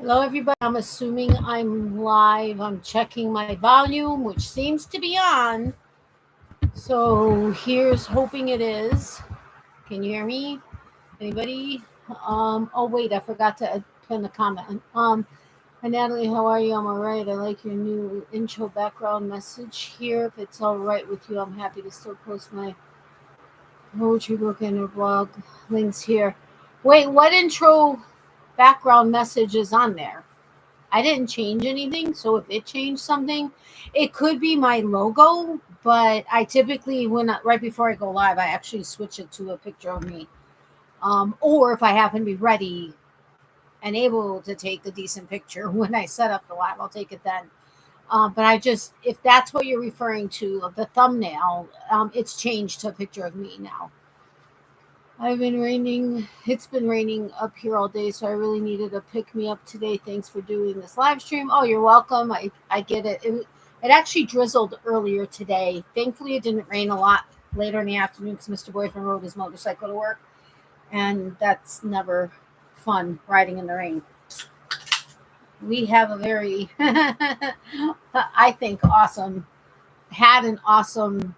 Hello, everybody. I'm assuming I'm live. I'm checking my volume, which seems to be on. So here's hoping it is. Can you hear me? Anybody? Oh wait, I forgot to pin a comment. Hi Natalie, how are you? I'm all right. I like your new intro background message here. If it's all right with you, I'm happy to still post my poetry book and your blog links here. Wait, what intro background message is on there? I didn't change anything, so if it changed something, it could be my logo. But I typically, right before I go live, I actually switch it to a picture of me. Or if I happen to be ready and able to take a decent picture when I set up the live, I'll take it then. But if that's what you're referring to, of the thumbnail, it's changed to a picture of me now. It's been raining up here all day, so I really needed a pick me up today. Thanks for doing this live stream. Oh, you're welcome. I get it. It actually drizzled earlier today. Thankfully, it didn't rain a lot later in the afternoon because Mr. Boyfriend rode his motorcycle to work, and that's never fun, riding in the rain. We have a very, I think, had an awesome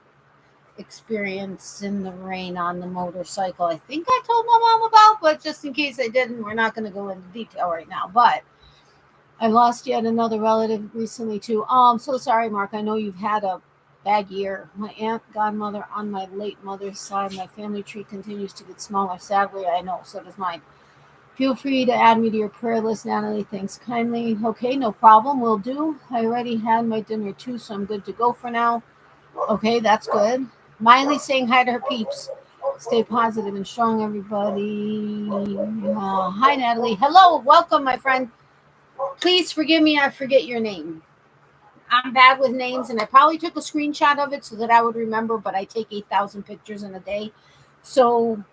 experience in the rain on the motorcycle. I think I told my mom about, but just in case I didn't, we're not going to go into detail right now. But I lost yet another relative recently too. Oh, I'm so sorry, Mark. I know you've had a bad year. My aunt, godmother on my late mother's side, my family tree continues to get smaller. Sadly, I know. So does mine. Feel free to add me to your prayer list, Natalie. Thanks kindly. Okay, no problem. Will do. I already had my dinner too, so I'm good to go for now. Okay, that's good. Miley saying hi to her peeps. Stay positive and strong, everybody. Hi, Natalie. Hello, welcome, my friend. Please forgive me, I forget your name. I'm bad with names, and I probably took a screenshot of it so that I would remember, but I take 8,000 pictures in a day. So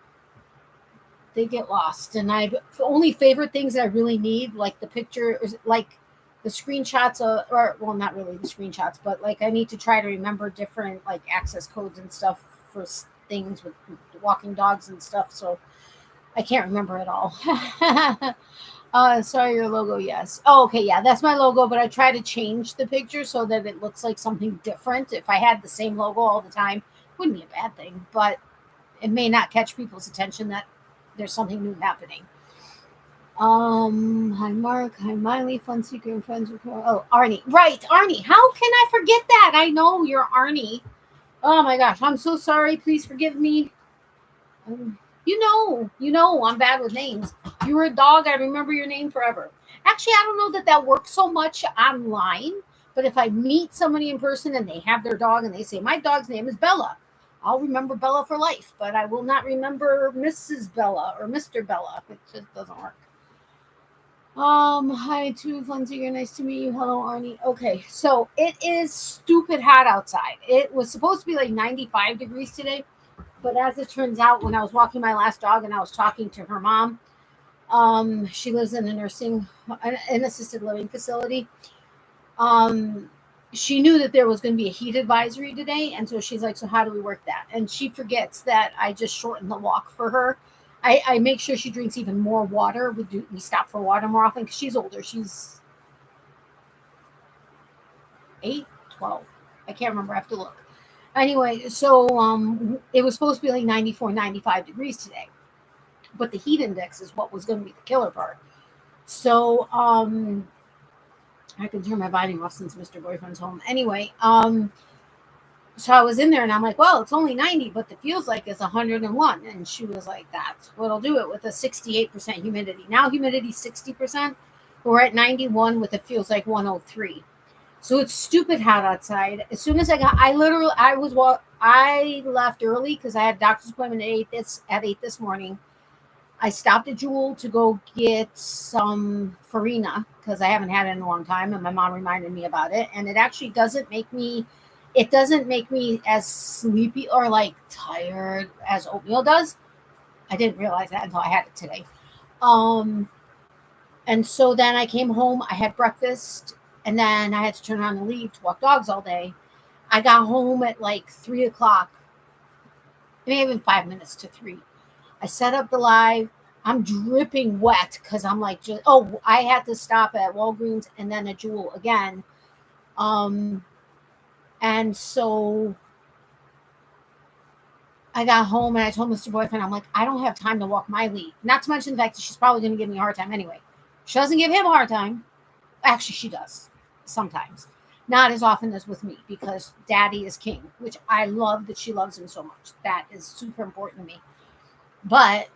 they get lost. And I only favorite things I really need, like the picture, like the screenshots, or well, not really the screenshots, but like I need to try to remember different like access codes and stuff for things with walking dogs and stuff. So I can't remember it all. Sorry, your logo. Yes. Oh, okay. Yeah, that's my logo, but I try to change the picture so that it looks like something different. If I had the same logo all the time, wouldn't be a bad thing, but it may not catch people's attention that there's something new happening. Hi Mark, hi Miley, fun seeker and friends with her. Oh, Arnie. Right, Arnie. How can I forget that? I know you're Arnie. Oh my gosh, I'm so sorry. Please forgive me. I'm bad with names. You were a dog. I remember your name forever. Actually, I don't know that works so much online, but if I meet somebody in person and they have their dog and they say, my dog's name is Bella, I'll remember Bella for life, but I will not remember Mrs. Bella or Mr. Bella. It just doesn't work. Hi to Funsiger, nice to meet you. Hello, Arnie. Okay, so it is stupid hot outside. It was supposed to be like 95 degrees today, but as it turns out, when I was walking my last dog and I was talking to her mom, she lives in an assisted living facility. She knew that there was going to be a heat advisory today, and so she's like, so how do we work that? And she forgets that I just shortened the walk for her. I make sure she drinks even more water. We stop for water more often because she's older. She's 8, 12. I can't remember. I have to look. Anyway, so it was supposed to be like 94, 95 degrees today, but the heat index is what was going to be the killer part. So I can turn my volume off since Mr. Boyfriend's home. Anyway, so I was in there and I'm like, well, it's only 90, but it feels like it's 101. And she was like, that's what'll do it with a 68% humidity. Now humidity 60%. We're at 91 with it feels like 103. So it's stupid hot outside. As soon as I left early because I had a doctor's appointment at 8 this morning. I stopped at Jewel to go get some Farina because I haven't had it in a long time, and my mom reminded me about it. And it actually doesn't make me as sleepy or like tired as oatmeal does. I didn't realize that until I had it today. And so then I came home, I had breakfast, and then I had to turn around and leave to walk dogs all day. I got home at like 3 o'clock, maybe even 5 minutes to 3. I set up the live. I'm dripping wet because I'm like, oh, I had to stop at Walgreens and then at Jewel again. And so I got home and I told Mr. Boyfriend, I'm like, I don't have time to walk Miley. Not to mention the fact that she's probably going to give me a hard time anyway. She doesn't give him a hard time. Actually, she does sometimes. Not as often as with me because daddy is king, which I love that she loves him so much. That is super important to me. But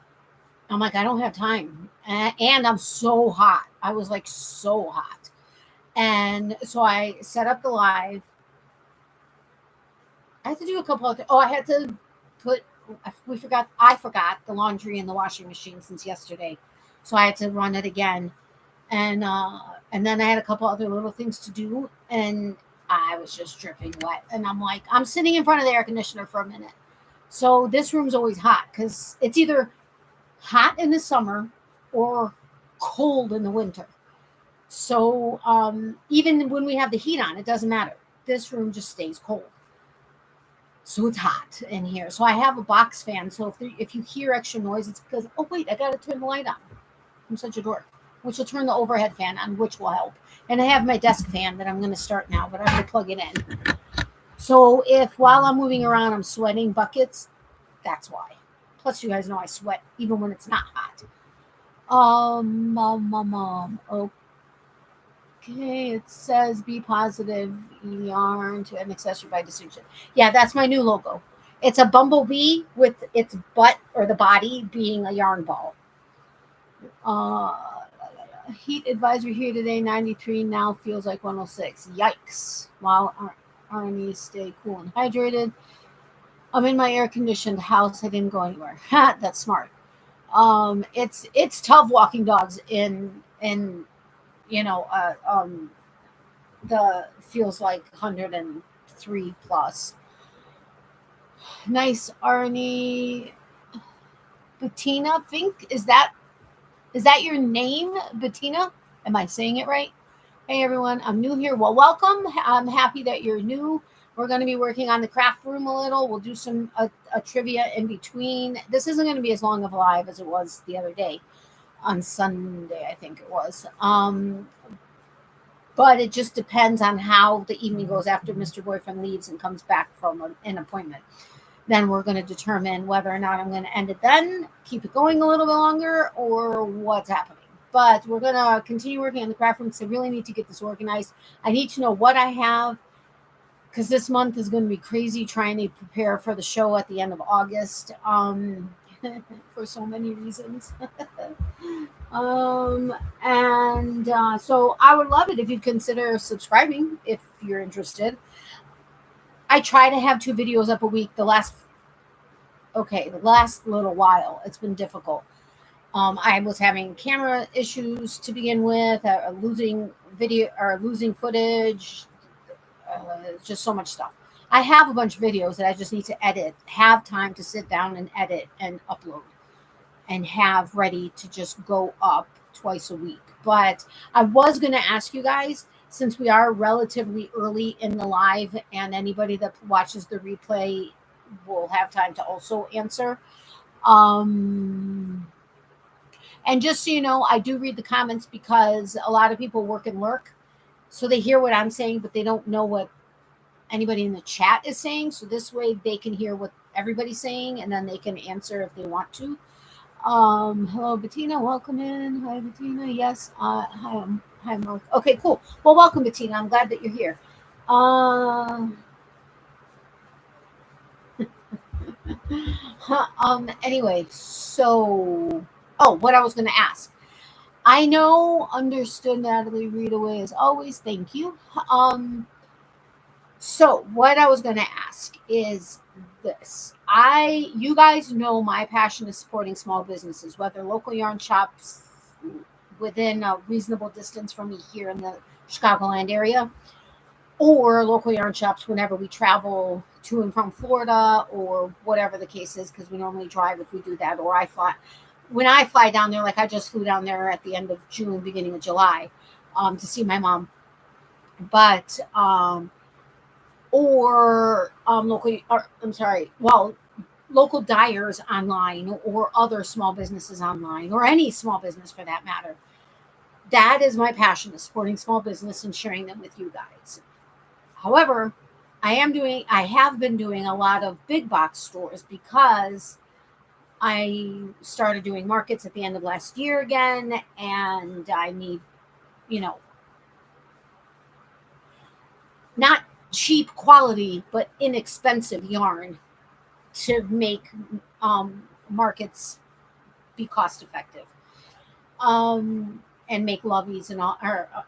I'm like, I don't have time. And I'm so hot. I was like so hot. And so I set up the live. I had to do a couple of things. Oh, I had to put, I forgot the laundry in the washing machine since yesterday. So I had to run it again. And then I had a couple other little things to do. And I was just dripping wet. And I'm like, I'm sitting in front of the air conditioner for a minute. So this room's always hot because it's either hot in the summer or cold in the winter. So even when we have the heat on, it doesn't matter. This room just stays cold. So it's hot in here. So I have a box fan. So if you hear extra noise, it's because, oh, wait, I got to turn the light on. I'm such a dork. Which will turn the overhead fan on, which will help. And I have my desk fan that I'm going to start now, but I'm going to plug it in. So if while I'm moving around, I'm sweating buckets, that's why. Plus, you guys know I sweat even when it's not hot. Okay, it says be positive yarn to an accessory by distinction. Yeah, that's my new logo. It's a bumblebee with its butt or the body being a yarn ball. Heat advisory here today, 93, now feels like 106. Yikes. While Army stay cool and hydrated. I'm in my air-conditioned house. I didn't go anywhere. That's smart. It's tough walking dogs in the feels like 103 plus. Nice, Arnie. Bettina, Fink, is that your name, Bettina? Am I saying it right? Hey everyone, I'm new here. Well, welcome. I'm happy that you're new. We're going to be working on the craft room a little. We'll do some a trivia in between. This isn't going to be as long of a live as it was the other day on Sunday, I think it was. But it just depends on how the evening goes after Mr. Boyfriend leaves and comes back from an appointment. Then we're going to determine whether or not I'm going to end it then, keep it going a little bit longer, or what's happening. But we're going to continue working on the craft room because I really need to get this organized. I need to know what I have because this month is going to be crazy trying to prepare for the show at the end of August for so many reasons. So I would love it if you'd consider subscribing if you're interested. I try to have 2 videos up a week. The last little while, it's been difficult. I was having camera issues to begin with, losing footage, just so much stuff. I have a bunch of videos that I just need to edit, have time to sit down and edit and upload and have ready to just go up twice a week. But I was going to ask you guys, since we are relatively early in the live and anybody that watches the replay will have time to also answer. And just so you know, I do read the comments because a lot of people work and lurk. So they hear what I'm saying, but they don't know what anybody in the chat is saying. So this way they can hear what everybody's saying and then they can answer if they want to. Hello, Bettina. Welcome in. Hi, Bettina. Yes. Hi, Mark. Okay, cool. Well, welcome, Bettina. I'm glad that you're here. Anyway, so, what I was going to ask. I know, understood, Natalie. Read away as always. Thank you. So what I was going to ask is this. You guys know my passion is supporting small businesses, whether local yarn shops within a reasonable distance from me here in the Chicagoland area, or local yarn shops whenever we travel to and from Florida or whatever the case is, because we normally drive if we do that, or I fly. When I fly down there, like I just flew down there at the end of June, beginning of July, to see my mom. But local, I'm sorry. Well, local dyers online or other small businesses online or any small business for that matter. That is my passion, is supporting small business and sharing them with you guys. However, I have been doing a lot of big box stores because I started doing markets at the end of last year again, and I need, you know, not cheap quality, but inexpensive yarn to make markets be cost effective. And make loveys and all,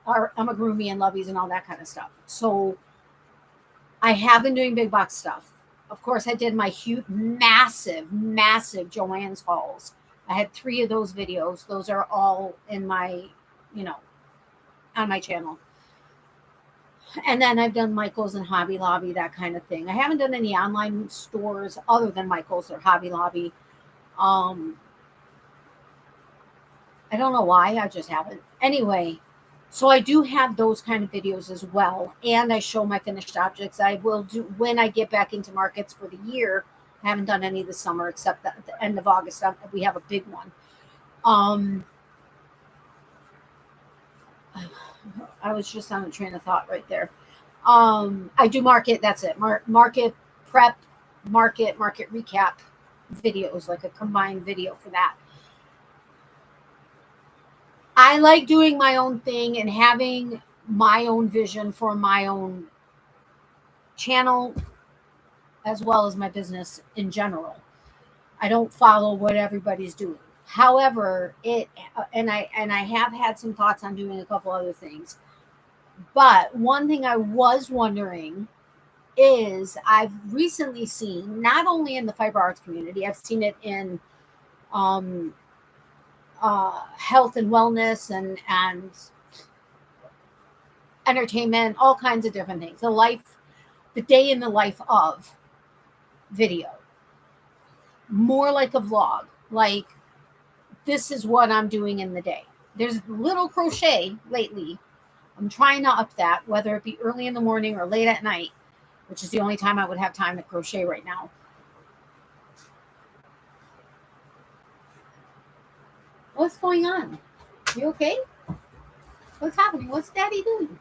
or amigurumi and loveys and all that kind of stuff. So I have been doing big box stuff. Of course, I did my huge, massive Joann's hauls. I had 3 of those videos. Those are all in my, on my channel. And then I've done Michael's and Hobby Lobby, that kind of thing. I haven't done any online stores other than Michael's or Hobby Lobby. I don't know why, I just haven't. Anyway, so I do have those kind of videos as well. And I show my finished objects. I will do when I get back into markets for the year. I haven't done any this summer except at the end of August. We have a big one. I was just on a train of thought right there. I do market, that's it. Market prep, market recap videos, like a combined video for that. I like doing my own thing and having my own vision for my own channel as well as my business in general. I don't follow what everybody's doing. However, I have had some thoughts on doing a couple other things. But one thing I was wondering is I've recently seen, not only in the fiber arts community, I've seen it in health and wellness and entertainment, all kinds of different things. The day in the life of video, more like a vlog, like this is what I'm doing in the day. There's little crochet lately. I'm trying to up that, whether it be early in the morning or late at night, which is the only time I would have time to crochet right now. What's going on? You okay? What's happening? What's Daddy doing?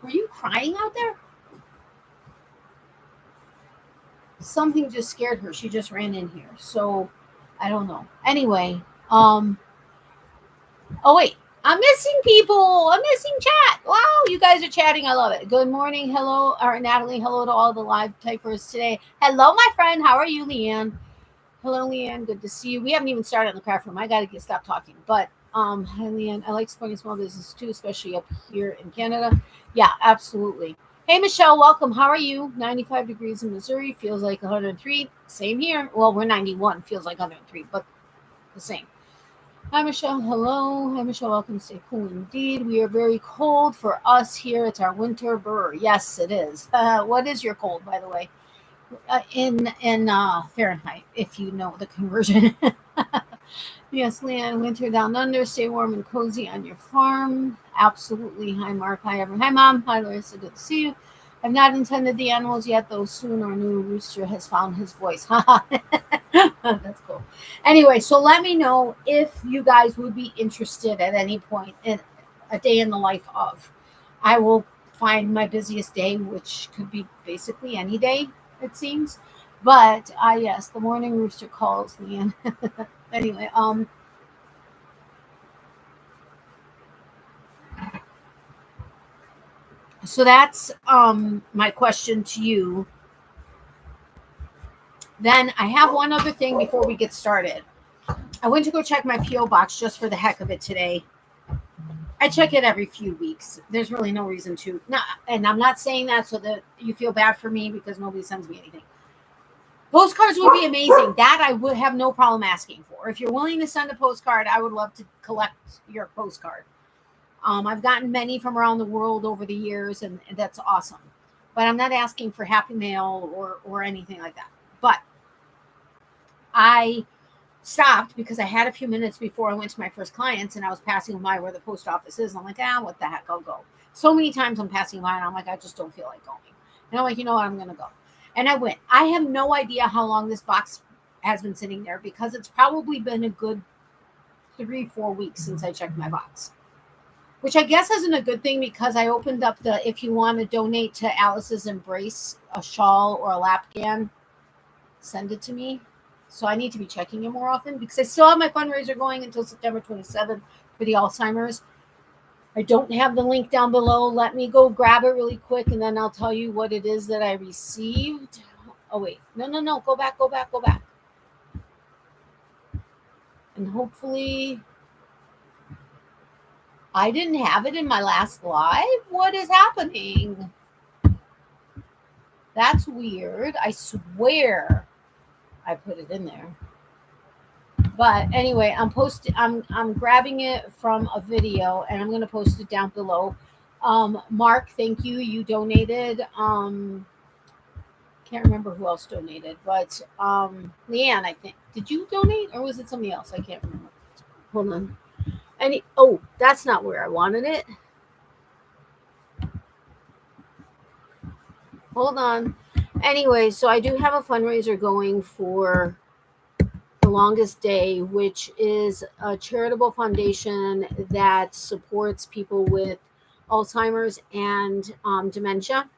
Were you crying out there? Something just scared her. She just ran in here. So I don't know. Anyway, oh wait, I'm missing people. I'm missing chat. Wow, you guys are chatting. I love it. Good morning. Hello, Natalie. Hello to all the live typers today. Hello, my friend. How are you, Leanne? Hello, Leanne. Good to see you. We haven't even started on the craft room. I got to stop talking. But hi, Leanne. I like supporting small business too, especially up here in Canada. Yeah, absolutely. Hey, Michelle. Welcome. How are you? 95 degrees in Missouri. Feels like 103. Same here. Well, we're 91. Feels like 103, but the same. Hi, Michelle. Hello. Hi, Michelle. Welcome. Stay cool indeed. We are very cold for us here. It's our winter. Brr. Yes, it is. What is your cold, by the way? In Fahrenheit, if you know the conversion. Yes, Leanne. Winter down under. Stay warm and cozy on your farm. Absolutely. Hi, Mark. Hi, everyone. Hi, Mom. Hi, Larissa. Good to see you. I've not intended the animals yet, though soon our new rooster has found his voice. That's cool. Anyway, so let me know if you guys would be interested at any point in a day in the life of. I will find my busiest day, which could be basically any day, it seems. But yes, the morning rooster calls, Leanne. Anyway, so that's my question to you. Then I have one other thing before we get started. I went to go check my P.O. box just for the heck of it today. I check it every few weeks. There's really no reason to. And I'm not saying that so that you feel bad for me because nobody sends me anything. Postcards would be amazing. That I would have no problem asking for. If you're willing to send a postcard, I would love to collect your postcard. I've gotten many from around the world over the years, and that's awesome. But I'm not asking for Happy Mail or anything like that. But I stopped because I had a few minutes before I went to my first clients, and I was passing by where the post office is. I'm like, what the heck, I'll go. So many times I'm passing by, and I'm like, I just don't feel like going. And I'm like, you know what, I'm going to go. And I went. I have no idea how long this box has been sitting there because it's probably been a good 3-4 weeks since I checked my box, which I guess isn't a good thing because I opened up the, if you want to donate to Alice's Embrace, a shawl or a lapgan, send it to me. So I need to be checking it more often because I still have my fundraiser going until September 27th for the Alzheimer's. I don't have the link down below. Let me go grab it really quick and then I'll tell you what it is that I received. Oh, wait. No. Go back. And hopefully I didn't have it in my last live. What is happening? That's weird. I swear I put it in there. But anyway, I'm grabbing it from a video and I'm going to post it down below. Mark, thank you. You donated. Can't remember who else donated, but Leanne, I think. Did you donate or was it somebody else? I can't remember. Hold on. Oh, that's not where I wanted it. Hold on. Anyway, so I do have a fundraiser going for The Longest Day, which is a charitable foundation that supports people with Alzheimer's and dementia.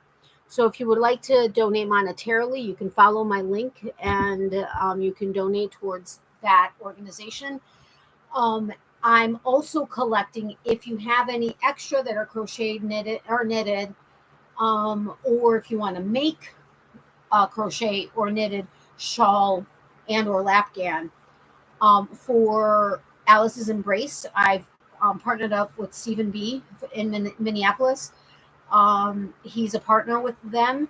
So if you would like to donate monetarily, you can follow my link and you can donate towards that organization. I'm also collecting, if you have any extra that are crocheted, knitted, or if you want to make a crochet or knitted shawl and or lapgan for Alice's Embrace. I've partnered up with Stephen B. in Minneapolis. He's a partner with them.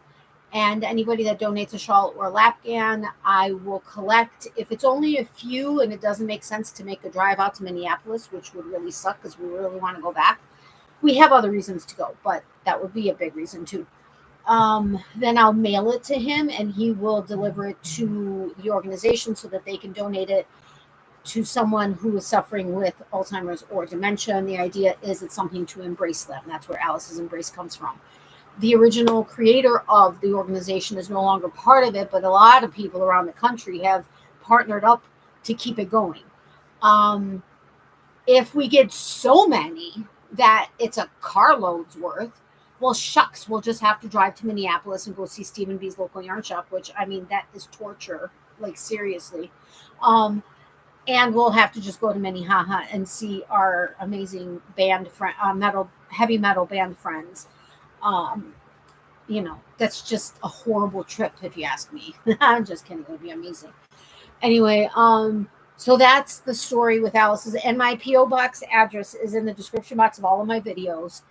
And anybody that donates a shawl or a lapgan, I will collect. If it's only a few and it doesn't make sense to make a drive out to Minneapolis, which would really suck because we really want to go back. We have other reasons to go, but that would be a big reason too. Then I'll mail it to him and he will deliver it to the organization so that they can donate it to someone who is suffering with Alzheimer's or dementia. And the idea is it's something to embrace them. That's where Alice's Embrace comes from. The original creator of the organization is no longer part of it, but a lot of people around the country have partnered up to keep it going. If we get so many that it's a carload's worth, well, shucks, we'll just have to drive to Minneapolis and go see Stephen B's local yarn shop, which, I mean, that is torture, like seriously. And we'll have to just go to Minnehaha and see our amazing band heavy metal band friends. That's just a horrible trip if you ask me. I'm just kidding. It would be amazing. Anyway, so that's the story with Alice's, and my P.O. box address is in the description box of all of my videos.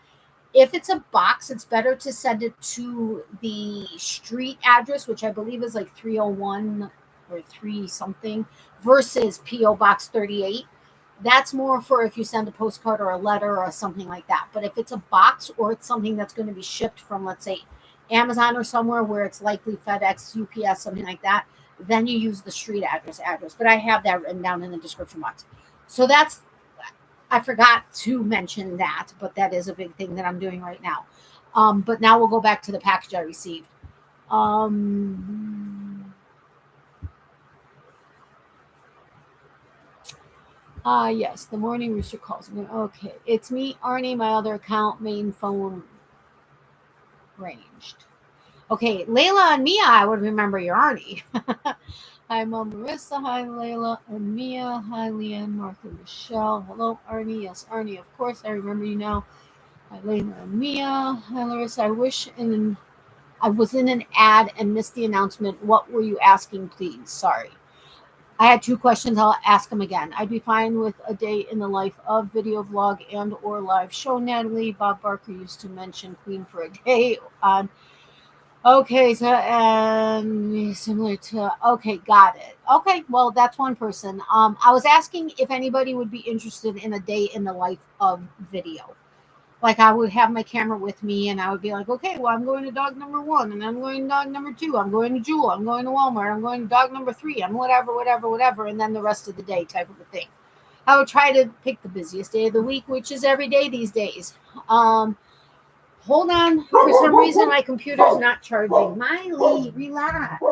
If it's a box, it's better to send it to the street address, which I believe is like 301 or 3 something, versus P.O. Box 38. That's more for if you send a postcard or a letter or something like that. But if it's a box or it's something that's going to be shipped from, let's say, Amazon or somewhere where it's likely FedEx, UPS, something like that, then you use the street address. But I have that written down in the description box. So I forgot to mention that, but that is a big thing that I'm doing right now. But now we'll go back to the package I received. Yes, the morning rooster calls me. Okay, it's me, Arnie, my other account, main phone ranged. Okay, Layla and Mia, I would remember your Arnie. Hi, Mom Marissa. Hi, Layla and Mia. Hi, Leanne, Mark, and Michelle. Hello, Arnie. Yes, Arnie, of course. I remember you now. Hi, Layla and Mia. Hi, Larissa. I wish I was in an ad and missed the announcement. What were you asking, please? Sorry. I had 2 questions. I'll ask them again. I'd be fine with a day in the life of video vlog and or live show, Natalie. Bob Barker used to mention Queen for a day on. Okay, so similar to, okay, got it. Okay, well, that's one person. I was asking if anybody would be interested in a day in the life of video. Like I would have my camera with me and I would be like, okay, well, I'm going to dog number 1 and I'm going to dog number 2. I'm going to Jewel. I'm going to Walmart. I'm going to dog number 3. I'm whatever. And then the rest of the day type of a thing. I would try to pick the busiest day of the week, which is every day these days. Hold on. For some reason, my computer's not charging. Miley, relax.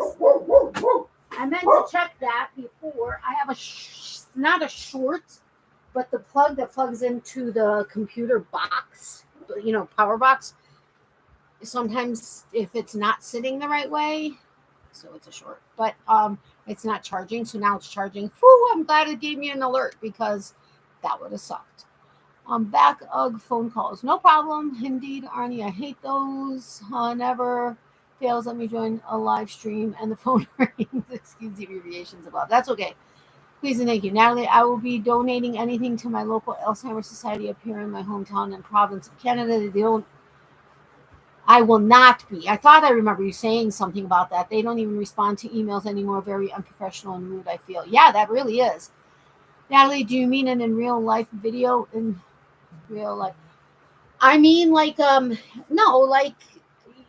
I meant to check that before. I have not a short, but the plug that plugs into the computer box, power box. Sometimes if it's not sitting the right way, so it's a short, but it's not charging. So now it's charging. Whew, I'm glad it gave me an alert because that would have sucked. Back phone calls. No problem. Indeed, Arnie, I hate those. Never fails. Let me join a live stream and the phone rings. Excuse the abbreviations above. That's okay. Please and thank you. Natalie, I will be donating anything to my local Alzheimer's Society up here in my hometown and province of Canada. I will not be. I thought I remember you saying something about that. They don't even respond to emails anymore. Very unprofessional and rude, I feel. Yeah, that really is. Natalie, do you mean it in real life video? In real life? I mean, no, like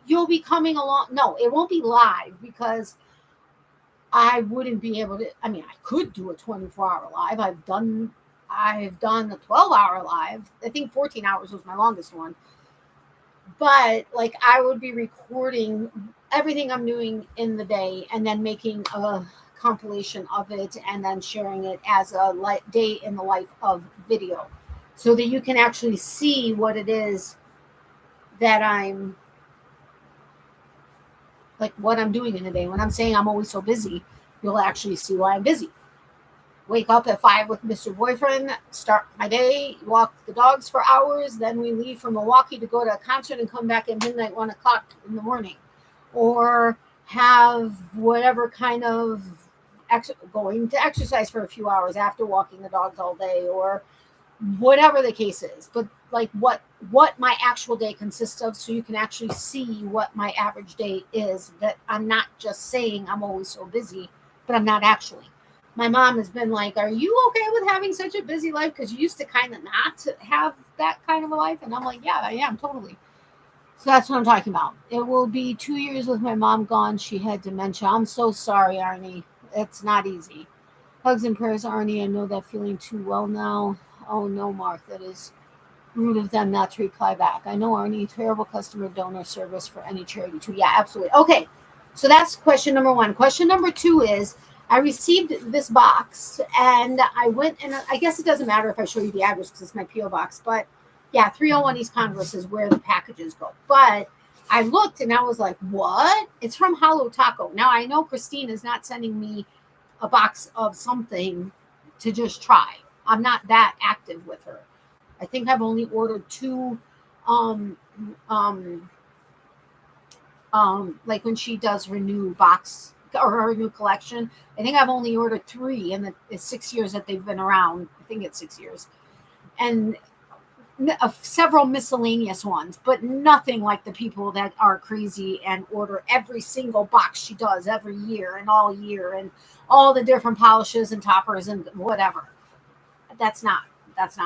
you'll be coming along. No, it won't be live because I wouldn't be able to. I mean, I could do a 24-hour live. I've done a 12-hour live. I think 14 hours was my longest one. But like I would be recording everything I'm doing in the day and then making a compilation of it and then sharing it as a day in the life of video so that you can actually see what it is that I'm like what I'm doing in the day. When I'm saying I'm always so busy, you'll actually see why I'm busy. Wake up at 5 with Mr. Boyfriend, start my day, walk the dogs for hours, then we leave for Milwaukee to go to a concert and come back at midnight, 1 o'clock in the morning. Or have whatever kind of going to exercise for a few hours after walking the dogs all day, or whatever the case is. But like what my actual day consists of, so you can actually see what my average day is, that I'm not just saying I'm always so busy, but I'm not actually. My mom has been like, are you okay with having such a busy life? Because you used to kind of not have that kind of a life. And I'm like, yeah, I am, totally. So that's what I'm talking about. It will be 2 years with my mom gone. She had dementia. I'm so sorry, Arnie. It's not easy. Hugs and prayers, Arnie. I know that feeling too well now. Oh, no, Mark. That is rude of them not to reply back. I know, Arnie. Terrible customer donor service for any charity, too. Yeah, absolutely. Okay. So that's question number 1. Question number 2 is, I received this box and I went, and I guess it doesn't matter if I show you the address because it's my P.O. box, but yeah, 301 East Congress is where the packages go. But I looked and I was like, what? It's from Holo Taco. Now I know Christine is not sending me a box of something to just try. I'm not that active with her. I think I've only ordered 2, like when she does her new box or her new collection. I think I've only ordered 3 in the 6 years that they've been around. I think it's 6 years. And several miscellaneous ones, but nothing like the people that are crazy and order every single box she does every year and all the different polishes and toppers and whatever. That's not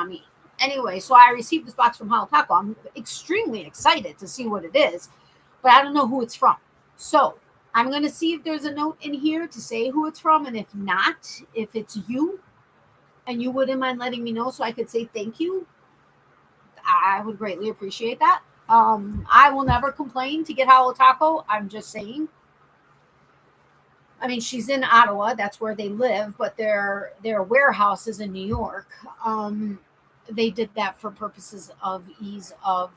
me. Anyway, so I received this box from Holo Taco. I'm extremely excited to see what it is, but I don't know who it's from. So I'm going to see if there's a note in here to say who it's from. And if not, if it's you and you wouldn't mind letting me know so I could say thank you, I would greatly appreciate that. I will never complain to get Holo Taco. I'm just saying. I mean, she's in Ottawa. That's where they live, but their warehouse is in New York. They did that for purposes of ease of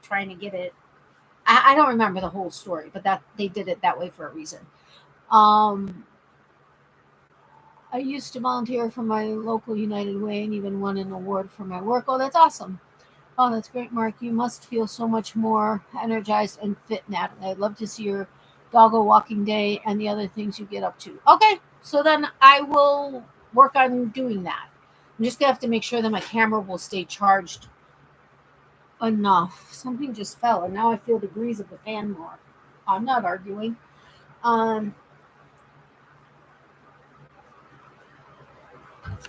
trying to get it. I don't remember the whole story, but that they did it that way for a reason. I used to volunteer for my local United Way and even won an award for my work. Oh, that's awesome. Oh, that's great, Mark. You must feel so much more energized and fit, Natalie. I'd love to see your doggo walking day and the other things you get up to. Okay, so then I will work on doing that. I'm just going to have to make sure that my camera will stay charged enough. Something just fell, and now I feel the breeze of the fan more. I'm not arguing.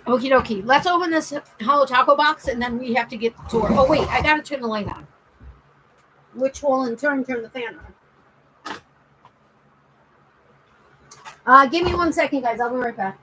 Okie dokie. Let's open this Holo Taco box, and then we have to get to work. Oh, wait. I got to turn the light on. Which will in turn turn the fan on. Give me 1 second, guys. I'll be right back.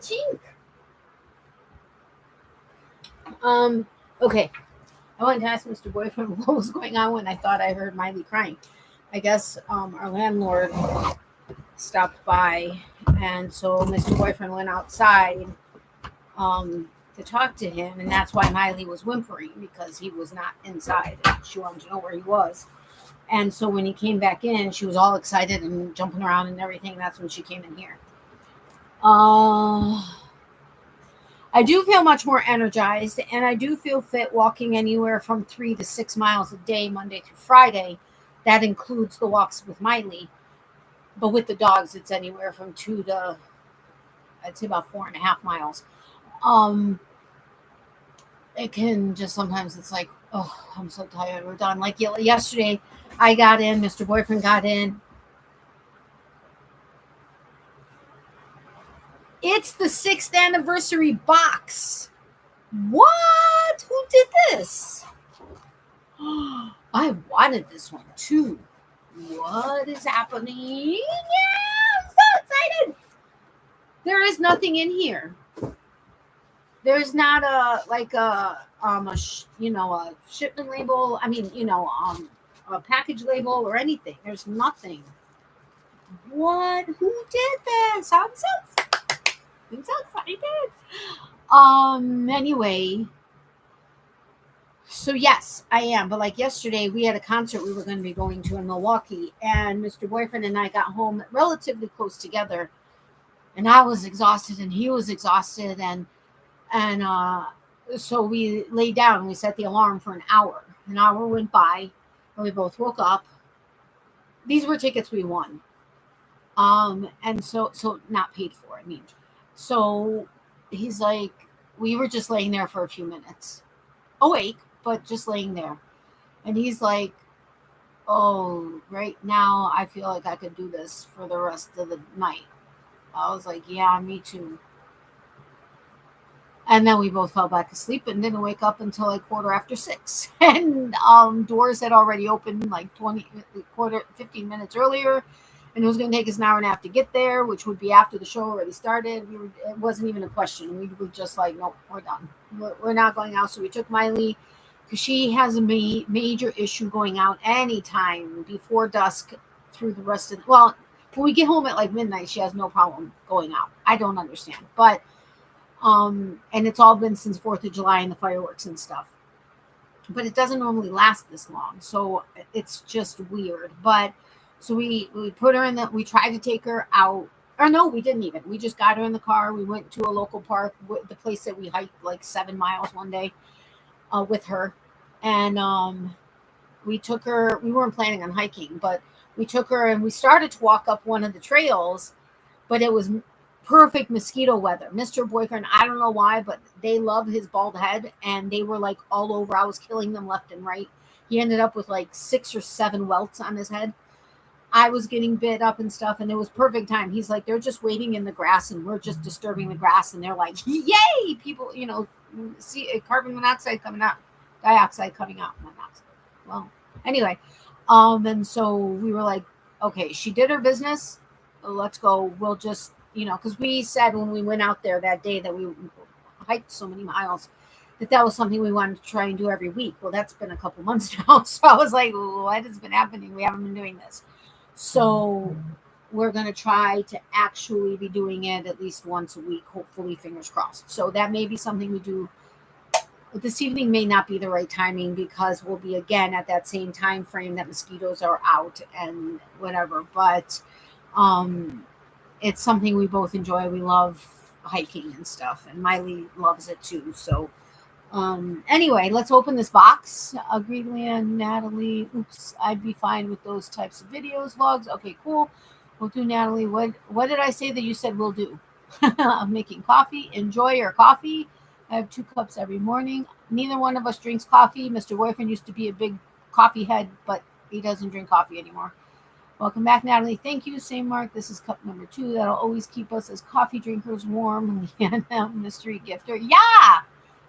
chink. Okay. I wanted to ask Mr. Boyfriend what was going on when I thought I heard Miley crying. I guess our landlord stopped by, and so Mr. Boyfriend went outside to talk to him, and that's why Miley was whimpering, because he was not inside. She wanted to know where he was. And so when he came back in, she was all excited and jumping around and everything. That's when she came in here. I do feel much more energized, and I do feel fit walking anywhere from 3 to 6 miles a day, Monday through Friday. That includes the walks with Miley. But with the dogs, it's anywhere from 2 to, I'd say, about 4.5 miles. It can just, sometimes it's like, oh, I'm so tired, we're done. Like yesterday, I got in, Mr. Boyfriend got in. It's the 6th anniversary box. What? Who did this? I wanted this one too. What is happening? Yeah, I'm so excited. There is nothing in here. There's not a shipment label. I mean, a package label or anything. There's nothing. What? Who did this? I'm so excited. Anyway. So yes, I am. But like yesterday, we had a concert we were going to be going to in Milwaukee, and Mr. Boyfriend and I got home relatively close together, and I was exhausted and he was exhausted, and so we laid down and we set the alarm for an hour. An hour went by, and we both woke up. These were tickets we won, and so not paid for. I mean, so he's like, we were just laying there for a few minutes, awake, but just laying there. And he's like, oh, right now I feel like I could do this for the rest of the night. I was like, yeah, me too. And then we both fell back asleep and didn't wake up until like 6:15. And doors had already opened like 15 minutes earlier. And it was going to take us an hour and a half to get there, which would be after the show already started. It wasn't even a question. We were just like, nope, we're done. We're not going out. So we took Miley, because she has a major issue going out anytime before dusk through the rest of the, well, when we get home at like midnight, she has no problem going out. I don't understand. But, and it's all been since 4th of July and the fireworks and stuff. But it doesn't normally last this long. So it's just weird. But so we put her in we tried to take her out. Or no, we didn't even. We just got her in the car. We went to a local park, the place that we hiked like 7 miles one day with her. And we took her. We weren't planning on hiking, but we took her and we started to walk up one of the trails, but it was perfect mosquito weather. Mr. Boyfriend, I don't know why, but they love his bald head, and they were like all over. I was killing them left and right. He ended up with like 6 or 7 welts on his head. I was getting bit up and stuff, and it was perfect time. He's like, they're just waiting in the grass, and we're just disturbing the grass. And they're like, yay! People, see carbon monoxide coming out, dioxide coming out. Monoxide. Well, anyway, and so we were like, okay, she did her business. Let's go. We'll just, because we said when we went out there that day that we hiked so many miles, that was something we wanted to try and do every week. Well, that's been a couple months now. So I was like, what has been happening? We haven't been doing this. So we're going to try to actually be doing it at least once a week, hopefully, fingers crossed. So that may be something we do. This evening may not be the right timing, because we'll be again at that same time frame that mosquitoes are out and whatever. But it's something we both enjoy. We love hiking and stuff, and Miley loves it too. So anyway, let's open this box. Agreed, Leanne, Natalie. Oops, I'd be fine with those types of videos, vlogs. Okay, cool. We'll do, Natalie. What did I say that you said we'll do? I'm making coffee. Enjoy your coffee. I have 2 cups every morning. Neither one of us drinks coffee. Mr. Boyfriend used to be a big coffee head, but he doesn't drink coffee anymore. Welcome back, Natalie. Thank you. Same, Mark. This is cup number 2. That'll always keep us as coffee drinkers warm. Mystery gifter. Yeah!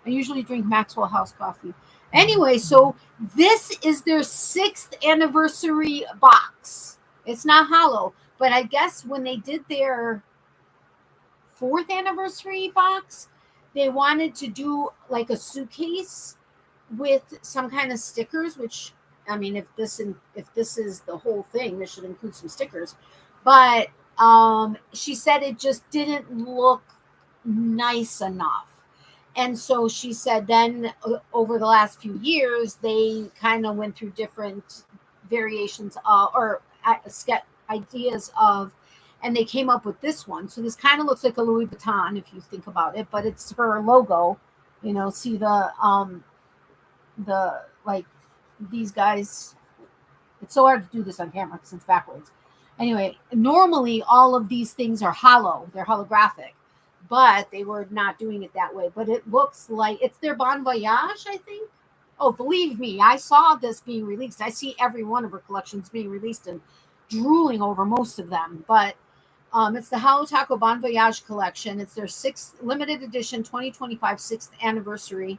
I usually drink Maxwell House coffee. Anyway, so this is their 6th anniversary box. It's not hollow, but I guess when they did their 4th anniversary box, they wanted to do like a suitcase with some kind of stickers, which, I mean, if this is the whole thing, this should include some stickers. But she said it just didn't look nice enough. And so she said then over the last few years, they kind of went through different variations or ideas of, and they came up with this one. So this kind of looks like a Louis Vuitton if you think about it, but it's her logo. See the like these guys. It's so hard to do this on camera because it's backwards. Anyway, normally all of these things are hollow. They're holographic, but they were not doing it that way. But it looks like it's their Bon Voyage, I think. Oh, believe me, I saw this being released. I see every one of her collections being released and drooling over most of them. But it's the Hello Taco Bon Voyage collection. It's their 6th limited edition 2025 6th anniversary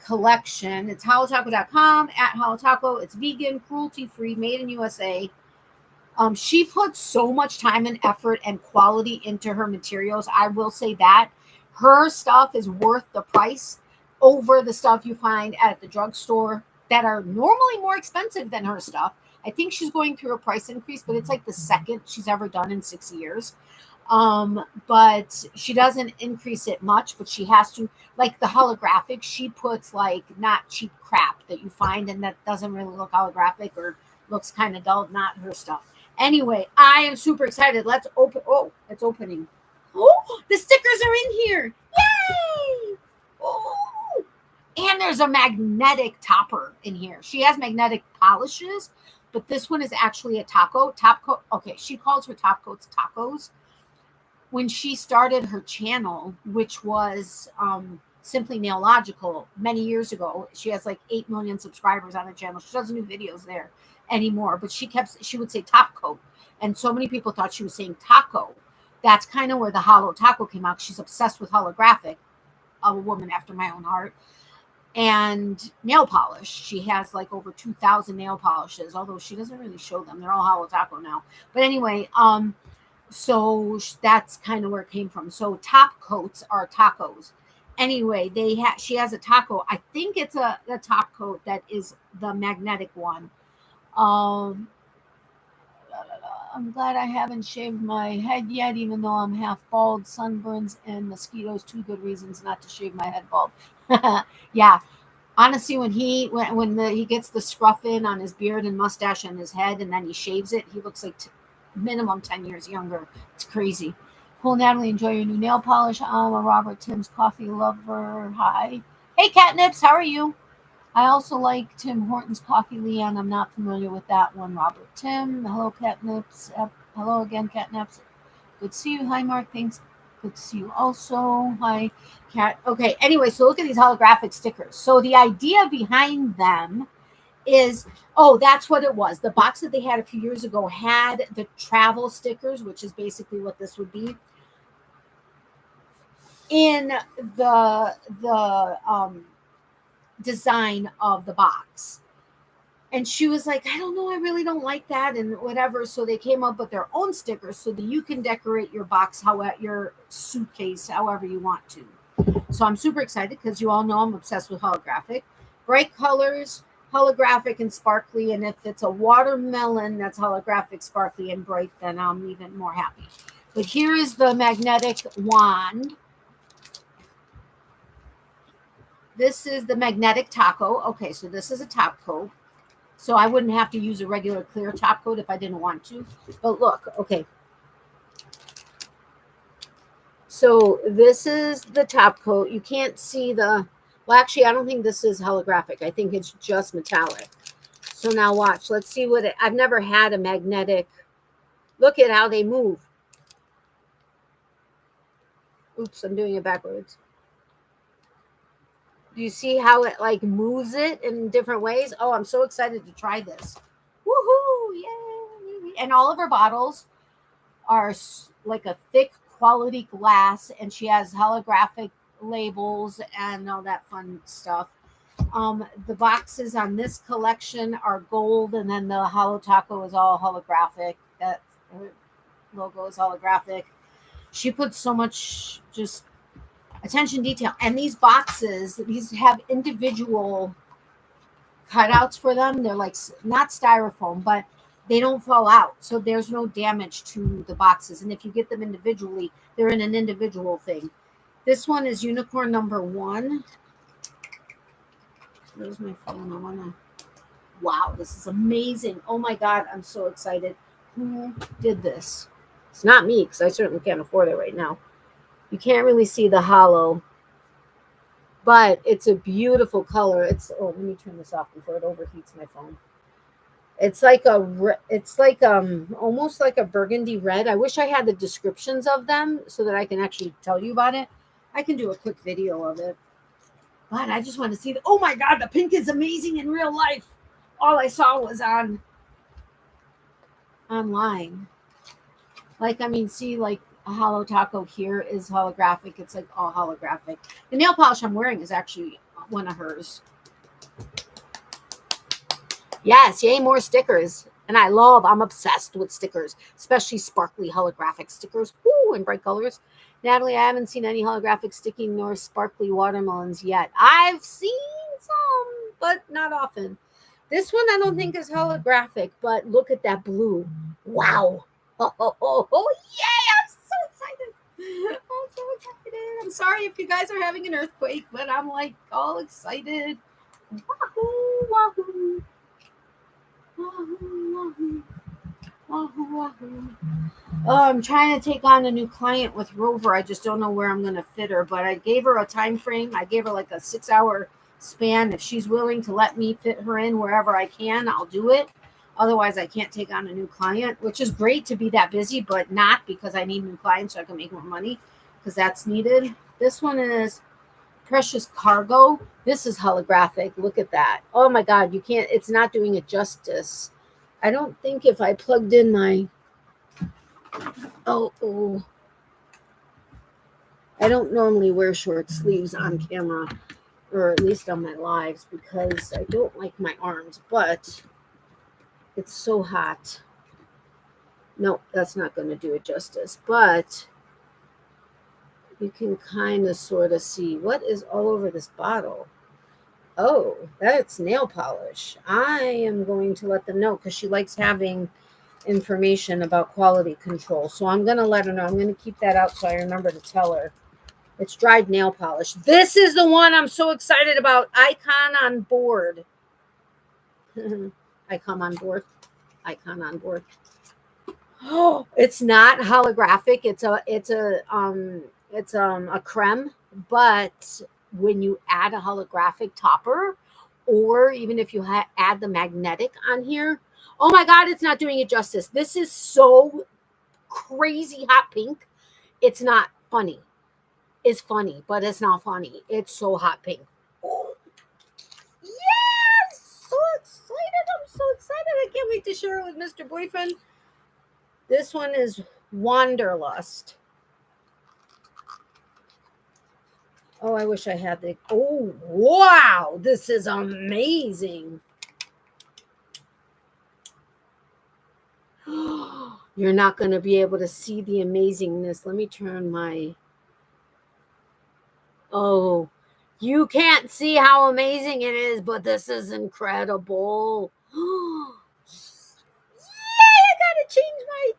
collection. It's holotaco.com at holotaco. It's vegan, cruelty-free, made in USA. She puts so much time and effort and quality into her materials. I will say that her stuff is worth the price over the stuff you find at the drugstore that are normally more expensive than her stuff. I think she's going through a price increase, but it's like the second she's ever done in 6 years. But she doesn't increase it much, but she has to, like the holographic, she puts like not cheap crap that you find and that doesn't really look holographic or looks kind of dull, not her stuff. Anyway, I am super excited. Let's open. Oh, it's opening. Oh, the stickers are in here. Yay! Oh, and there's a magnetic topper in here. She has magnetic polishes, but this one is actually a top coat. Okay, she calls her top coats tacos. When she started her channel, which was Simply Nailogical many years ago, she has like 8 million subscribers on the channel. She doesn't do videos there anymore, but she would say top coat. And so many people thought she was saying taco. That's kind of where the hollow taco came out. She's obsessed with holographic, a woman after my own heart. And nail polish. She has like over 2,000 nail polishes, although she doesn't really show them. They're all hollow taco now. But anyway, so that's kind of where it came from. So top coats are tacos. Anyway, she has a taco. I think it's a top coat that is the magnetic one. I'm glad I haven't shaved my head yet, even though I'm half bald. Sunburns and mosquitoes, 2 good reasons not to shave my head bald. Yeah, honestly, when he gets the scruff in on his beard and mustache and his head, and then he shaves it, he looks like minimum 10 years younger. It's crazy. Cool, Natalie, enjoy your new nail polish. I'm a Robert Tim's coffee lover. Hi. Hey, Catnips, how are you? I also like Tim Hortons Coffee Leon. I'm not familiar with that one. Robert Tim. Hello, Catnips. Hello again, Catnips. Good to see you. Hi, Mark. Thanks. Good to see you also. Hi, Cat. Okay, anyway, so look at these holographic stickers. So the idea behind them is, that's what it was. The box that they had a few years ago had the travel stickers, which is basically what this would be, in the design of the box. And she was like, I don't know, I really don't like that and whatever. So they came up with their own stickers so that you can decorate your box, your suitcase, however you want to. So I'm super excited because you all know I'm obsessed with holographic. Bright colors, holographic and sparkly. And if it's a watermelon that's holographic, sparkly, and bright, then I'm even more happy. But here is the magnetic wand. This is the magnetic taco. Okay, so this is a top coat. So I wouldn't have to use a regular clear top coat if I didn't want to. But look, okay. So this is the top coat. You can't see well, actually, I don't think this is holographic. I think it's just metallic. So now watch. Let's see I've never had a magnetic. Look at how they move. Oops, I'm doing it backwards. Do you see how it like moves it in different ways? Oh, I'm so excited to try this. Woohoo! Yay! And all of her bottles are like a thick quality glass, and she has holographic labels and all that fun stuff. The boxes on this collection are gold, and then the Holo Taco is all holographic. That logo is holographic. She puts so much just attention detail. And these boxes, these have individual cutouts for them. They're like not styrofoam, but they don't fall out. So there's no damage to the boxes. And if you get them individually, they're in an individual thing. This one is unicorn number 1. Where's my phone? I wanna. Wow, this is amazing. Oh my God, I'm so excited. Who did this? It's not me, because I certainly can't afford it right now. You can't really see the hollow, but it's a beautiful color. Let me turn this off before it overheats my phone. It's like almost like a burgundy red. I wish I had the descriptions of them so that I can actually tell you about it. I can do a quick video of it. But I just want to see oh my God, the pink is amazing in real life. All I saw was online. Like, I mean, see, like a hollow taco here is holographic. It's like all holographic. The nail polish I'm wearing is actually one of hers. Yes, yay, more stickers. And I'm obsessed with stickers, especially sparkly holographic stickers. Ooh, in bright colors. Natalie, I haven't seen any holographic sticking nor sparkly watermelons yet. I've seen some, but not often. This one I don't think is holographic, but look at that blue. Wow. Oh, yay, I'm so excited. I'm so excited. I'm sorry if you guys are having an earthquake, but I'm like all excited. Wahoo, wahoo. Wahoo, wahoo. Wahoo, wahoo. Oh, I'm trying to take on a new client with Rover. I just don't know where I'm going to fit her, but I gave her a time frame. I gave her like a 6-hour span. If she's willing to let me fit her in wherever I can, I'll do it. Otherwise, I can't take on a new client, which is great to be that busy, but not because I need new clients so I can make more money, because that's needed. This one is Precious Cargo. This is holographic. Look at that. Oh my God, you can't, it's not doing it justice. I don't think if I plugged in my, I don't normally wear short sleeves on camera, or at least on my lives, because I don't like my arms, but it's so hot. No, that's not going to do it justice, but you can kind of sort of see what is all over this bottle. Oh, that's nail polish. I am going to let them know, because she likes having information about quality control. So I'm going to let her know. I'm going to keep that out so I remember to tell her. It's dried nail polish. This is the one I'm so excited about. Icon on board. Icon on board. Icon on board. Oh, it's not holographic. It's a creme, but when you add a holographic topper, or even if you add the magnetic on here, oh my God, it's not doing it justice. This is so crazy hot pink. It's not funny. It's funny, but it's not funny. It's so hot pink. Oh, yes! So excited. I'm so excited. I can't wait to share it with Mr. Boyfriend. This one is Wanderlust. Oh, I wish I had the... Oh, wow. This is amazing. You're not going to be able to see the amazingness. Let me turn my... Oh, you can't see how amazing it is, but this is incredible. Yeah, I got to change my...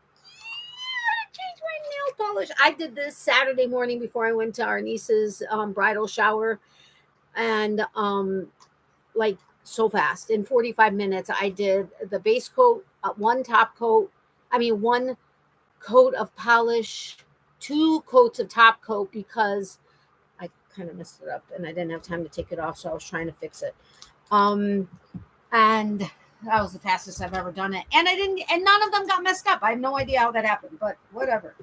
nail polish. I did this Saturday morning before I went to our niece's bridal shower, and like so fast, in 45 minutes I did the base coat, one coat of polish, 2 coats of top coat, because I kind of messed it up and I didn't have time to take it off, so I was trying to fix it, and that was the fastest I've ever done it. And none of them got messed up. I have no idea how that happened, but whatever.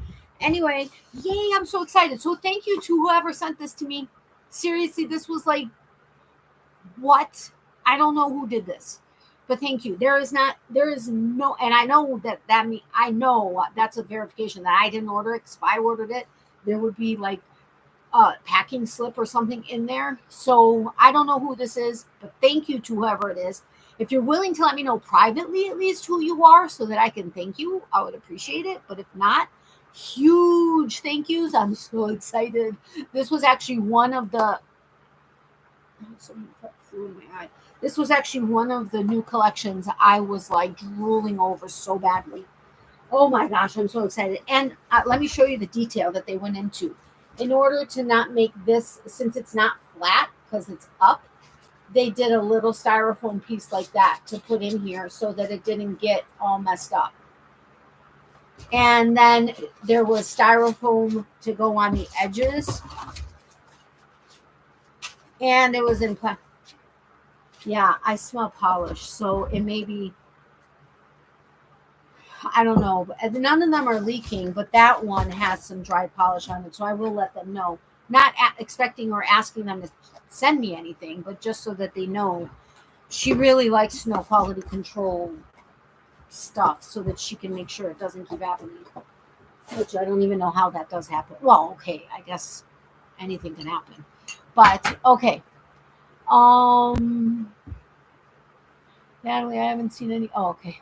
Anyway, yay, I'm so excited. So thank you to whoever sent this to me. Seriously, this was like, what? I don't know who did this, but thank you. There is no, and I know I know that's a verification that I didn't order it, because if I ordered it, there would be like a packing slip or something in there. So I don't know who this is, but thank you to whoever it is. If you're willing to let me know privately at least who you are so that I can thank you, I would appreciate it. But if not, Huge thank yous. I'm so excited. This was actually one of the this was actually one of the new collections I was like drooling over so badly. Oh my gosh, I'm so excited. And let me show you the detail that they went into. In order to not make this, since it's not flat because it's up, they did a little styrofoam piece like that to put in here so that it didn't get all messed up. And then there was styrofoam to go on the edges. And it was in plastic. Yeah, I smell polish, so it may be, I don't know. None of them are leaking, but that one has some dry polish on it, so I will let them know. Not expecting or asking them to send me anything, but just so that they know. She really likes to know quality control stuff so that she can make sure it doesn't keep happening, which I don't even know how that does happen. Well, okay, I guess anything can happen. But, okay. Natalie, I haven't seen any. Oh, okay.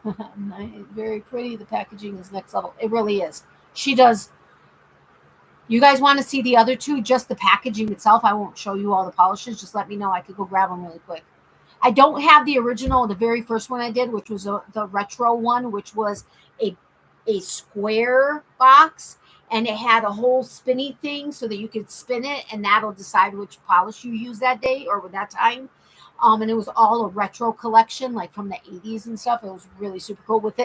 Very pretty. The packaging is next level. It really is. She does. You guys want to see the other two? Just the packaging itself. I won't show you all the polishes. Just let me know. I could go grab them really quick. I don't have the original, the very first one I did, which was the retro one, which was a square box, and it had a whole spinny thing so that you could spin it, and that'll decide which polish you use that day or that time. And it was all a retro collection, like from the 80s and stuff. It was really super cool with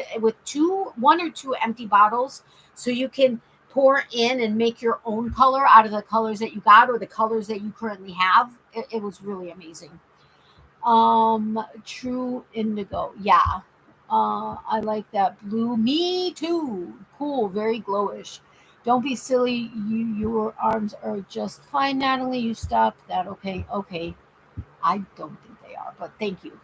one or two empty bottles, so you can pour in and make your own color out of the colors that you got or the colors that you currently have. It was really amazing. True indigo. Yeah. I like that blue. Me too. Cool. Very glowish. Don't be silly. Your arms are just fine, Natalie. You stop that. Okay. Okay. I don't think they are, but thank you.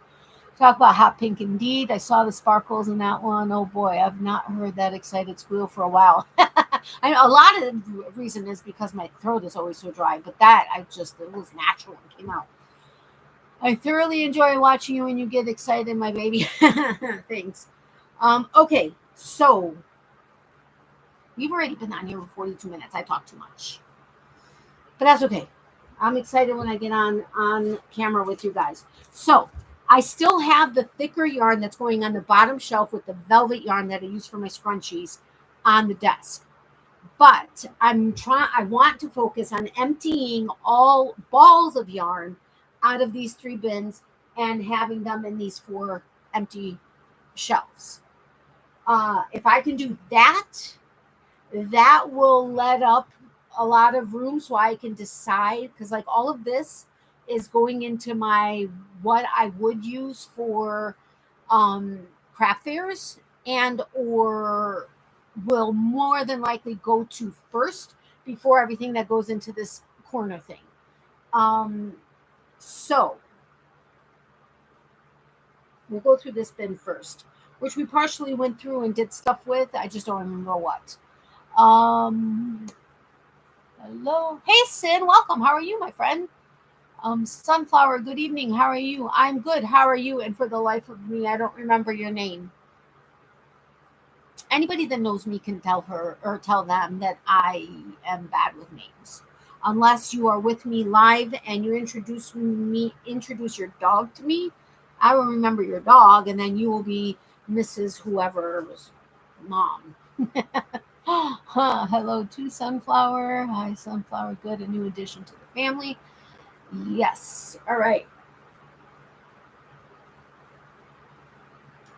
Talk about hot pink indeed. I saw the sparkles in that one. Oh boy, I've not heard that excited squeal for a while. I know a lot of the reason is because my throat is always so dry, but that it was natural and came out. I thoroughly enjoy watching you when you get excited, my baby. Thanks. Okay, so we've already been on here for 42 minutes. I talk too much, but that's okay. I'm excited when I get on camera with you guys. So I still have the thicker yarn that's going on the bottom shelf with the velvet yarn that I use for my scrunchies on the desk. But I want to focus on emptying all balls of yarn out of these 3 bins and having them in these 4 empty shelves. If I can do that, that will let up a lot of room so I can decide, because like all of this is going into what I would use for craft fairs and or will more than likely go to first before everything that goes into this corner thing. So we'll go through this bin first, which we partially went through and did stuff with. I just don't remember what. Hello. Hey, Sid. Welcome. How are you, my friend? Sunflower, good evening. How are you? I'm good. How are you? And for the life of me, I don't remember your name. Anybody that knows me can tell her or tell them that I am bad with names. Unless you are with me live and you introduce your dog to me, I will remember your dog, and then you will be Mrs. Whoever's mom. Hello to Sunflower. Hi, Sunflower. Good. A new addition to the family. Yes. All right.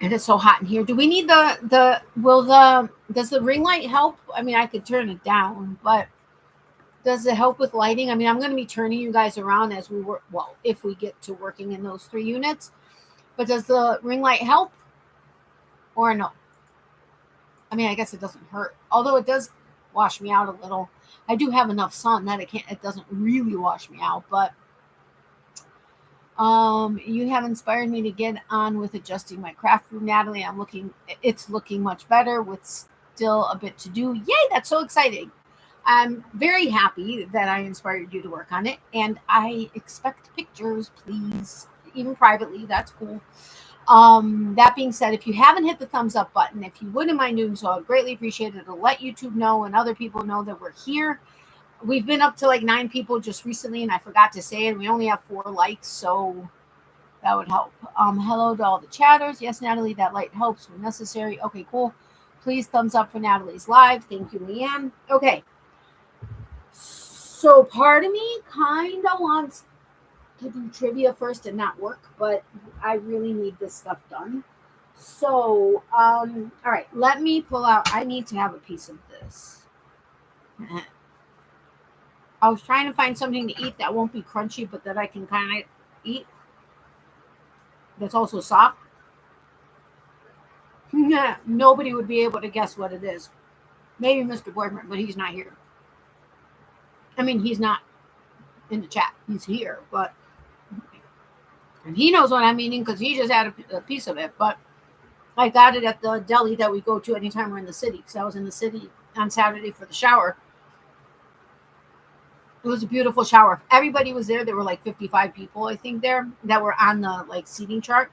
It is so hot in here. Do we need does the ring light help? I mean, I could turn it down, but does it help with lighting? I mean, I'm going to be turning you guys around as we work. Well, if we get to working in those 3 units, but does the ring light help or no? I mean, I guess it doesn't hurt, although it does wash me out a little. I do have enough sun that it doesn't really wash me out, but you have inspired me to get on with adjusting my craft room, Natalie. It's looking much better with still a bit to do. Yay, that's so exciting. I'm very happy that I inspired you to work on it, and I expect pictures, please, even privately. That's cool. That being said, if you haven't hit the thumbs up button, if you wouldn't mind doing so, I'd greatly appreciate it. It'll let YouTube know and other people know that we're here. We've been up to like 9 people just recently, and I forgot to say it. We only have 4 likes, so that would help. Hello to all the chatters. Yes, Natalie, that light helps when necessary. Okay, cool. Please thumbs up for Natalie's live. Thank you, Leanne. Okay. So part of me kind of wants to do trivia first and not work, but I really need this stuff done. So, all right, let me pull out. I need to have a piece of this. I was trying to find something to eat that won't be crunchy, but that I can kind of eat. That's also soft. Nobody would be able to guess what it is. Maybe Mr. Boyfriend, but he's not here. I mean, he's not in the chat. He's here, but and he knows what I'm eating because he just had a piece of it. But I got it at the deli that we go to anytime we're in the city. Because I was in the city on Saturday for the shower. It was a beautiful shower. Everybody was there. There were like 55 people, I think, there that were on the like seating chart.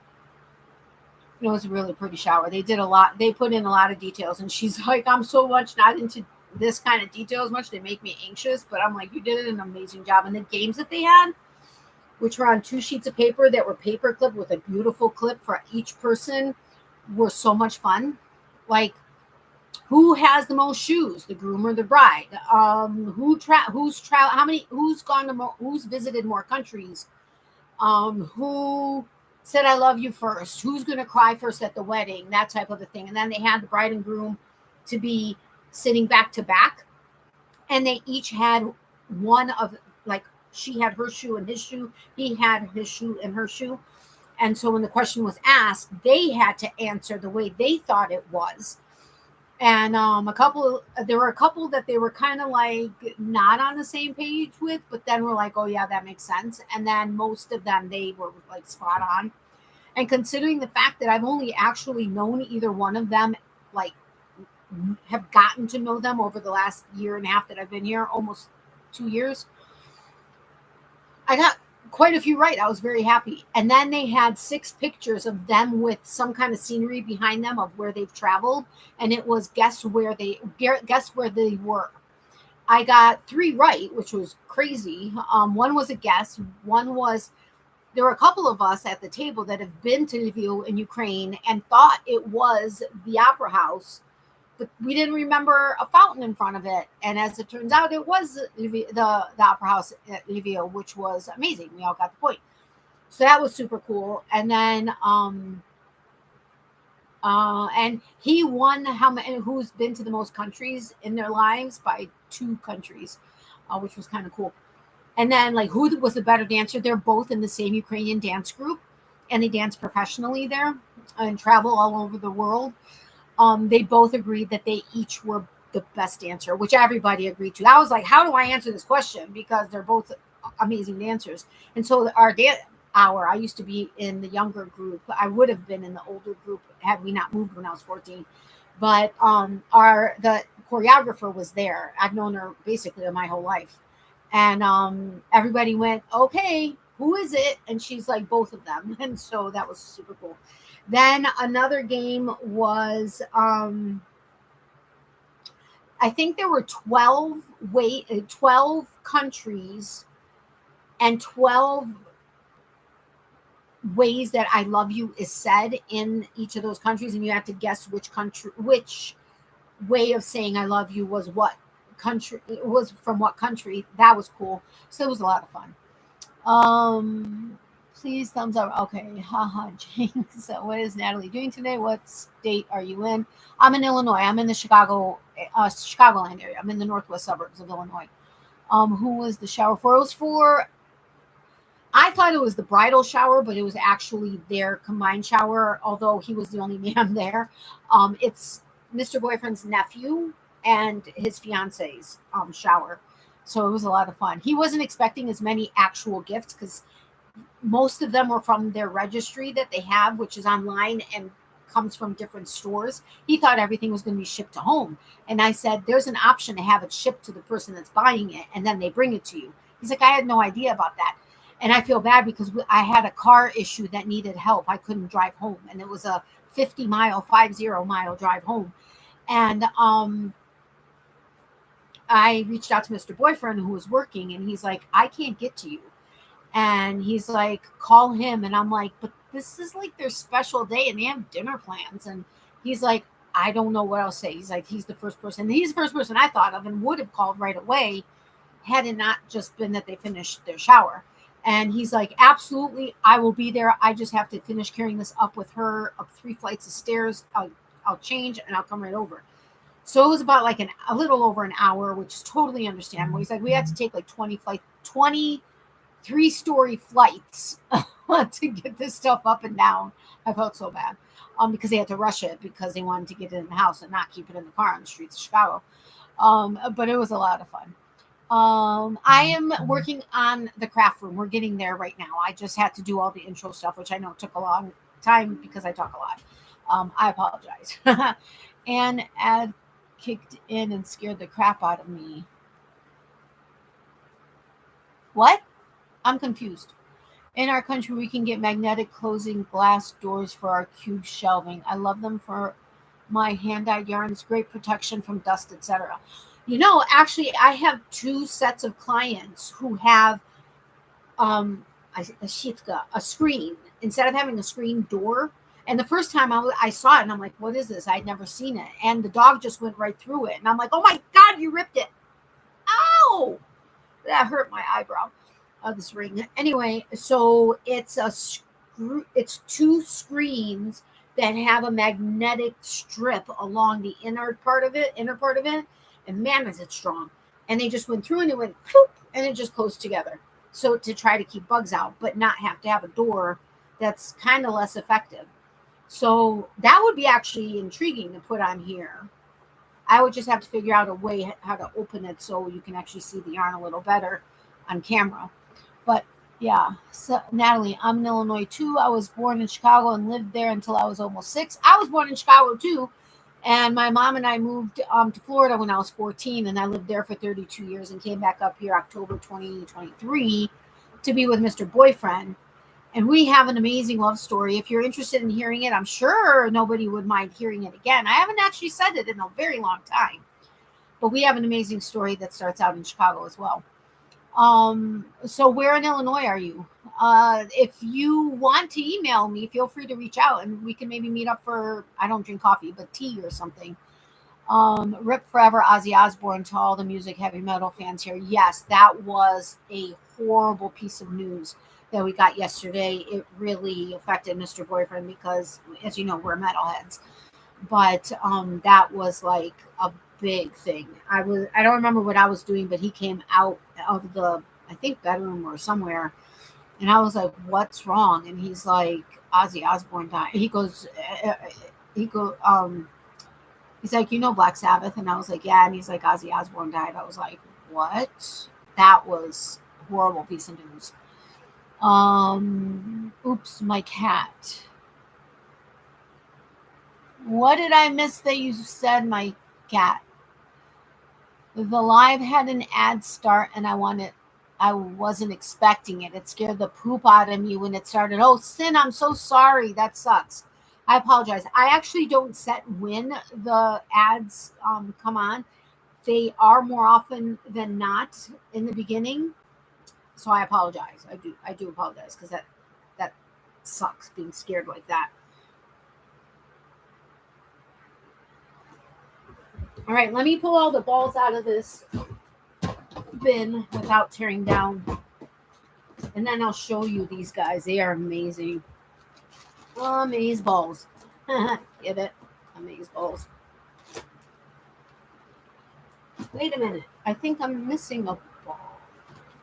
It was a really pretty shower. They did a lot. They put in a lot of details. And she's like, I'm so much not into this kind of details much. They make me anxious. But I'm like, you did an amazing job. And the games that they had, which were on 2 sheets of paper that were paper clipped with a beautiful clip for each person, were so much fun. Like, who has the most shoes, the groom or the bride? Who's visited more countries? Who said I love you first? Who's going to cry first at the wedding? That type of a thing. And then they had the bride and groom to be sitting back to back, and they each had one of, like, she had her shoe and his shoe, he had his shoe and her shoe. And so when the question was asked, they had to answer the way they thought it was. And there were a couple that they were kind of like not on the same page with, but then we're like, oh yeah, that makes sense. And then most of them, they were like spot on. And considering the fact that I've only actually known either one of them, like have gotten to know them over the last year and a half that I've been here, almost 2 years, I got quite a few right. I was very happy. And then they had 6 pictures of them with some kind of scenery behind them of where they've traveled, and it was guess where they were. I got 3 right, which was crazy. One was a guess. One was, there were a couple of us at the table that have been to Lviv in Ukraine and thought it was the opera house, but we didn't remember a fountain in front of it. And as it turns out, it was the opera house at Lviv, which was amazing. We all got the point. So that was super cool. And then, and he won who's been to the most countries in their lives by 2 countries, which was kind of cool. And then, like, who was the better dancer? They're both in the same Ukrainian dance group, and they dance professionally there and travel all over the world. They both agreed that they each were the best dancer, which everybody agreed to. I was like, how do I answer this question? Because they're both amazing dancers. And so our I used to be in the younger group. I would have been in the older group had we not moved when I was 14. But the choreographer was there. I've known her basically my whole life. And everybody went, okay, who is it? And she's like, both of them. And so that was super cool. Then another game was, I think there were 12 countries and 12 ways that I love you is said in each of those countries. And you have to guess which way of saying I love you was what country, it was from what country. That was cool. So it was a lot of fun. Please thumbs up. Okay. Haha, Jinx. So what is Natalie doing today? What state are you in? I'm in Illinois. I'm in the Chicagoland area. I'm in the northwest suburbs of Illinois. Who was the shower for? It was for, I thought it was the bridal shower, but it was actually their combined shower, although he was the only man there. It's Mr. Boyfriend's nephew and his fiance's shower. So it was a lot of fun. He wasn't expecting as many actual gifts because most of them were from their registry that they have, which is online and comes from different stores. He thought everything was going to be shipped to home. And I said, there's an option to have it shipped to the person that's buying it, and then they bring it to you. He's like, I had no idea about that. And I feel bad because I had a car issue that needed help. I couldn't drive home, and it was a 50-mile drive home. And I reached out to Mr. Boyfriend who was working, and he's like, I can't get to you. And he's like, call him. And I'm like, but this is like their special day and they have dinner plans. And he's like, I don't know what I'll say. He's like, he's the first person. He's the first person I thought of and would have called right away had it not just been that they finished their shower. And he's like, absolutely, I will be there. I just have to finish carrying this up with her up 3 flights of stairs. I'll change and I'll come right over. So it was about like a little over an hour, which is totally understandable. He's like, we had to take like 20 3-story flights to get this stuff up and down. I felt so bad because they had to rush it because they wanted to get it in the house and not keep it in the car on the streets of Chicago. But it was a lot of fun. I am working on the craft room. We're getting there right now. I just had to do all the intro stuff, which I know took a long time because I talk a lot. I apologize. And ad kicked in and scared the crap out of me. What? I'm confused. In our country, we can get magnetic closing glass doors for our cube shelving. I love them for my hand-dyed yarns. Great protection from dust, etc. You know, actually, I have 2 sets of clients who have a screen instead of having a screen door. And the first time I saw it, and I'm like, what is this? I'd never seen it. And the dog just went right through it. And I'm like, oh my God, you ripped it. Ow! That hurt my eyebrow of this ring. Anyway, so it's it's 2 screens that have a magnetic strip along the inner part of it. And man, is it strong. And they just went through and it went poof, and it just closed together. So to try to keep bugs out, but not have to have a door that's kind of less effective. So that would be actually intriguing to put on here. I would just have to figure out a way how to open it so you can actually see the yarn a little better on camera. But yeah, so Natalie, I'm in Illinois too. I was born in Chicago and lived there until I was almost 6. I was born in Chicago too. And my mom and I moved to Florida when I was 14, and I lived there for 32 years and came back up here October 2023 to be with Mr. Boyfriend. And we have an amazing love story. If you're interested in hearing it, I'm sure nobody would mind hearing it again. I haven't actually said it in a very long time, but we have an amazing story that starts out in Chicago as well. So where in Illinois are you? If you want to email me, feel free to reach out and we can maybe meet up for, I don't drink coffee, but tea or something. Rip Forever Ozzy Osbourne to all the music heavy metal fans here. Yes, that was a horrible piece of news that we got yesterday. It really affected Mr. Boyfriend because, as you know, we're metalheads. But that was like a big thing. I don't remember what I was doing, but he came out of the, I think, bedroom or somewhere, and I was like, "What's wrong?" And he's like, "Ozzy Osbourne died." He's like, "You know Black Sabbath?" And I was like, "Yeah." And he's like, "Ozzy Osbourne died." I was like, "What?" That was a horrible piece of news. Oops, my cat. What did I miss that you said, my cat? The live had an ad start and I wasn't expecting it. It scared the poop out of me when it started. Oh, Sin, I'm so sorry. That sucks. I apologize. I actually don't set when the ads come on. They are more often than not in the beginning. So I apologize. I do apologize because that sucks being scared like that. All right, let me pull all the balls out of this bin without tearing down. And then I'll show you these guys. They are amazing. Amaze balls. Get it? Amaze balls. Wait a minute. I think I'm missing a ball.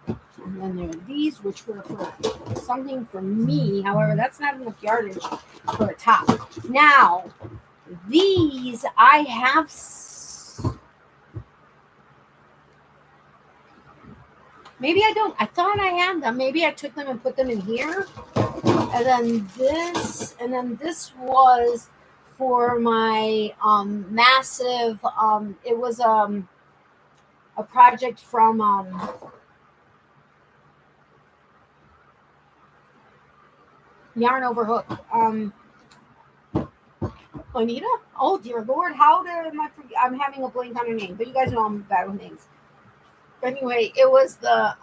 And then there are these, which were for something for me. However, that's not enough yardage for a top. Now, these I have. Maybe I don't. I thought I had them. Maybe I took them and put them in here. And then this was for my massive. It was a project from Yarn over hook. Anita? Oh dear Lord, how am I forget? I'm having a blank on her name, but you guys know I'm bad with names. Anyway, it was the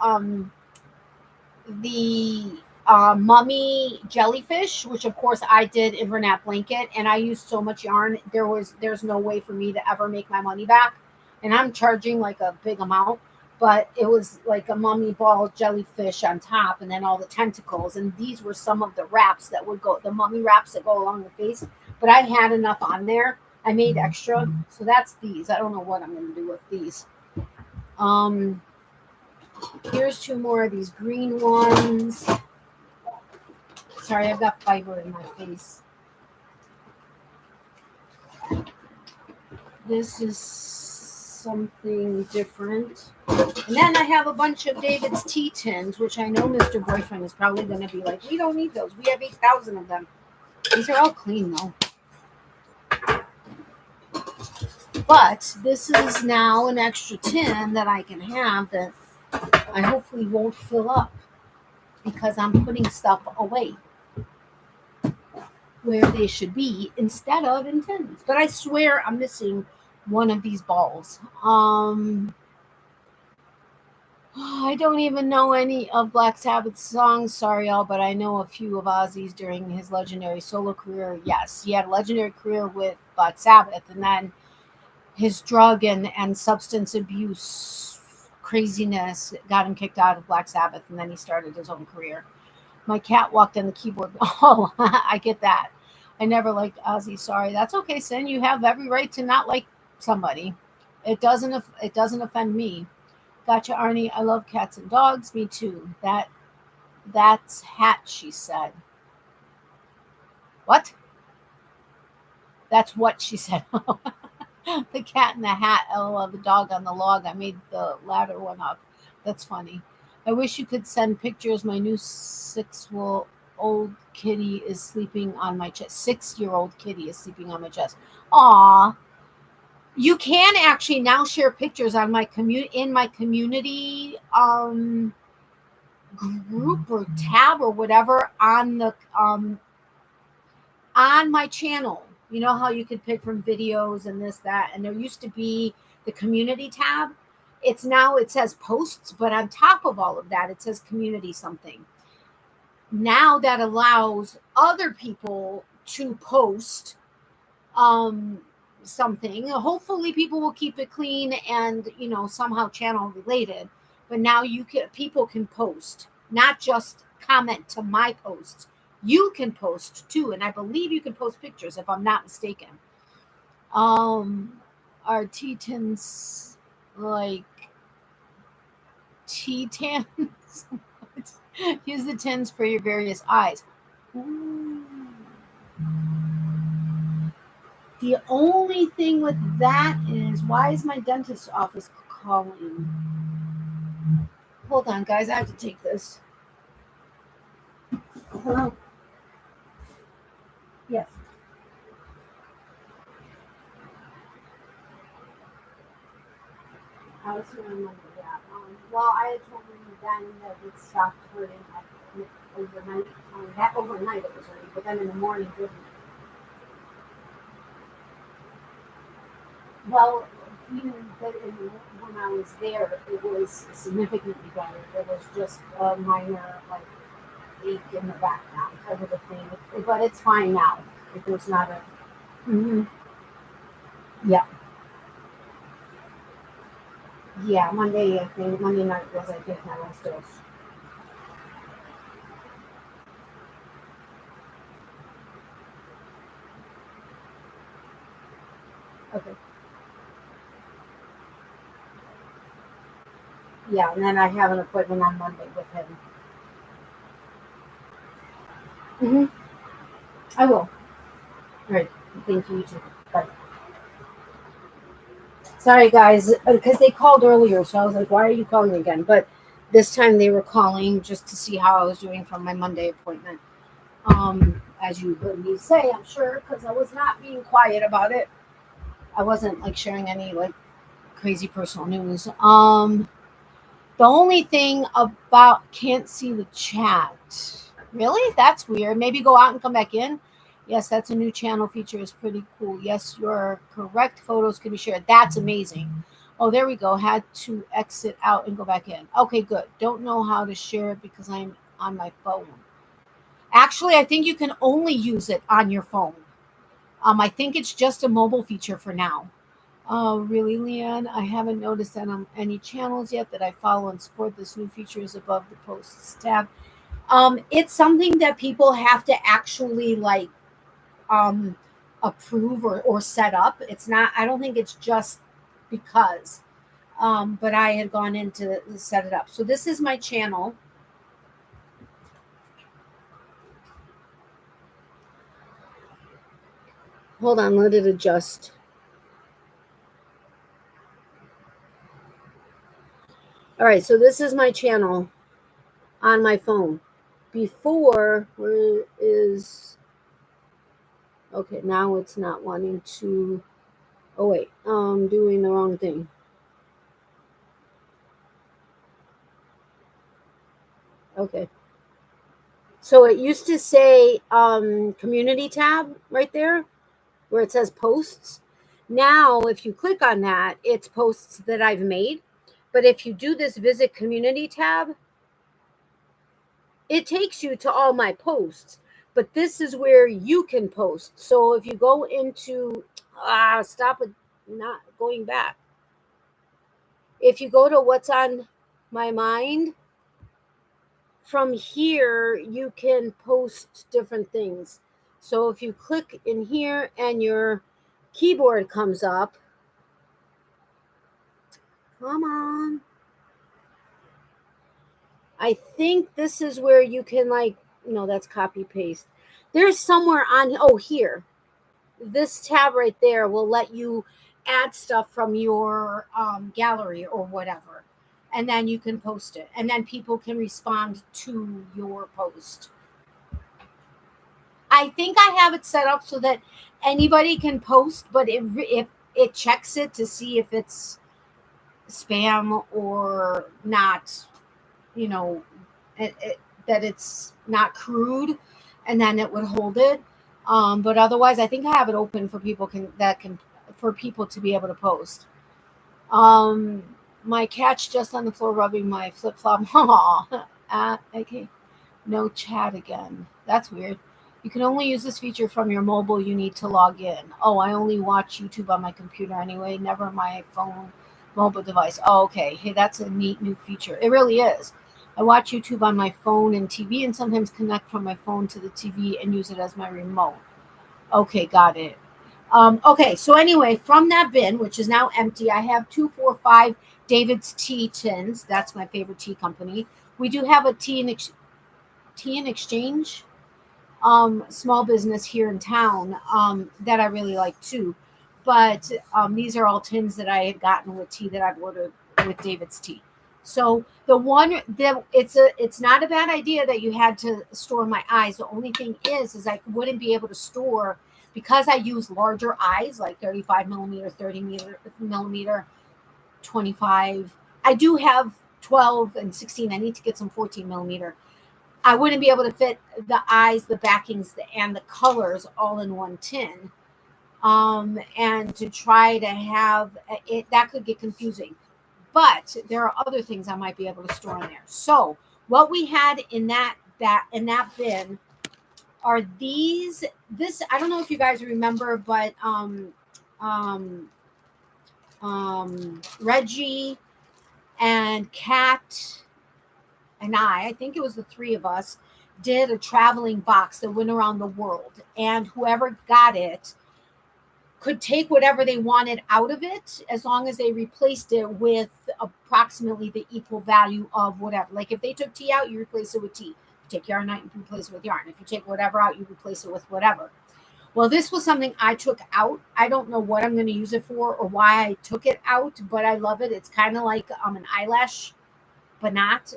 mummy jellyfish, which of course I did in Renat blanket, and I used so much yarn. There's no way for me to ever make my money back, and I'm charging like a big amount. But it was like a mummy ball jellyfish on top, and then all the tentacles. And these were some of the wraps that would go, the mummy wraps that go along the face. But I had enough on there. I made extra, so that's these. I don't know what I'm going to do with these. Here's two more of these green ones. Sorry, I've got fiber in my face. This is something different. And then I have a bunch of David's tea tins, which I know Mr. Boyfriend is probably going to be like, we don't need those. We have 8,000 of them. These are all clean, though. But this is now an extra tin that I can have that I hopefully won't fill up because I'm putting stuff away where they should be instead of in tins. But I swear I'm missing one of these balls. I don't even know any of Black Sabbath's songs, sorry y'all, but I know a few of Ozzy's during his legendary solo career. Yes, he had a legendary career with Black Sabbath, and then his drug and substance abuse craziness got him kicked out of Black Sabbath, and then he started his own career. My cat walked on the keyboard. Oh, I get that. I never liked Ozzy. Sorry. That's okay, Sin. You have every right to not like somebody. It doesn't offend me. Gotcha, Arnie. I love cats and dogs. Me too. That's hat, she said. What? That's what she said. The cat in the hat. LOL. The dog on the log. I made the latter one up. That's funny. I wish you could send pictures. My new 6-year-old kitty is sleeping on my chest. 6-year-old kitty is sleeping on my chest. Aw. You can actually now share pictures on my in my community group or tab or whatever on the on my channel. You know how you could pick from videos and this, that, and there used to be the community tab. It's now, it says posts, but on top of all of that, it says community something. Now that allows other people to post something. Hopefully people will keep it clean and, you know, somehow channel related. But now people can post, not just comment to my posts. You can post too, and I believe you can post pictures if I'm not mistaken. Are tea tins like tea tins? Use the tins for your various eyes. Ooh. The only thing with that is, why is my dentist's office calling? Hold on, guys. I have to take this. Hello? Yes. I was going to remember that. Well, I had told him then that it stopped hurting overnight. That overnight it was hurting, but then in the morning it didn't. Well, even when I was there, it was significantly better. It was just a minor, like, ache in the background type of a thing. But it's fine now. If there's not a... Mm-hmm. Yeah. Yeah, Monday night was, I think, my last dose. Okay. Yeah, and then I have an appointment on Monday with him. Mm-hmm. I will. All right. Thank you, too. Bye. Sorry, guys, because they called earlier, so I was like, why are you calling again? But this time they were calling just to see how I was doing from my Monday appointment. As you heard me say, I'm sure, because I was not being quiet about it. I wasn't like sharing any like crazy personal news. The only thing about, can't see the chat. Really? That's weird. Maybe go out and come back in. Yes, that's a new channel feature. Is pretty cool. Yes, you're correct. Photos can be shared. That's amazing. Oh, there we go. Had to exit out and go back in. Okay, good. Don't know how to share it because I'm on my phone. Actually, I think you can only use it on your phone. I think it's just a mobile feature for now. Oh, really, Leanne? I haven't noticed that on any channels yet that I follow and support. This new feature is above the posts tab. It's something that people have to actually like um, approve or set up. It's not. I don't think it's just because. But I had gone in to set it up. So this is my channel. Hold on, let it adjust. All right, so this is my channel on my phone. Before, where is, okay, now it's not wanting to, oh wait, I'm doing the wrong thing. Okay. So it used to say community tab right there where it says posts. Now, if you click on that, it's posts that I've made. But if you do this visit community tab, it takes you to all my posts. But this is where you can post. So if you go into, stop it, not going back. If you go to what's on my mind, from here you can post different things. So if you click in here and your keyboard comes up, come on. I think this is where you can like, no, that's copy paste. There's somewhere on, oh, here. This tab right there will let you add stuff from your gallery or whatever. And then you can post it. And then people can respond to your post. I think I have it set up so that anybody can post, but if it checks it to see if it's spam or not, you know, that it's not crude, and then it would hold it. But otherwise, I think I have it open for people can for people to be able to post. Um, my cat's just on the floor rubbing my flip flop. Okay. No chat again. That's weird. You can only use this feature from your mobile. You need to log in. Oh, I only watch YouTube on my computer anyway, never my phone mobile device. Oh, okay. Hey, that's a neat new feature. It really is. I watch YouTube on my phone and TV and sometimes connect from my phone to the TV and use it as my remote. Okay, got it. Okay, so anyway, from that bin, which is now empty, I have 245 David's Tea tins. That's my favorite tea company. We do have a tea in exchange small business here in town that I really like too. But these are all tins that I had gotten with tea that I've ordered with David's Tea. So the one that it's not a bad idea that you had to store my eyes. The only thing is I wouldn't be able to store because I use larger eyes like 35 millimeter, 30 millimeter, 25. I do have 12 and 16. I need to get some 14 millimeter. I wouldn't be able to fit the eyes, the backings, and the colors all in one tin. And to try to have it, that could get confusing. But there are other things I might be able to store in there. So what we had in that bin are these. This I don't know if you guys remember, but Reggie and Kat and I think it was the three of us, did a traveling box that went around the world. And whoever got it could take whatever they wanted out of it as long as they replaced it with approximately the equal value of whatever. Like if they took tea out, you replace it with tea. If you take yarn out, you replace it with yarn. If you take whatever out, you replace it with whatever. Well, this was something I took out. I don't know what I'm going to use it for or why I took it out, but I love it. It's kind of like an eyelash but not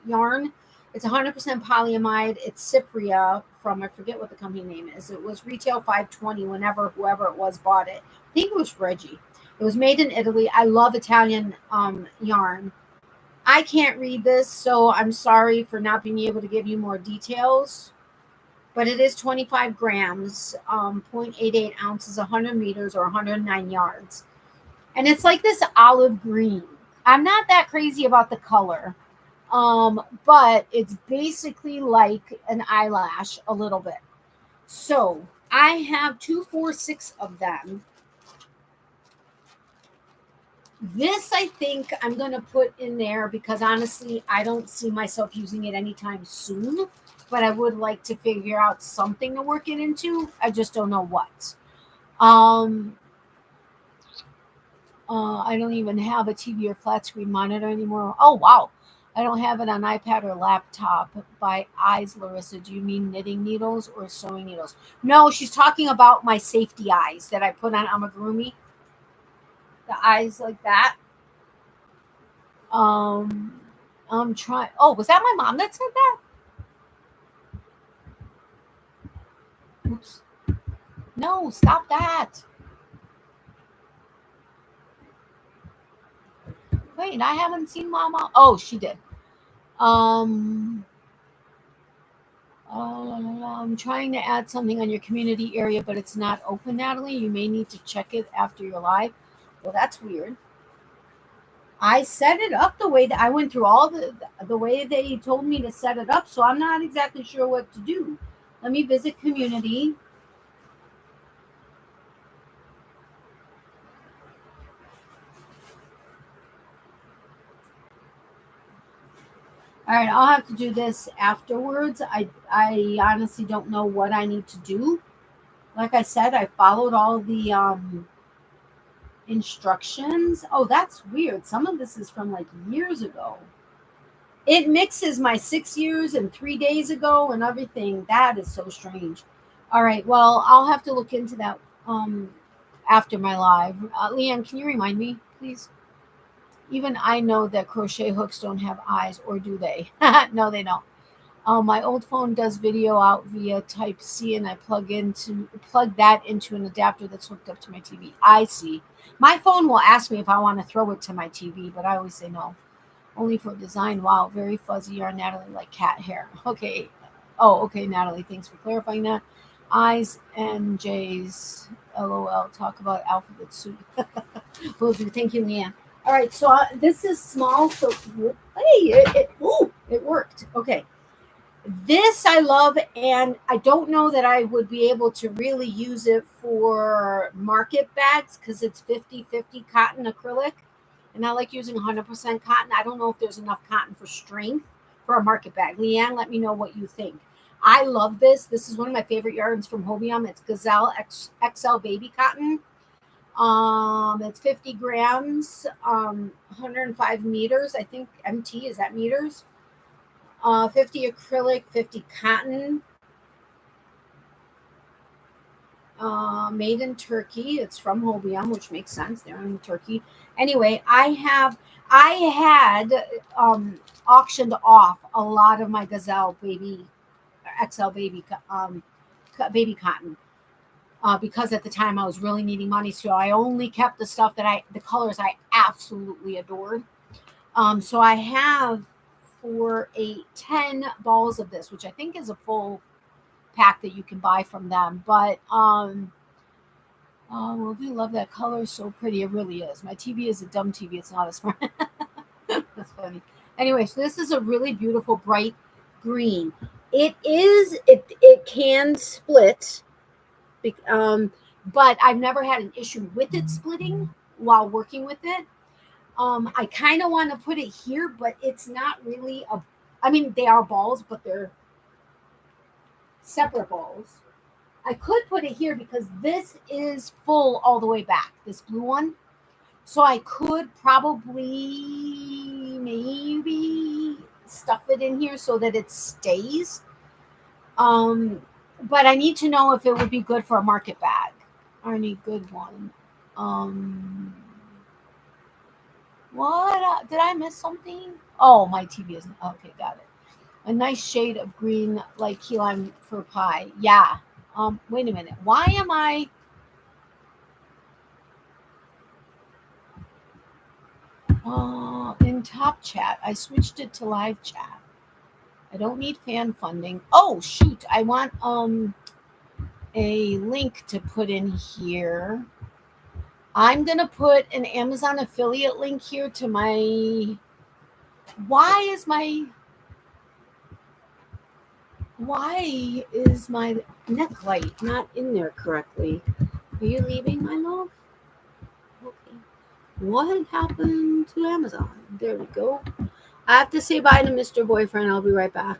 yarn. It's 100% polyamide. It's Cypria from, I forget what the company name is. It was retail $5.20 whenever whoever it was bought it. I think it was Reggie. It was made in Italy. I love Italian yarn. I can't read this, so I'm sorry for not being able to give you more details. But it is 25 grams, 0.88 ounces, 100 meters, or 109 yards. And it's like this olive green. I'm not that crazy about the color, but it's basically like an eyelash a little bit. So I have 246 of them. This, I think I'm going to put in there because honestly, I don't see myself using it anytime soon, but I would like to figure out something to work it into. I just don't know what. I don't even have a TV or flat screen monitor anymore. Oh, wow. I don't have it on iPad or laptop. By eyes, Larissa, do you mean knitting needles or sewing needles? No, she's talking about my safety eyes that I put on amigurumi. The eyes like that. I'm trying. Oh, was that my mom that said that? Oops. No, stop that. Wait, I haven't seen Mama. Oh, she did. I'm trying to add something on your community area, but it's not open, Natalie. You may need to check it after your live. Well, that's weird. I set it up the way that I went through all the way they told me to set it up, so I'm not exactly sure what to do. Let me visit community. All right, I'll have to do this afterwards. I honestly don't know what I need to do. Like I said, I followed all the instructions. Oh, that's weird. Some of this is from like years ago. It mixes my 6 years and 3 days ago and everything. That is so strange. All right, well, I'll have to look into that after my live. Leanne, can you remind me, please? Even I know that crochet hooks don't have eyes, or do they? No, they don't. My old phone does video out via Type C, and I plug that into an adapter that's hooked up to my TV. I see. My phone will ask me if I want to throw it to my TV, but I always say no. Only for design. Wow, very fuzzy yarn, Natalie, like cat hair. Okay. Oh, okay, Natalie. Thanks for clarifying that. Eyes and J's. LOL. Talk about alphabet soup. Will do. Thank you, Leanne. All right, so this is small. So hey, it worked. Okay. This I love, and I don't know that I would be able to really use it for market bags because it's 50-50 cotton acrylic, and I like using 100% cotton. I don't know if there's enough cotton for strength for a market bag. Leanne, let me know what you think. I love this. This is one of my favorite yarns from Hobium. It's Gazelle XL Baby Cotton. It's 50 grams, 105 meters. I think MT, is that meters? 50 acrylic, 50 cotton. Made in Turkey. It's from Hobium, which makes sense. They're in Turkey. Anyway, I had auctioned off a lot of my Gazelle baby XL baby baby cotton. Because at the time I was really needing money, so I only kept the stuff the colors I absolutely adored. So I have 4, 8, 10 balls of this, which I think is a full pack that you can buy from them. But well, we love that color, so pretty. It really is. My TV is a dumb TV. It's not a smart. That's funny. Anyway, so this is a really beautiful bright green. It can split. But I've never had an issue with it splitting while working with it. I kind of want to put it here, but it's not really they are balls, but they're separate balls. I could put it here because this is full all the way back, this blue one. So I could probably maybe stuff it in here so that it stays. But I need to know if it would be good for a market bag. Or any good one. What? Did I miss something? Oh, my TV isn't. Okay, got it. A nice shade of green, like key lime for pie. Yeah. Wait a minute. Why am I? In top chat. I switched it to live chat. I don't need fan funding. Oh shoot, I want a link to put in here. I'm gonna put an Amazon affiliate link here to my. Why is my neck light not in there correctly? Are you leaving, my love? Okay. What happened to Amazon? There we go. I have to say bye to Mr. Boyfriend. I'll be right back.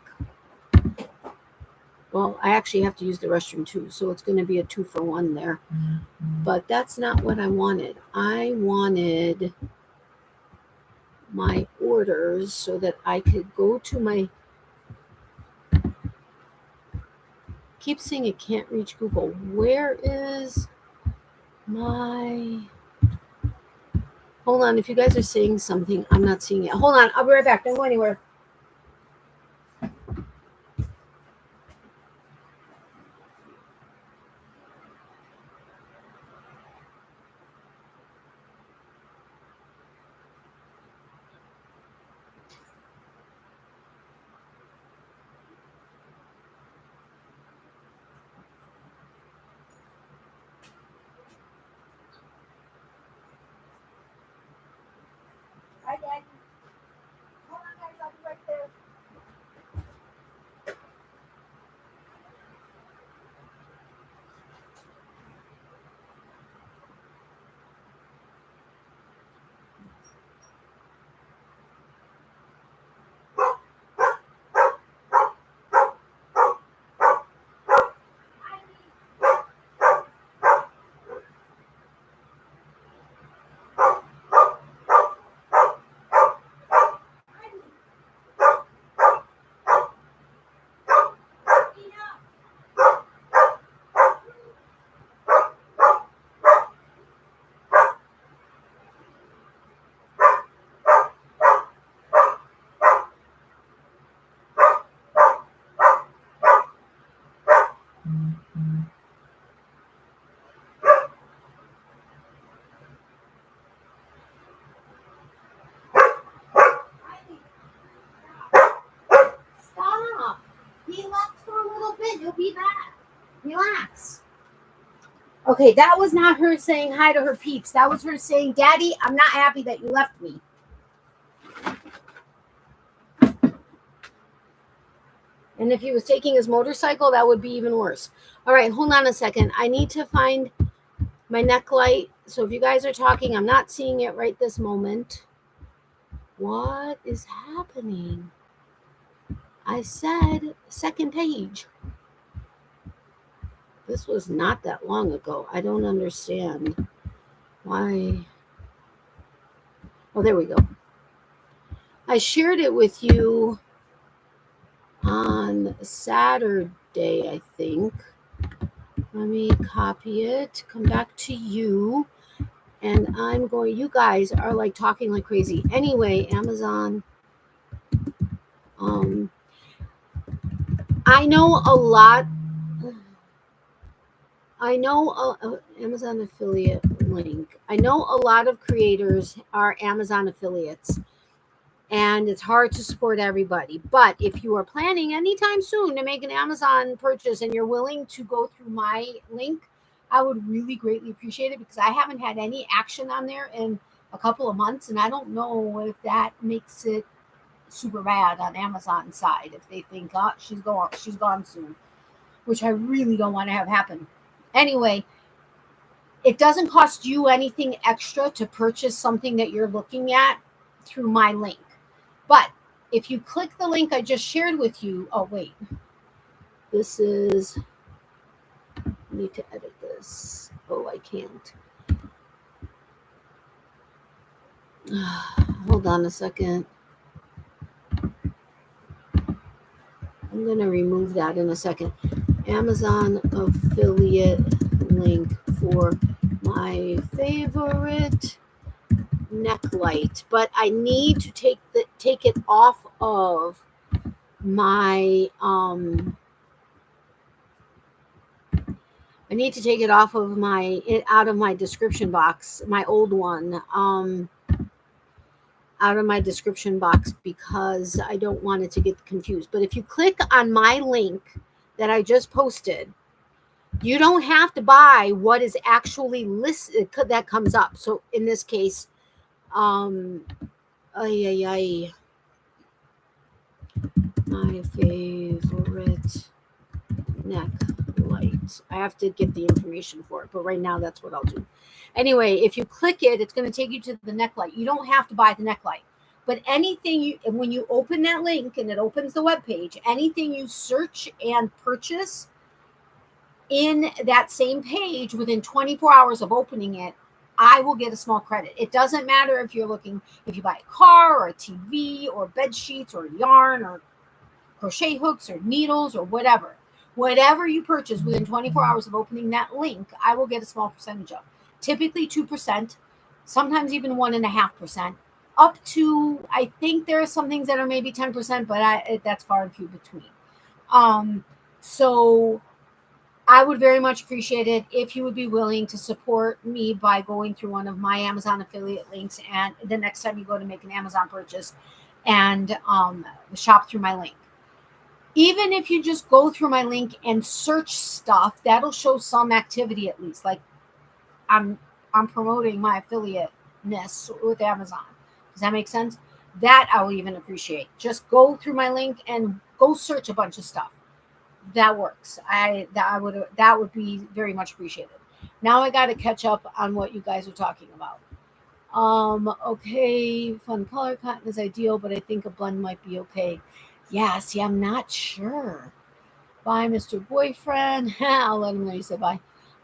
Well, I actually have to use the restroom too, so it's going to be a 2-for-1 there. But that's not what I wanted. I wanted my orders so that I could go to my. Keep saying it can't reach Google. Where is my. Hold on. If you guys are saying something, I'm not seeing it. Hold on. I'll be right back. Don't go anywhere. Hi, Dad. Hold on, guys. I'll be right there. Stop. He left for a little bit. You'll be back. Relax. Okay, that was not her saying hi to her peeps. That was her saying, Daddy, I'm not happy that you left me. And if he was taking his motorcycle, that would be even worse. All right, hold on a second. I need to find my neck light. So if you guys are talking, I'm not seeing it right this moment. What is happening? I said second page. This was not that long ago. I don't understand why. Oh, there we go. I shared it with you on Saturday, I think. Let me copy it, come back to you. And I'm going, you guys are like talking like crazy. Anyway, Amazon. I know a lot. Amazon affiliate link. I know a lot of creators are Amazon affiliates. And it's hard to support everybody. But if you are planning anytime soon to make an Amazon purchase and you're willing to go through my link, I would really greatly appreciate it because I haven't had any action on there in a couple of months. And I don't know if that makes it super bad on Amazon's side. If they think, oh, she's gone soon, which I really don't want to have happen. Anyway, it doesn't cost you anything extra to purchase something that you're looking at through my link. But if you click the link I just shared with you, oh, wait, this is, I need to edit this. Oh, I can't. Hold on a second. I'm going to remove that in a second. Amazon affiliate link for my favorite neck light, but I need to take it off of my out of my description box, my old one. out of my description box because I don't want it to get confused. But if you click on my link that I just posted, you don't have to buy what is actually listed that comes up. So in this case, my favorite neck light. I have to get the information for it, but right now that's what I'll do. Anyway, if you click it, it's going to take you to the neck light. You don't have to buy the neck light. But anything when you open that link and it opens the web page, anything you search and purchase in that same page within 24 hours of opening it, I will get a small credit. It doesn't matter if you buy a car or a TV or bed sheets or yarn or crochet hooks or needles or whatever. Whatever you purchase within 24 hours of opening that link, I will get a small percentage of. Typically 2%, sometimes even 1.5%, up to, I think there are some things that are maybe 10%, but that's far and few between. So I would very much appreciate it if you would be willing to support me by going through one of my Amazon affiliate links, and the next time you go to make an Amazon purchase and shop through my link. Even if you just go through my link and search stuff, that'll show some activity at least. Like I'm promoting my affiliate-ness with Amazon. Does that make sense? That I will even appreciate. Just go through my link and go search a bunch of stuff. That works. That would be very much appreciated. Now I got to catch up on what you guys are talking about. Okay, fun color cotton is ideal, but I think a blend might be okay. Yeah, see, I'm not sure. Bye, Mr. Boyfriend. I'll let him know you said bye.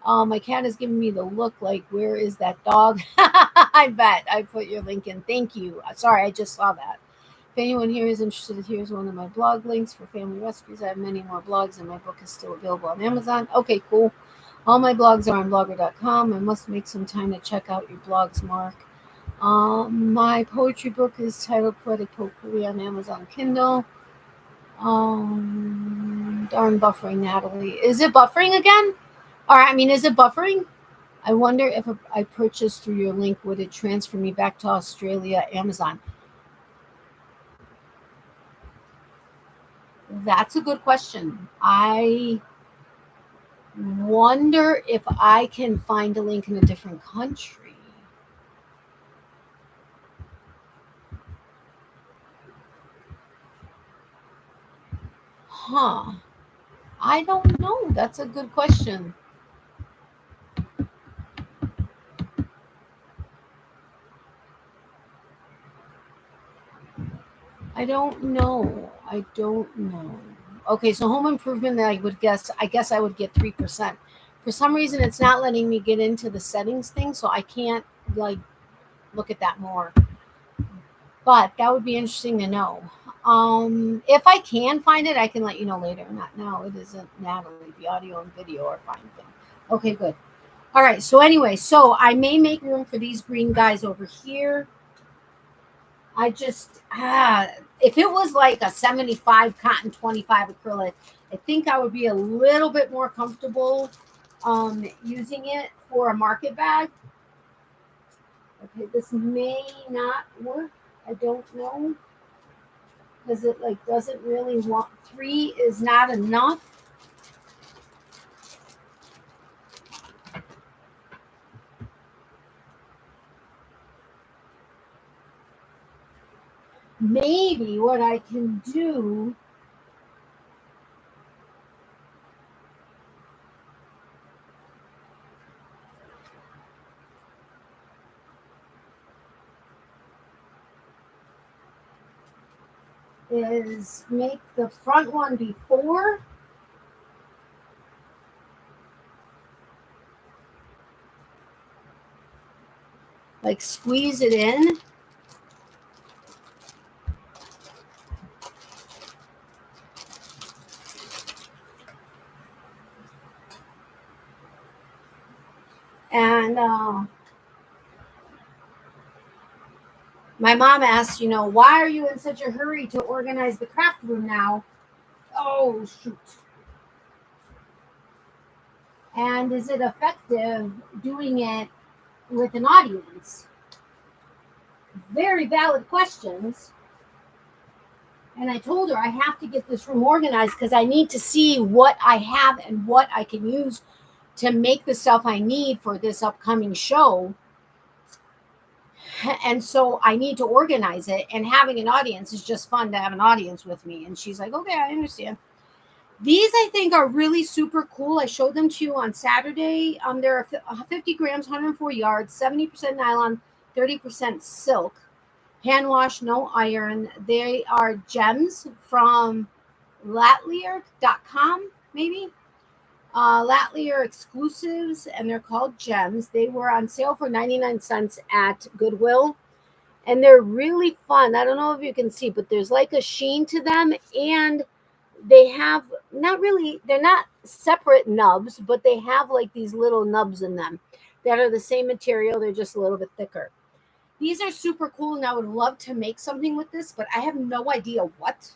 My cat is giving me the look like, where is that dog? I bet. I put your link in. Thank you. Sorry, I just saw that. If anyone here is interested, here's one of my blog links for family recipes. I have many more blogs, and my book is still available on Amazon. Okay, cool. All my blogs are on blogger.com. I must make some time to check out your blogs, Mark. My poetry book is titled Poetic Potpourri on Amazon Kindle. Darn buffering, Natalie. Is it buffering again? Is it buffering? I wonder if I purchased through your link, would it transfer me back to Australia, Amazon? That's a good question. I wonder if I can find a link in a different country. I don't know. That's a good question. I don't know. Okay, so home improvement, I guess I would get 3%. For some reason, it's not letting me get into the settings thing, so I can't look at that more. But that would be interesting to know. If I can find it, I can let you know later. Not now. It isn't Natalie. The audio and video are fine thing. Okay, good. All right. So anyway, I may make room for these green guys over here. I just if it was like a 75 cotton, 25 acrylic, I think I would be a little bit more comfortable using it for a market bag. Okay, this may not work. I don't know. Because it doesn't really want 3 is not enough. Maybe what I can do is make the front one be 4. Squeeze it in. And my mom asked, why are you in such a hurry to organize the craft room now? Oh, shoot. And is it effective doing it with an audience? very valid questions. And I told her I have to get this room organized because I need to see what I have and what I can use to make the stuff I need for this upcoming show. And so I need to organize it. And having an audience is just fun to have an audience with me. And she's like, okay, I understand. These I think are really super cool. I showed them to you on Saturday. They're 50 grams, 104 yards, 70% nylon, 30% silk. Hand wash, no iron. They are gems from latlier.com, maybe. Latlier exclusives, and they're called gems. They were on sale for 99 cents at Goodwill, and they're really fun. I don't know if you can see, but there's like a sheen to them, and they have they're not separate nubs, but they have like these little nubs in them that are the same material. They're just a little bit thicker. These are super cool, and I would love to make something with this, but I have no idea what.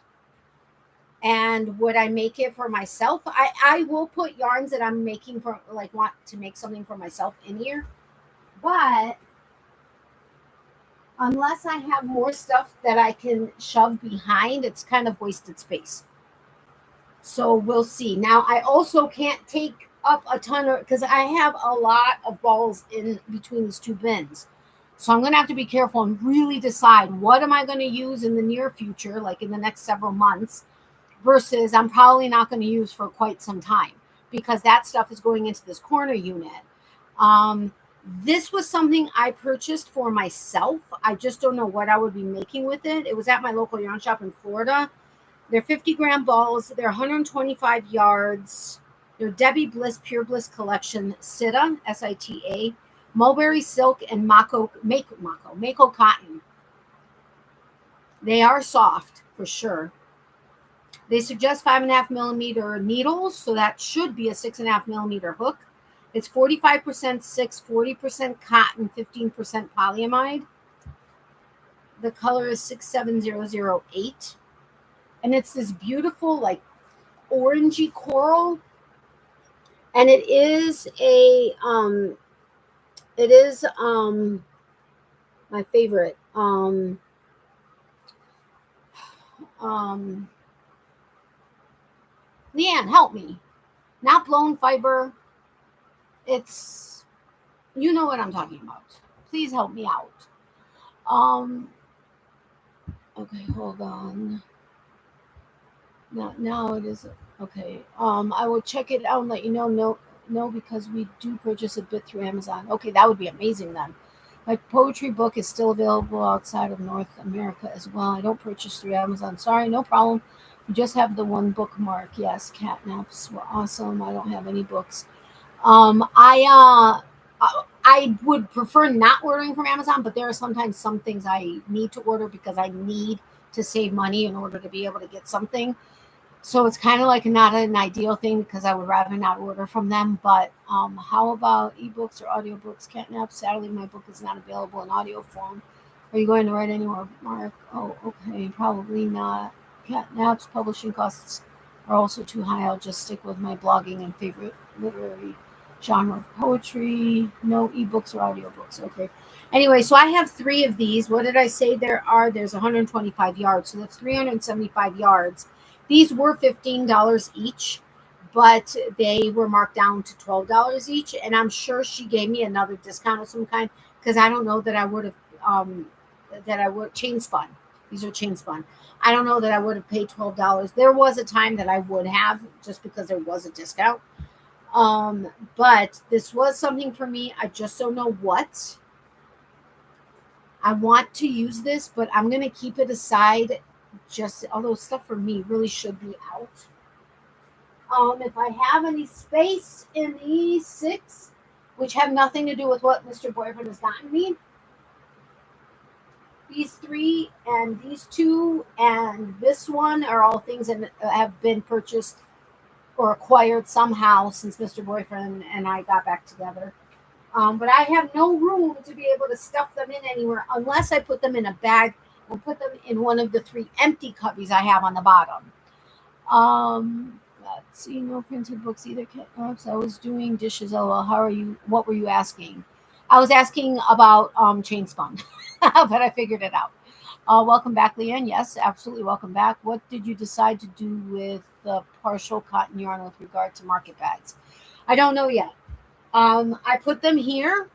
And would I make it for myself? I will put yarns that I'm making for, like, want to make something for myself in here. But unless I have more stuff that I can shove behind, it's kind of wasted space. So we'll see. Now, I also can't take up a ton of, because I have a lot of balls in between these two bins. So I'm going to have to be careful and really decide what am I going to use in the near future, like in the next several months, versus I'm probably not going to use for quite some time, because that stuff is going into this corner unit. This was something I purchased for myself. I just don't know what I would be making with it. It was at my local yarn shop in Florida. They're 50-gram balls. They're 125 yards. They're Debbie Bliss Pure Bliss Collection Sita, Sita, mulberry silk, and Mako cotton. They are soft for sure. They suggest 5.5 millimeter needles, so that should be a 6.5 millimeter hook. It's 45% 6, 40% cotton, 15% polyamide. The color is 67008. And it's this beautiful, like, orangey coral. And it is my favorite. Leanne, help me. Not blown fiber. It's, you know what I'm talking about. Please help me out. Okay, hold on. Now it is okay. I will check it out and let you know. No, because we do purchase a bit through Amazon. Okay, that would be amazing then. My poetry book is still available outside of North America as well. I don't purchase through Amazon. Sorry, no problem. You just have the one bookmark. Yes, catnaps were awesome. I don't have any books. I would prefer not ordering from Amazon, but there are sometimes some things I need to order because I need to save money in order to be able to get something. So it's kind of like not an ideal thing because I would rather not order from them. But how about ebooks or audiobooks? Catnap. Sadly, my book is not available in audio form. Are you going to write anymore, Mark? Oh, okay. Probably not. Catnap's publishing costs are also too high. I'll just stick with my blogging and favorite literary genre of poetry. No ebooks or audiobooks. Okay. Anyway, so I have 3 of these. What did I say there are? There's 125 yards. So that's 375 yards. These were $15 each, but they were marked down to $12 each. And I'm sure she gave me another discount of some kind, because I don't know that I would have chain spun. These are chain spun. I don't know that I would have paid $12. There was a time that I would have, just because there was a discount. But this was something for me. I just don't know what. I want to use this, but I'm going to keep it aside. Just, although stuff for me really should be out. If I have any space in these 6, which have nothing to do with what Mr. Boyfriend has gotten me, these 3 and these 2 and this one are all things that have been purchased or acquired somehow since Mr. Boyfriend and I got back together. But I have no room to be able to stuff them in anywhere unless I put them in a bag and put them in one of the 3 empty cubbies I have on the bottom. Let's see, no printed books either. I was doing dishes. LOL. How are you? What were you asking? I was asking about chain spun. but I figured it out. Welcome back, Leanne. Yes, absolutely welcome back. What did you decide to do with the partial cotton yarn with regard to market bags? I don't know yet. I put them here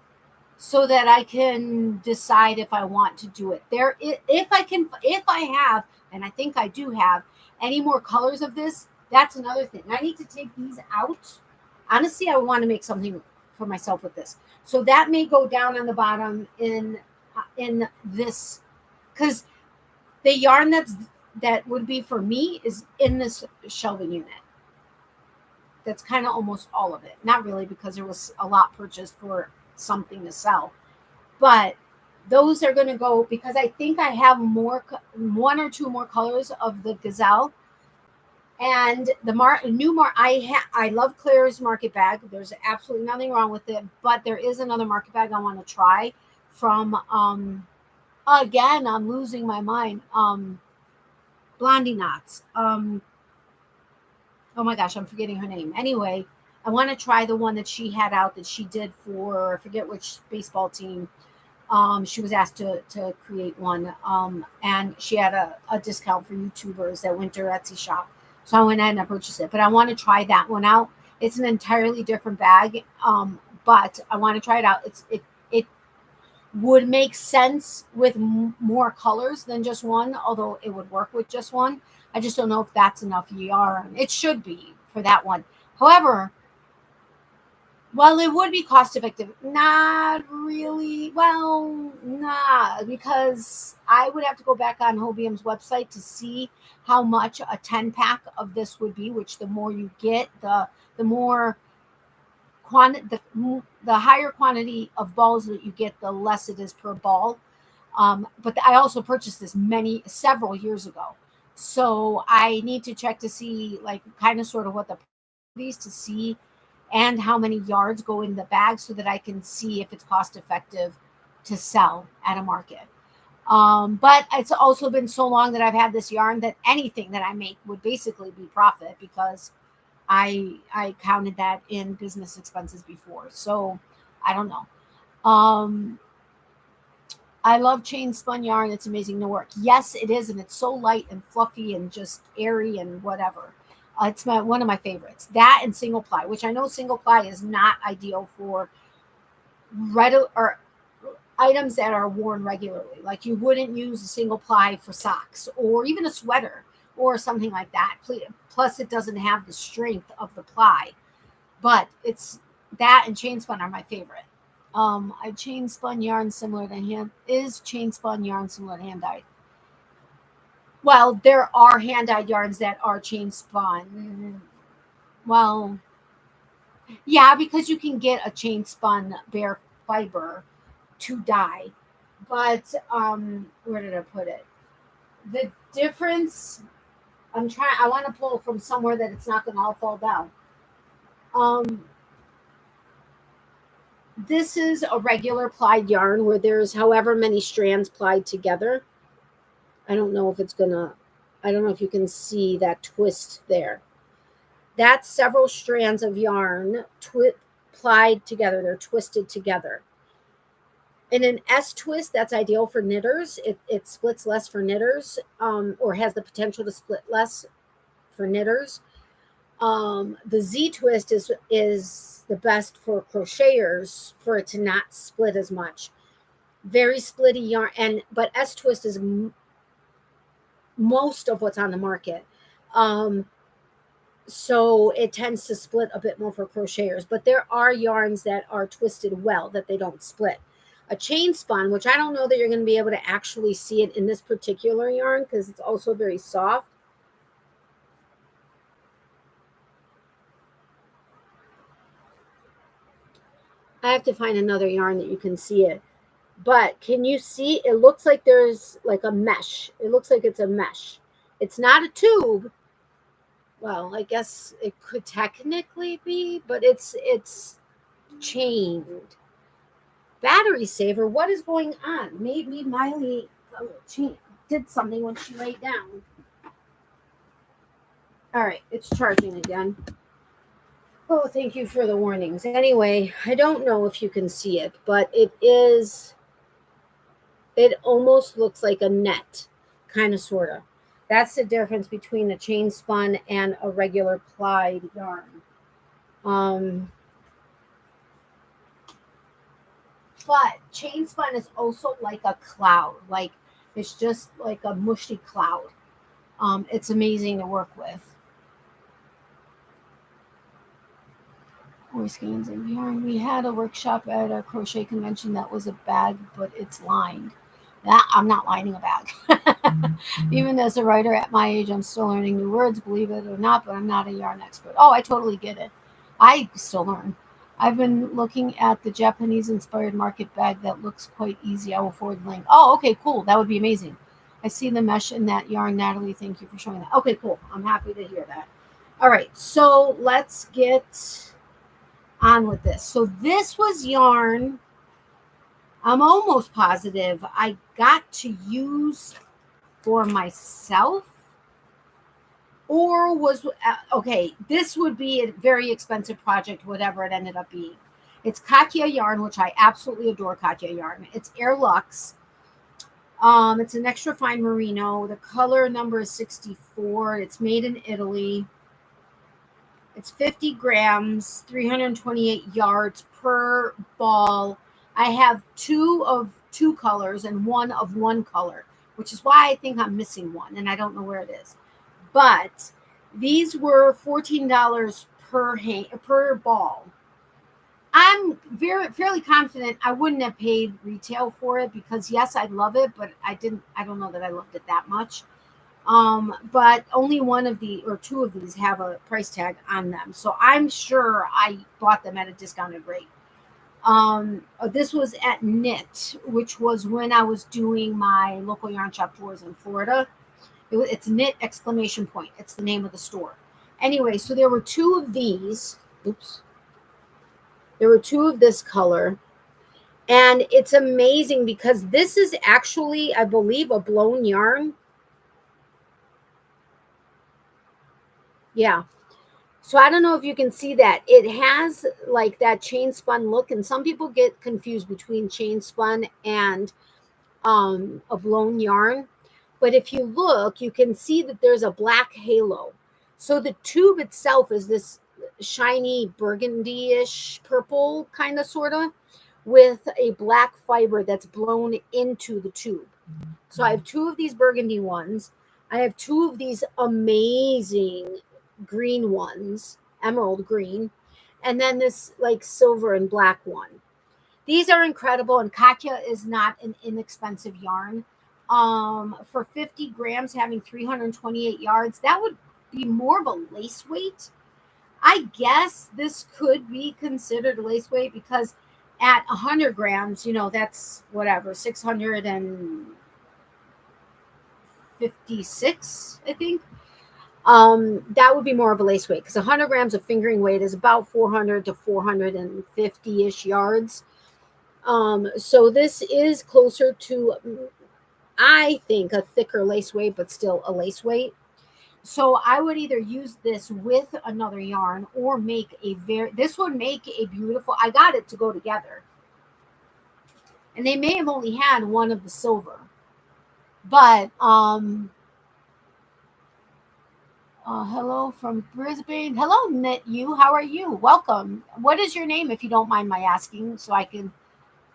so that I can decide if I want to do it. If I have, and I think I do have any more colors of this, that's another thing. I need to take these out. Honestly, I want to make something for myself with this. So that may go down on the bottom in this, because the yarn that would be for me is in this shelving unit. That's kind of almost all of it. Not really, because there was a lot purchased for something to sell. But those are going to go, because I think I have one or two more colors of the Gazelle. And the I love Claire's market bag. There's absolutely nothing wrong with it. But there is another market bag I want to try from, again, I'm losing my mind. Blondie Knots. Oh my gosh, I'm forgetting her name. Anyway, I want to try the one that she had out that she did for, I forget which baseball team. She was asked to create one. And she had a discount for YouTubers that went to her Etsy shop. So I went ahead and I purchased it. But I want to try that one out. It's an entirely different bag. But I want to try it out. It would make sense with more colors than just one, although it would work with just one. I just don't know if that's enough yarn. It should be for that one. However, while it would be cost effective, not really. Well, nah, because I would have to go back on Hobium's website to see how much a 10-pack of this would be, which the more you get, the more the higher quantity of balls that you get, the less it is per ball. But I also purchased this several years ago. So I need to check to see, like, kind of sort of what these to see and how many yards go in the bag so that I can see if it's cost effective to sell at a market. But it's also been so long that I've had this yarn that anything that I make would basically be profit, because I counted that in business expenses before. So I don't know. I love chain spun yarn. It's amazing to work. Yes, it is. And it's so light and fluffy and just airy and whatever. It's one of my favorites. That and single ply, which I know single ply is not ideal for or items that are worn regularly. Like, you wouldn't use a single ply for socks or even a sweater or something like that. Plus, it doesn't have the strength of the ply. But it's that and chain spun are my favorite. Chain spun yarn similar to hand dyed? Well, there are hand dyed yarns that are chain spun. Well, yeah, because you can get a chain spun bare fiber to dye. But where did I put it? The difference, I want to pull from somewhere that it's not going to all fall down. This is a regular plied yarn where there's however many strands plied together. I don't know if you can see that twist there. That's several strands of yarn plied together. They're twisted together. In an S twist, that's ideal for knitters. It splits less for knitters, or has the potential to split less for knitters. The Z twist is the best for crocheters, for it to not split as much. Very splitty yarn, but S twist is most of what's on the market. So it tends to split a bit more for crocheters, but there are yarns that are twisted well that they don't split. A chain spun, which I don't know that you're going to be able to actually see it in this particular yarn because it's also very soft. I have to find another yarn that you can see it. But can you see? It looks like there's like a mesh. It looks like it's a mesh. It's not a tube. Well, I guess it could technically be, but it's chained. Battery saver. What is going on? Maybe Miley did something when she laid down. All right, it's charging again. Oh, thank you for the warnings. Anyway, I don't know if you can see it, but it is It almost looks like a net, kind of, sort of. That's the difference between a chain spun and a regular plied yarn. Um, but chain spun is also like a cloud. Like, it's just like a mushy cloud. It's amazing to work with. Or scans of yarn. We had a workshop at a crochet convention that was a bag, but it's lined. That, I'm not lining a bag. Even as a writer at my age, I'm still learning new words, believe it or not, but I'm not a yarn expert. Oh, I totally get it. I still learn. I've been looking at the Japanese inspired market bag that looks quite easy. I will forward the link. Oh, okay, cool. That would be amazing. I see the mesh in that yarn, Natalie. Thank you for showing that. Okay, cool. I'm happy to hear that. All right, so let's get on with this. So this was yarn, I'm almost positive I got to use for myself, or was okay, this would be a very expensive project, whatever it ended up being. It's Katya yarn, which I absolutely adore. Katya yarn. It's Air Luxe. It's an extra fine merino. The color number is 64. It's made in Italy. It's 50 grams, 328 yards per ball. I have two of two colors and one of one color, which is why I think I'm missing one, and I don't know where it is. But these were $14 per ball. I'm fairly confident I wouldn't have paid retail for it because yes, I love it, but I don't know that I loved it that much. But only one of the or two of these have a price tag on them. So I'm sure I bought them at a discounted rate. This was at Knit, which was when I was doing my local yarn shop tours in Florida. It's Knit exclamation point. It's the name of the store. Anyway, so there were two of these. Oops. There were two of this color. And it's amazing because this is actually, I believe, a blown yarn. Yeah. So I don't know if you can see that. It has like that chain spun look, and some people get confused between chain spun and a blown yarn. But if you look, you can see that there's a black halo. So the tube itself is this shiny burgundy-ish purple kind of sort of with a black fiber that's blown into the tube. So I have two of these burgundy ones. I have two of these amazing green ones, emerald green, and then this like silver and black one. These are incredible, and Katya is not an inexpensive yarn. For 50 grams, having 328 yards, that would be more of a lace weight. I guess this could be considered a lace weight because at 100 grams, that's whatever, 656, I think. That would be more of a lace weight because 100 grams of fingering weight is about 400 to 450-ish yards. So this is closer to, I think, a thicker lace weight, but still a lace weight. So I would either use this with another yarn or make this would make a beautiful, I got it to go together. And they may have only had one of the silver. But, hello from Brisbane. Hello, Knit You. How are you? Welcome. What is your name, if you don't mind my asking, so I can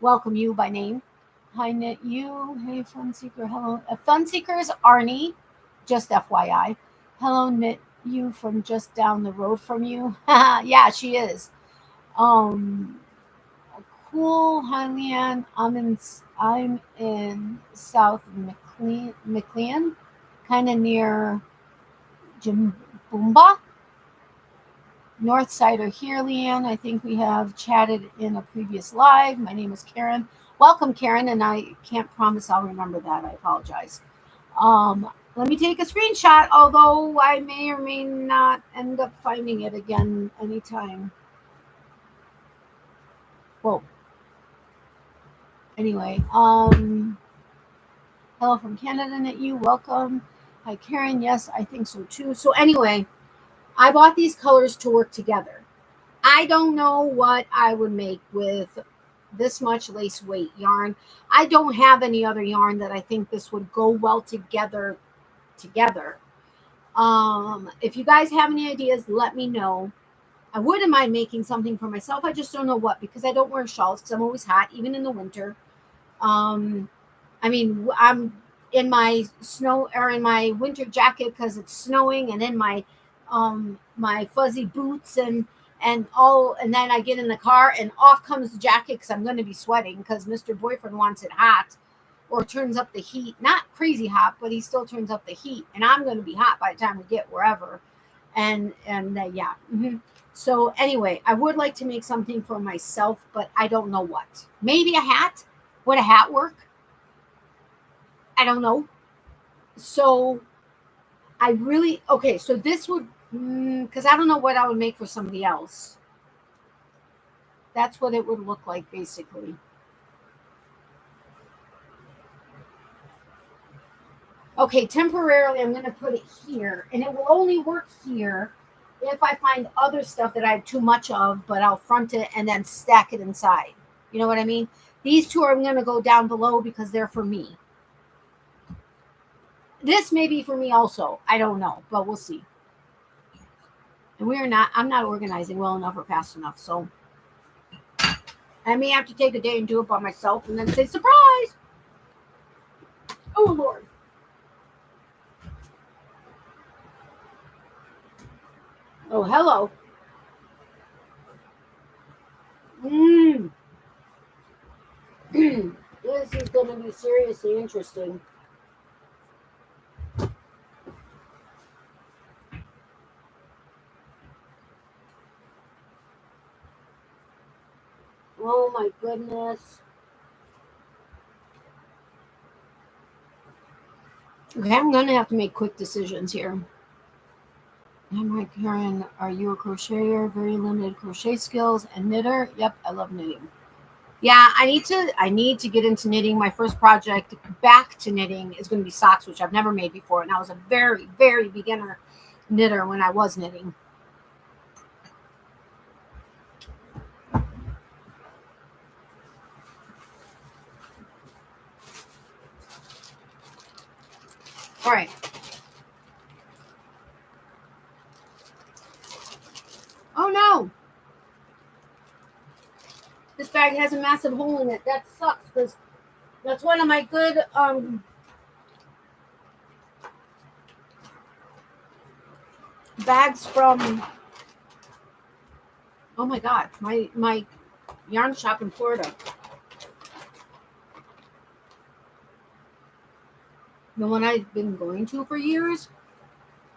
welcome you by name? Hi, Knit You. Hey, Fun Seeker. Hello. Fun Seeker is Arnie, just FYI. Hello, Knit You from just down the road from you. Yeah, she is. Cool. Hi, Leanne. I'm in South McLean, kind of near Jimboomba. North Sider here, Leanne. I think we have chatted in a previous live. My name is Karen. Welcome, Karen, and I can't promise I'll remember that. I apologize. Let me take a screenshot, although I may or may not end up finding it again anytime. Whoa. Anyway, hello from Canada, Knit You. Welcome. Hi, Karen. Yes, I think so too. So anyway, I bought these colors to work together. I don't know what I would make with this much lace weight yarn. I don't have any other yarn that I think this would go well together. If you guys have any ideas, let me know. I wouldn't mind making something for myself. I just don't know what, because I don't wear shawls because I'm always hot, even in the winter. I'm in my snow or in my winter jacket because it's snowing, and in my fuzzy boots and then I get in the car and off comes the jacket because I'm going to be sweating because Mr. Boyfriend wants it hot or turns up the heat. Not crazy hot, but he still turns up the heat, and I'm going to be hot by the time we get wherever. And yeah. So anyway, I would like to make something for myself, but I don't know what. Maybe a hat. Would a hat work? I don't know. So so this would, because I don't know what I would make for somebody else. That's what it would look like, basically. Okay, temporarily, I'm going to put it here, and it will only work here if I find other stuff that I have too much of, but I'll front it and then stack it inside. You know what I mean? These two I'm going to go down below because they're for me. This may be for me also. I don't know, but we'll see. And I'm not organizing well enough or fast enough, so I may have to take a day and do it by myself and then say, surprise! Oh, Lord. Oh, hello. This is going to be seriously interesting. Oh, my goodness. Okay, I'm going to have to make quick decisions here. I'm like, Karen, are you a crocheter? Very limited crochet skills and knitter? Yep, I love knitting. Yeah, I need to get into knitting. My first project back to knitting is going to be socks, which I've never made before, and I was a very, very beginner knitter when I was knitting. All right. Oh no! This bag has a massive hole in it. That sucks because that's one of my good bags from, oh my god, my yarn shop in Florida. The one I've been going to for years.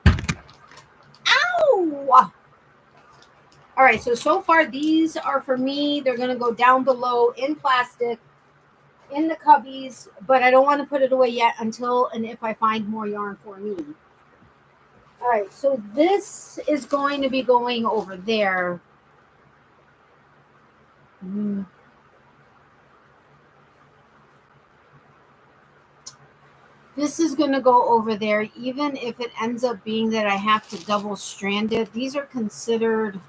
Ow! All right, so far these are for me. They're going to go down below in plastic in the cubbies, but I don't want to put it away yet until and if I find more yarn for me. All right, so this is going to be going over there. This is going to go over there, even if it ends up being that I have to double strand it. These are considered,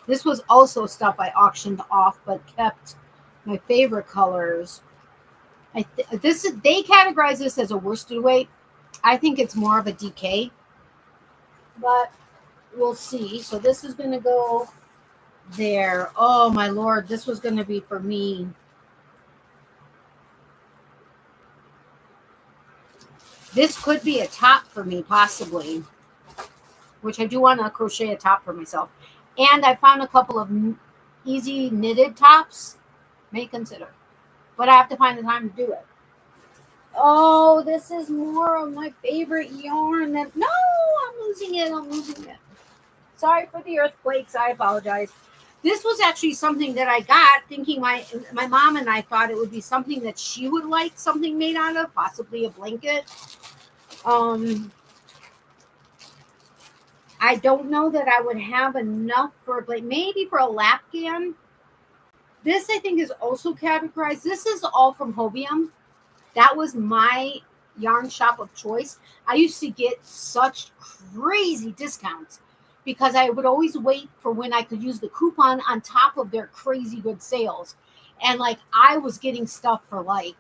this was also stuff I auctioned off, but kept my favorite colors. They categorize this as a worsted weight. I think it's more of a DK, but we'll see. So this is going to go there. Oh my Lord, this was going to be for me. This could be a top for me, possibly, which I do want to crochet a top for myself. And I found a couple of easy knitted tops. May consider, but I have to find the time to do it. Oh, this is more of my favorite yarn. No, I'm losing it. Sorry for the earthquakes. I apologize. This was actually something that I got thinking my mom and I thought it would be something that she would like something made out of, possibly a blanket. I don't know that I would have enough for maybe for a lapgan. This I think is also categorized. This is all from Hobium. That was my yarn shop of choice. I used to get such crazy discounts because I would always wait for when I could use the coupon on top of their crazy good sales. And like I was getting stuff for like,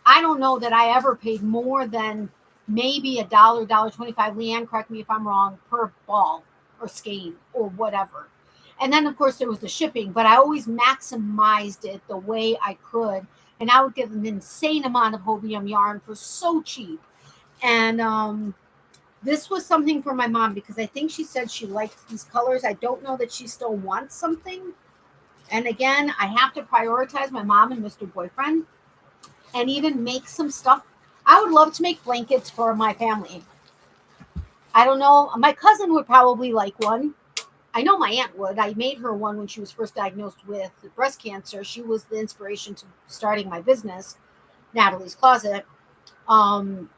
I don't know that I ever paid more than maybe $1.25. Leanne, correct me if I'm wrong, per ball or skein or whatever. And then of course there was the shipping, but I always maximized it the way I could. And I would get an insane amount of hobium yarn for so cheap. And this was something for my mom because I think she said she liked these colors. I don't know that she still wants something. And again, I have to prioritize my mom and Mr. Boyfriend and even make some stuff. I would love to make blankets for my family. I don't know. My cousin would probably like one. I know my aunt would. I made her one when she was first diagnosed with breast cancer. She was the inspiration to starting my business, Natalie's Closet. Um,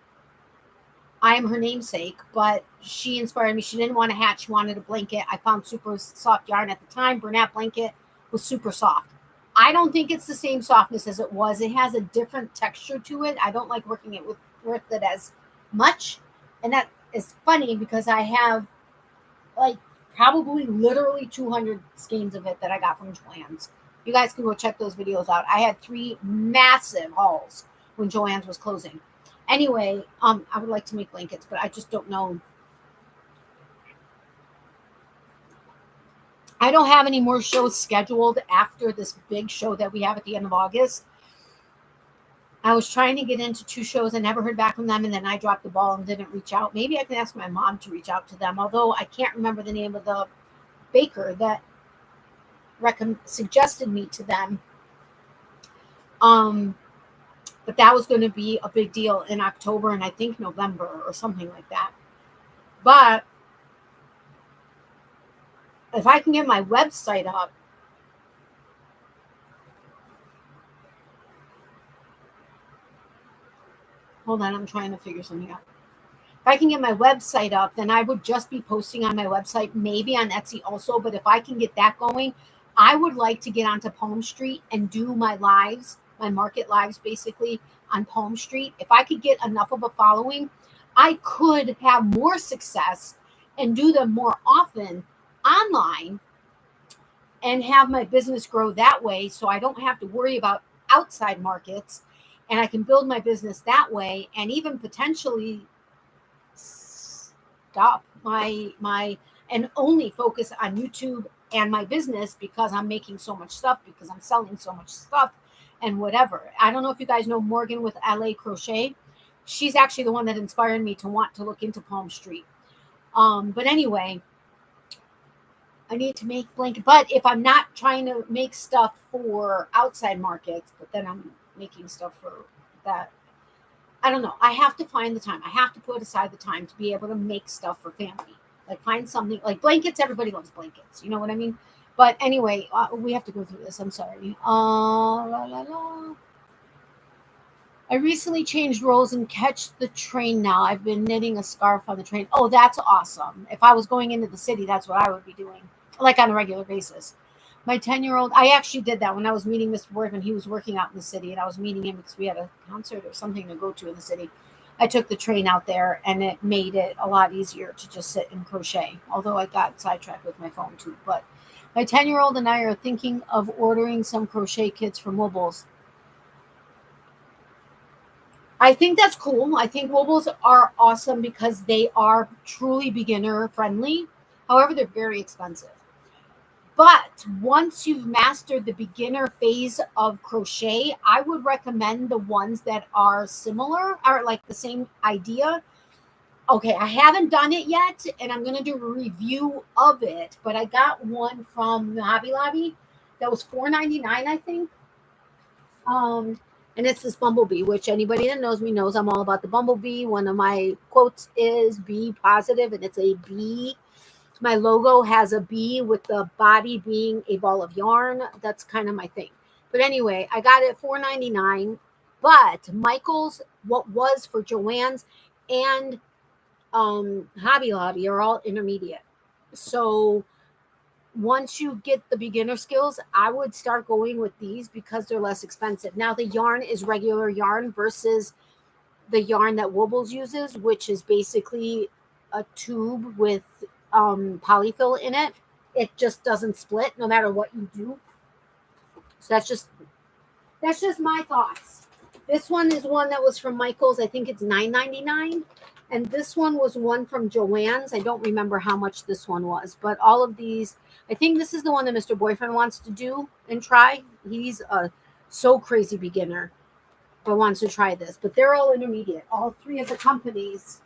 I am her namesake, but she inspired me. She didn't want a hat. She wanted a blanket. I found super soft yarn at the time. Bernat blanket was super soft. I don't think it's the same softness as it was. It has a different texture to it. I don't like working it with it as much. And that is funny because I have like probably literally 200 skeins of it that I got from Joann's. You guys can go check those videos out. I had 3 massive hauls when Joann's was closing. Anyway, I would like to make blankets, but I just don't know. I don't have any more shows scheduled after this big show that we have at the end of August. I was trying to get into 2 shows. I never heard back from them, and then I dropped the ball and didn't reach out. Maybe I can ask my mom to reach out to them, although I can't remember the name of the baker that suggested me to them. But that was going to be a big deal in October and I think November or something like that. But if I can get my website up, hold on, I'm trying to figure something out. If I can get my website up, then I would just be posting on my website, maybe on Etsy also. But if I can get that going, I would like to get onto Palm Street and do my lives, my market lives basically on Palm Street. If I could get enough of a following, I could have more success and do them more often online and have my business grow that way so I don't have to worry about outside markets and I can build my business that way and even potentially stop my and only focus on YouTube and my business because I'm making so much stuff, because I'm selling so much stuff and whatever. I don't know if you guys know Morgan with LA Crochet. She's actually the one that inspired me to want to look into Palm Street. But anyway, I need to make blanket. But if I'm not trying to make stuff for outside markets, but then I'm making stuff for that, I don't know. I have to find the time. I have to put aside the time to be able to make stuff for family. Like find something like blankets. Everybody loves blankets. You know what I mean? But anyway, we have to go through this. I'm sorry. I recently changed roles and catch the train now. I've been knitting a scarf on the train. Oh, that's awesome. If I was going into the city, that's what I would be doing, like on a regular basis. My 10-year-old, I actually did that when I was meeting Mr. Boyfriend. He was working out in the city, and I was meeting him because we had a concert or something to go to in the city. I took the train out there, and it made it a lot easier to just sit and crochet, although I got sidetracked with my phone too. But my 10-year-old and I are thinking of ordering some crochet kits for mobiles. I think that's cool. I think mobiles are awesome because they are truly beginner friendly. However, they're very expensive. But once you've mastered the beginner phase of crochet, I would recommend the ones that are similar, or like the same idea. Okay, I haven't done it yet, and I'm going to do a review of it, but I got one from Hobby Lobby that was $4.99, I think. And it's this bumblebee, which anybody that knows me knows I'm all about the bumblebee. One of my quotes is be positive, and it's a bee. My logo has a bee with the body being a ball of yarn. That's kind of my thing. But anyway, I got it at $4.99. But Michael's, what was for Joann's, and Hobby Lobby are all intermediate. So once you get the beginner skills, I would start going with these because they're less expensive. Now, the yarn is regular yarn versus the yarn that Wobbles uses, which is basically a tube with polyfill in it. It just doesn't split no matter what you do. So that's just my thoughts. This one is one that was from Michael's. I think it's $9.99. And this one was one from Joann's. I don't remember how much this one was, but all of these, I think this is the one that Mr. Boyfriend wants to do and try. He's a so crazy beginner, but wants to try this. But they're all intermediate, all three of the companies.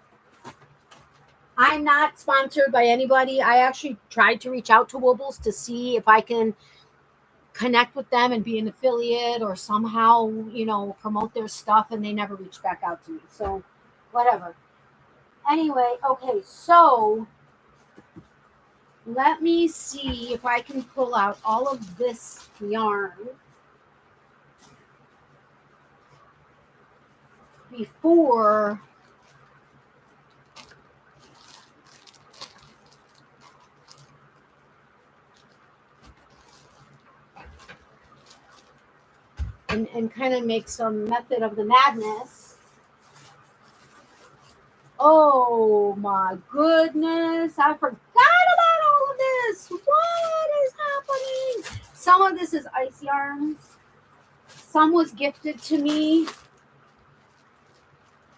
I'm not sponsored by anybody. I actually tried to reach out to Wobbles to see if I can connect with them and be an affiliate or somehow, promote their stuff, and they never reached back out to me. So whatever. Anyway, okay, so let me see if I can pull out all of this yarn before and kind of make some method of the madness. Oh my goodness, I forgot about all of this. What is happening? Some of this is ice yarns. Some was gifted to me.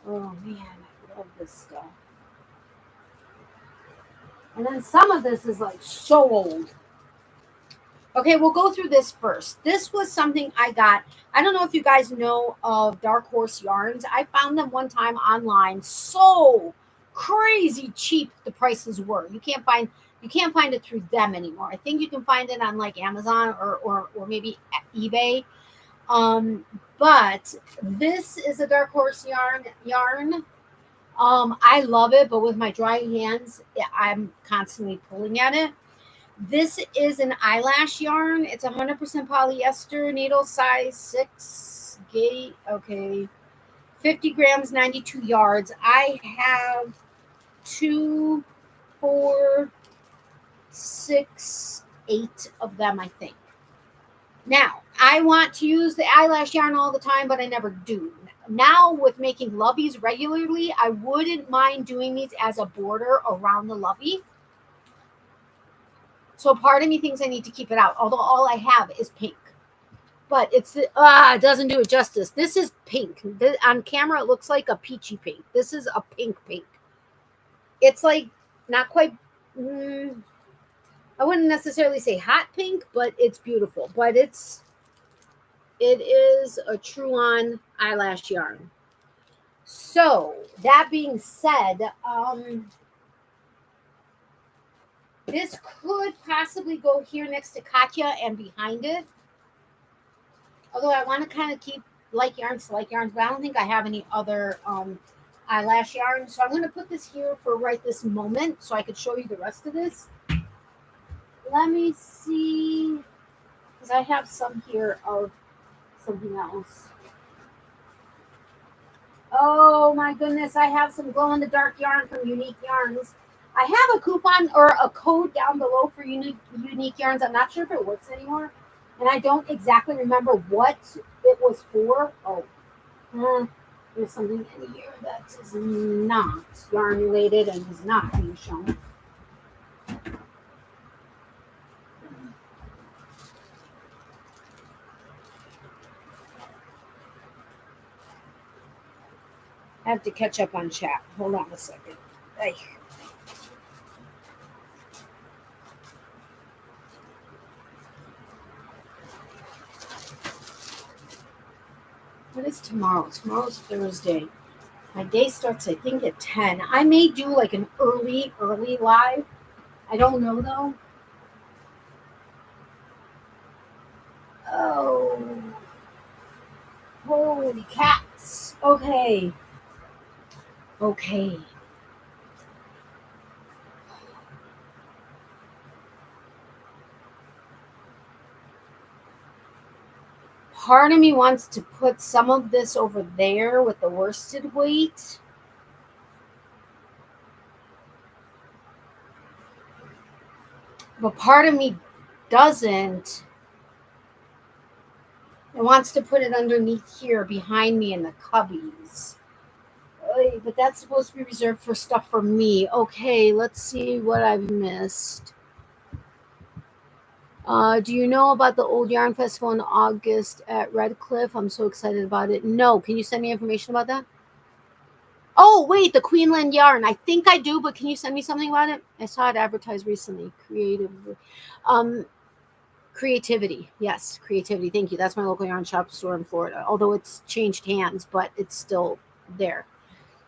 Oh man, I love this stuff. And then some of this is like so old. Okay, we'll go through this first. This was something I got. I don't know if you guys know of Dark Horse Yarns. I found them one time online. So crazy cheap the prices were. You can't find it through them anymore. I think you can find it on like Amazon or maybe eBay. But this is a Dark Horse yarn. I love it, but with my dry hands, I'm constantly pulling at it. This is an eyelash yarn. It's 100% polyester, needle size 6 gauge. Okay, 50 grams, 92 yards. I have 2, 4, 6, 8 of them, I think. Now, I want to use the eyelash yarn all the time, but I never do. Now, with making loveys regularly, I wouldn't mind doing these as a border around the lovey. So part of me thinks I need to keep it out, although all I have is pink. But it doesn't do it justice. This is pink. On camera, it looks like a peachy pink. This is a pink. It's like not quite, I wouldn't necessarily say hot pink, but it's beautiful. But it is a true-on eyelash yarn. So that being said, this could possibly go here next to Katya and behind it. Although I want to kind of keep like yarns to like yarns, but I don't think I have any other eyelash yarn. So I'm going to put this here for right this moment so I could show you the rest of this. Let me see, because I have some here of something else. Oh my goodness, I have some glow-in-the-dark yarn from Unique Yarns. I have a coupon or a code down below for Unique Yarns. I'm not sure if it works anymore. And I don't exactly remember what it was for. Oh, there's something in here that is not yarn related and is not being shown. I have to catch up on chat. Hold on a second. Hey. What is tomorrow? Tomorrow's Thursday. My day starts, I think, at 10. I may do like an early live. I don't know, though. Oh. Holy cats. Okay. Part of me wants to put some of this over there with the worsted weight. But part of me doesn't. It wants to put it underneath here behind me in the cubbies. But that's supposed to be reserved for stuff for me. Okay, let's see what I've missed. Do you know about the Old Yarn Festival in August at Redcliffe? I'm so excited about it. No. Can you send me information about that? Oh, wait, the Queenland Yarn. I think I do, but can you send me something about it? I saw it advertised recently. Creativity. Yes, Creativity. Thank you. That's my local yarn shop store in Florida. Although it's changed hands, but it's still there.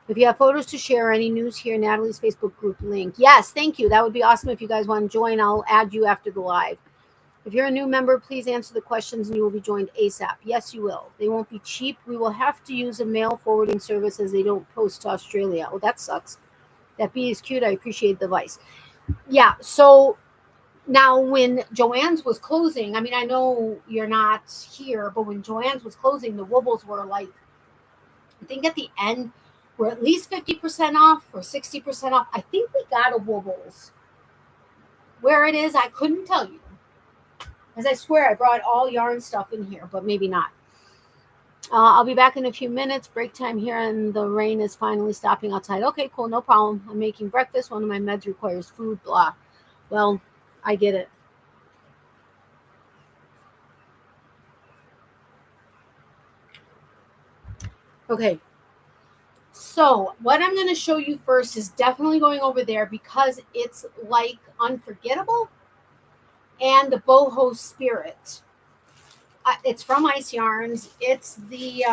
If you have photos to share, any news here, Natalie's Facebook group link. Yes, thank you. That would be awesome if you guys want to join. I'll add you after the live. If you're a new member, please answer the questions and you will be joined ASAP. Yes, you will. They won't be cheap. We will have to use a mail forwarding service as they don't post to Australia. Oh, that sucks. That bee is cute. I appreciate the advice. Yeah, so now when Joann's was closing, I mean, I know you're not here, but when Joann's was closing, the wobbles were like, I think at the end, we're at least 50% off or 60% off. I think we got a wobbles. Where it is, I couldn't tell you. As I swear, I brought all yarn stuff in here, but maybe not. I'll be back in a few minutes. Break time here, and the rain is finally stopping outside. Okay, cool, no problem. I'm making breakfast. One of my meds requires food, blah. Well, I get it. Okay. So what I'm going to show you first is definitely going over there because it's like Unforgettable and the Boho Spirit. It's from Ice Yarns. It's the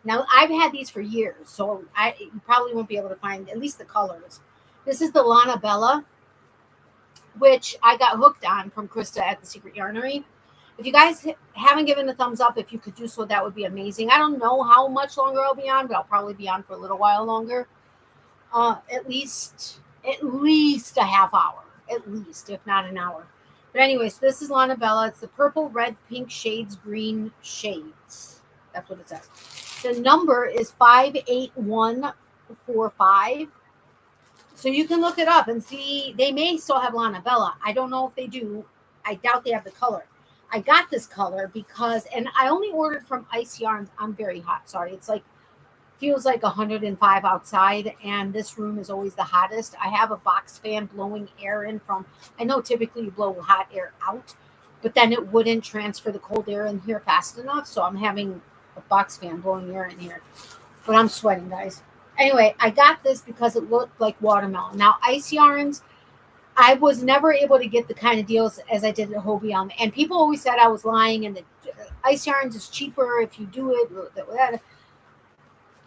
now I've had these for years, so you probably won't be able to find at least the colors. This is the Lana Bella, which I got hooked on from Krista at the Secret Yarnery. If you guys haven't given a thumbs up, if you could do so, that would be amazing. I don't know how much longer I'll be on, but I'll probably be on for a little while longer. At least a half hour, at least, if not an hour. But anyways, this is Lana Bella. It's the purple, red, pink shades, green shades. That's what it says. The number is 58145. So you can look it up and see. They may still have Lana Bella. I don't know if they do. I doubt they have the color. I got this color because, and I only ordered from Ice Yarns. I'm very hot. Sorry. It's like, feels like 105 outside, and this room is always the hottest. I have a box fan blowing air in from, I know typically you blow hot air out, but then it wouldn't transfer the cold air in here fast enough. So I'm having a box fan blowing air in here, but I'm sweating, guys. Anyway, I got this because it looked like watermelon. Now, Ice Yarns, I was never able to get the kind of deals as I did at Hobie. And people always said I was lying, and the Ice Yarns is cheaper if you do it.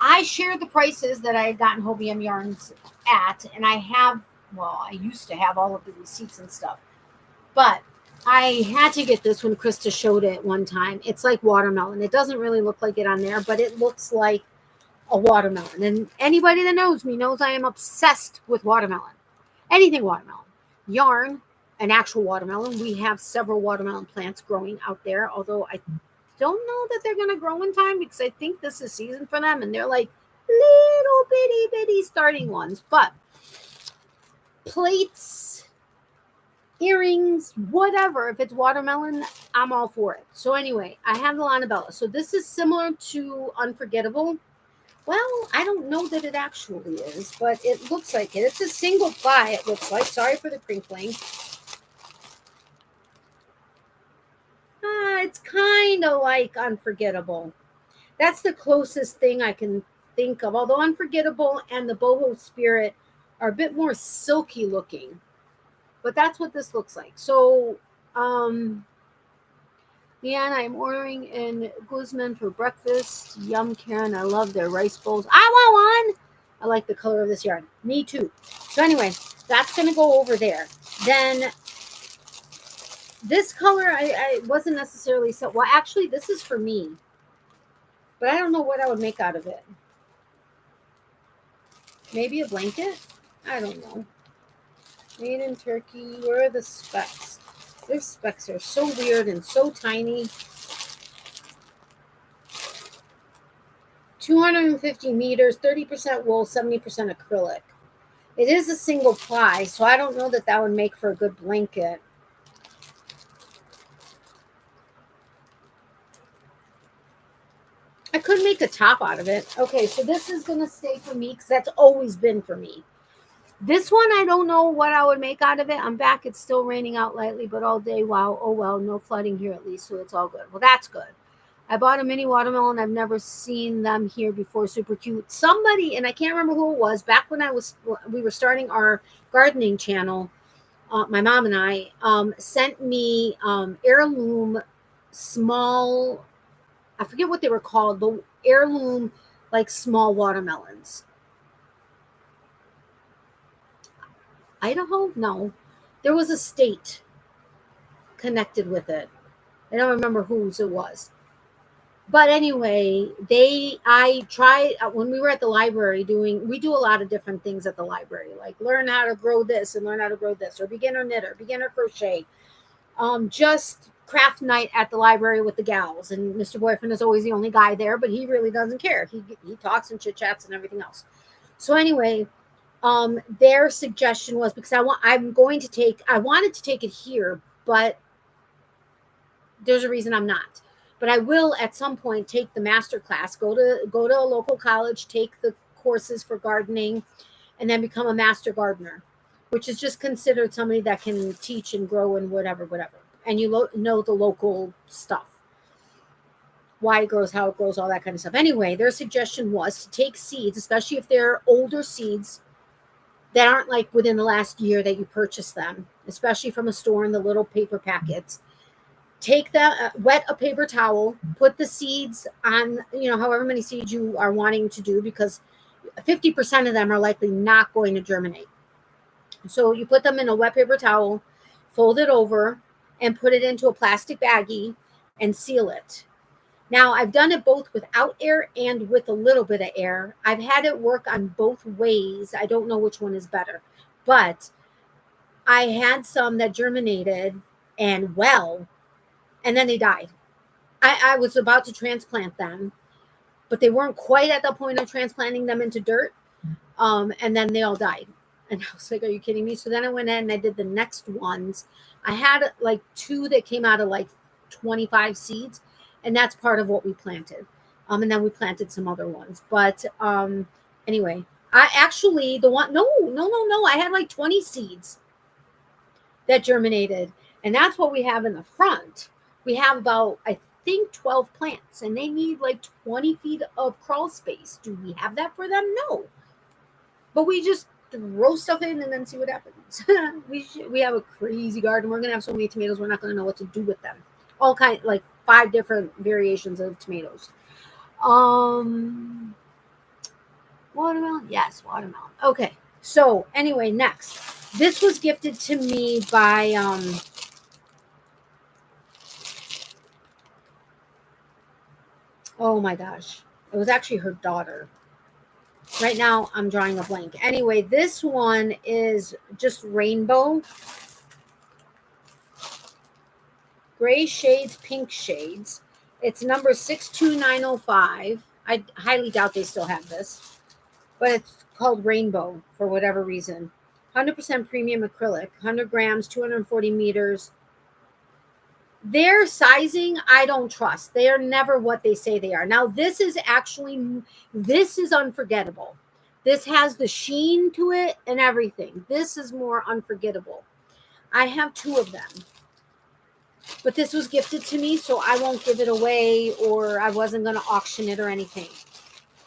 I shared the prices that I had gotten Hobie Yarns at, and I used to have all of the receipts and stuff. But I had to get this when Krista showed it one time. It's like watermelon. It doesn't really look like it on there, but it looks like a watermelon. And anybody that knows me knows I am obsessed with watermelon. Anything watermelon. Yarn, an actual watermelon. We have several watermelon plants growing out there, although I don't know that they're going to grow in time because I think this is season for them, and they're like little bitty starting ones. But plates, earrings, whatever, if it's watermelon, I'm all for it. So anyway, I have the Lana Bella. So this is similar to Unforgettable. Well, I don't know that it actually is, but it looks like it. It's a single ply, it looks like. Sorry for the crinkling. It's kind of like Unforgettable. That's the closest thing I can think of. Although Unforgettable and the Boho Spirit are a bit more silky looking. But that's what this looks like. So, Leanne, I'm ordering in Guzman for breakfast. Yum, Karen. I love their rice bowls. I want one. I like the color of this yarn. Me too. So anyway, that's going to go over there. Then this color, I wasn't necessarily so. Well, actually, this is for me. But I don't know what I would make out of it. Maybe a blanket? I don't know. Made in Turkey. Where are the specs? Their specs are so weird and so tiny. 250 meters, 30% wool, 70% acrylic. It is a single ply, so I don't know that that would make for a good blanket. I could make a top out of it. Okay, so this is going to stay for me because that's always been for me. This one, I don't know what I would make out of it. I'm back. It's still raining out lightly, but all day. Wow. Oh, well, no flooding here at least, so it's all good. Well, that's good. I bought a mini watermelon. I've never seen them here before. Super cute. Somebody, and I can't remember who it was, back when we were starting our gardening channel, my mom and I, sent me heirloom small, I forget what they were called, but heirloom, like small watermelons. Idaho? No. There was a state connected with it. I don't remember whose it was. But anyway, I tried when we were at the library we do a lot of different things at the library, like learn how to grow this and learn how to grow this, or beginner knitter, beginner crochet, just craft night at the library with the gals. And Mr. Boyfriend is always the only guy there, but he really doesn't care. He talks and chit chats and everything else. So anyway, their suggestion was, because I wanted to take it here, but there's a reason I'm not. But I will at some point take the master class, go to a local college, take the courses for gardening, and then become a master gardener, which is just considered somebody that can teach and grow and whatever. And you know the local stuff, why it grows, how it grows, all that kind of stuff. Anyway, their suggestion was to take seeds, especially if they're older seeds that aren't like within the last year that you purchased them, especially from a store in the little paper packets. Take that, wet a paper towel, put the seeds on, however many seeds you are wanting to do, because 50% of them are likely not going to germinate. So you put them in a wet paper towel, fold it over, and put it into a plastic baggie and seal it. Now, I've done it both without air and with a little bit of air. I've had it work on both ways. I don't know which one is better, but I had some that germinated and then they died. I was about to transplant them, but they weren't quite at the point of transplanting them into dirt. And then they all died. And I was like, are you kidding me? So then I went in and I did the next ones. I had like 2 that came out of like 25 seeds, and that's part of what we planted. And then we planted some other ones. But anyway, I actually, I had like 20 seeds that germinated. And that's what we have in the front. We have about, I think, 12 plants, and they need like 20 feet of crawl space. Do we have that for them? No. But we just throw stuff in and then see what happens. We have a crazy garden. We're going to have so many tomatoes, we're not going to know what to do with them. All kind, like 5 different variations of tomatoes. Watermelon? Yes, watermelon. Okay. So anyway, next. This was gifted to me by oh my gosh. It was actually her daughter. Right now, I'm drawing a blank. Anyway, this one is just rainbow. Gray shades, pink shades. It's number 62905. I highly doubt they still have this. But it's called Rainbow for whatever reason. 100% premium acrylic. 100 grams, 240 meters. Their sizing, I don't trust. They are never what they say they are. Now, this is unforgettable. This has the sheen to it and everything. This is more unforgettable. I have 2 of them. But this was gifted to me, so I won't give it away, or I wasn't going to auction it or anything.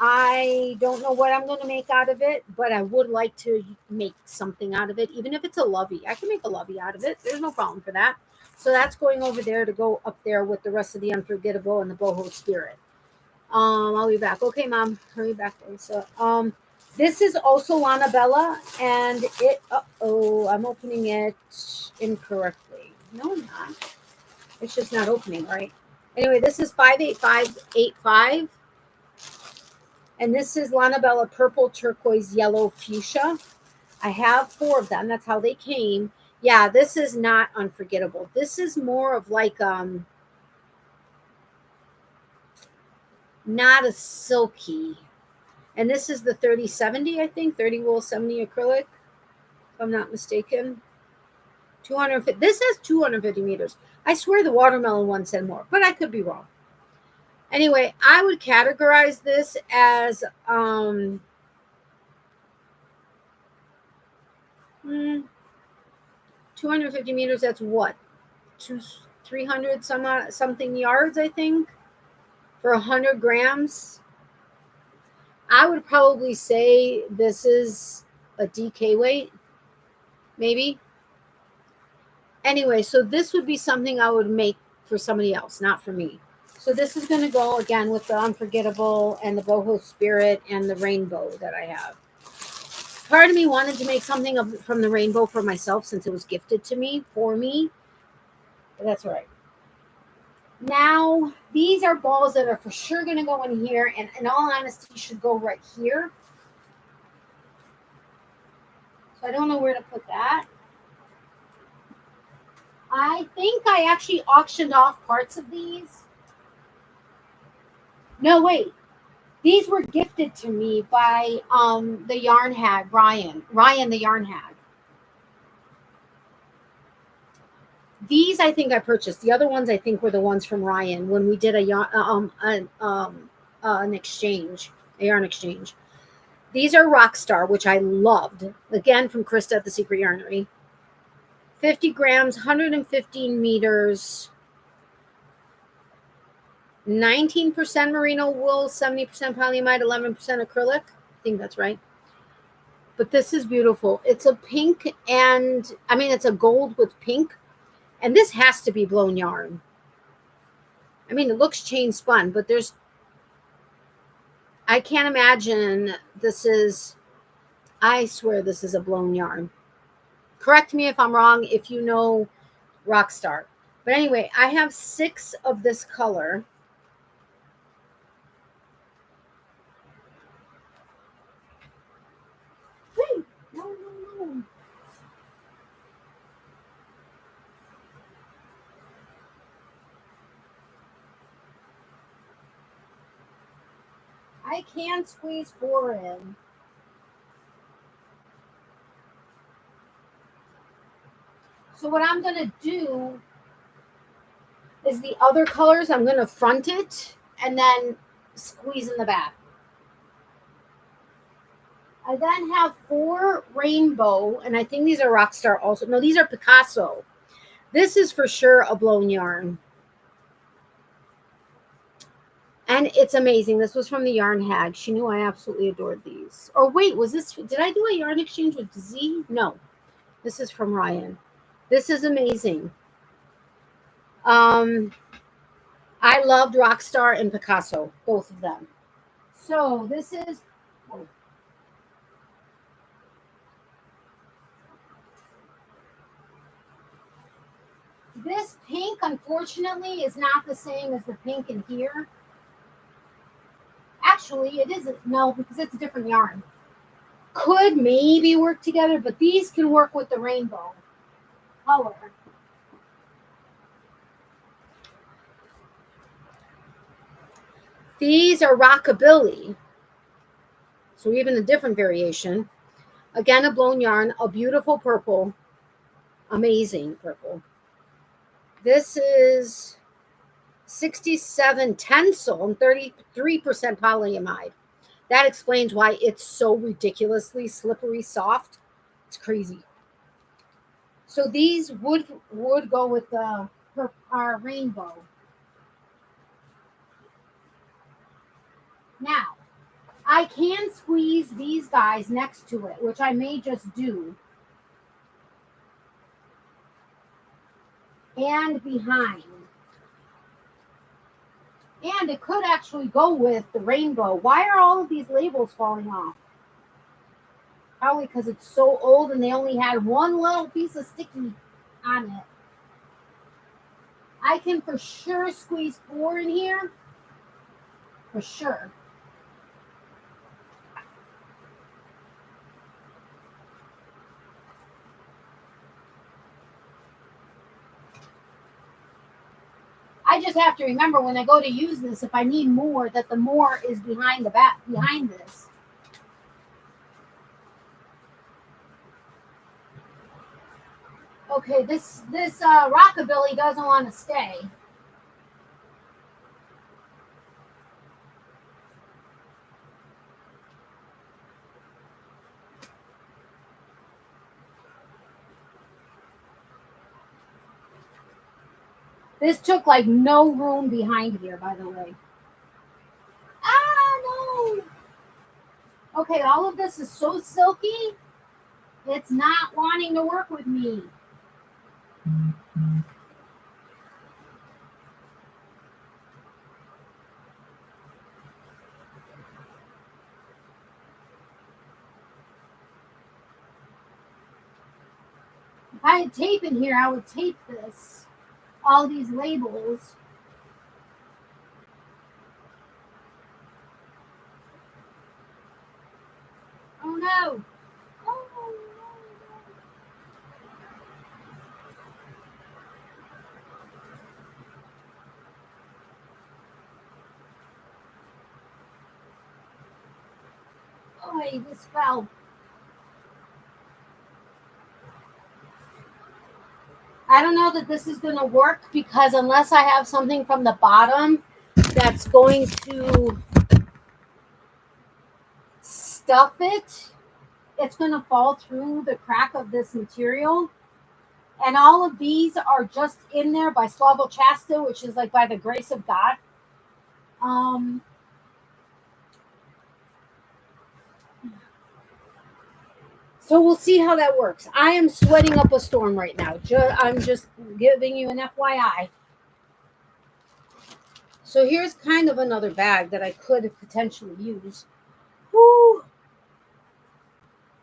I don't know what I'm going to make out of it, but I would like to make something out of it, even if it's a lovey. I can make a lovey out of it. There's no problem for that. So that's going over there to go up there with the rest of the unforgettable and the boho spirit. I'll be back. Okay, Mom, hurry back there. So this is also Lana Bella, and I'm opening it incorrectly. No, I'm not. It's just not opening right. Anyway, this is 58585. And this is Lana Bella Purple, Turquoise, Yellow, Fuchsia. I have 4 of them. That's how they came. Yeah, this is not unforgettable. This is more of like not a silky. And this is the 3070, I think. 30 wool, 70 acrylic, if I'm not mistaken. 250. This has 250 meters. I swear the watermelon one said more, but I could be wrong. Anyway, I would categorize this as 250 meters, that's what? 300 something yards, I think, for 100 grams. I would probably say this is a DK weight, maybe. Anyway, so this would be something I would make for somebody else, not for me. So this is going to go again with the Unforgettable and the Boho Spirit and the Rainbow that I have. Part of me wanted to make something from the Rainbow for myself since it was gifted to me, for me. But that's all right. Now, these are balls that are for sure going to go in here, and in all honesty, should go right here. So I don't know where to put that. I think I actually auctioned off parts of these. No, wait. These were gifted to me by the Yarn Hag, Ryan the Yarn Hag. These I think I purchased. The other ones I think were the ones from Ryan when we did an exchange, a yarn exchange. These are Rockstar, which I loved. Again, from Krista at the Secret Yarnery. 50 grams, 115 meters, 19% merino wool, 70% polyamide, 11% acrylic. I think that's right. But this is beautiful. It's a pink and, I mean, it's a gold with pink. And this has to be blown yarn. I mean, it looks chain spun, but I can't imagine this is, I swear this is a blown yarn. Correct me if I'm wrong, if you know Rockstar. But anyway, I have 6 of this color. Wait, no. I can squeeze 4 in. So what I'm going to do is the other colors, I'm going to front it and then squeeze in the back. I then have 4 rainbow, and I think these are Rockstar also. No, these are Picasso. This is for sure a blown yarn. And it's amazing. This was from the Yarn Hag. She knew I absolutely adored these. Or wait, was this, did I do a yarn exchange with Z? No, this is from Ryan. This is amazing. I loved Rockstar and Picasso, both of them. So this is, this pink, unfortunately, is not the same as the pink in here. Actually, it isn't. No, because it's a different yarn. Could maybe work together, but these can work with the rainbow color. These are Rockabilly. So even a different variation. Again, a blown yarn, a beautiful purple. Amazing purple. This is 67 Tencel and 33% polyamide. That explains why it's so ridiculously slippery soft. It's crazy. So these would go with our rainbow. Now, I can squeeze these guys next to it, which I may just do. And behind. And it could actually go with the rainbow. Why are all of these labels falling off? Probably because it's so old and they only had one little piece of sticky on it. I can for sure squeeze 4 in here. For sure. I just have to remember when I go to use this, if I need more, that the more is behind the back, behind this. Okay, this Rockabilly doesn't want to stay. This took like no room behind here, by the way. Ah, no. Okay, all of this is so silky. It's not wanting to work with me. If I had tape in here, I would tape this. All these labels. Oh no. Oh, no. Oh, this fell. I don't know that this is going to work because unless I have something from the bottom that's going to stuff it, it's going to fall through the crack of this material. And all of these are just in there by Slavo Chasta, which is like by the grace of God. So we'll see how that works. I am sweating up a storm right now. I'm just giving you an FYI. So here's kind of another bag that I could potentially use. Woo!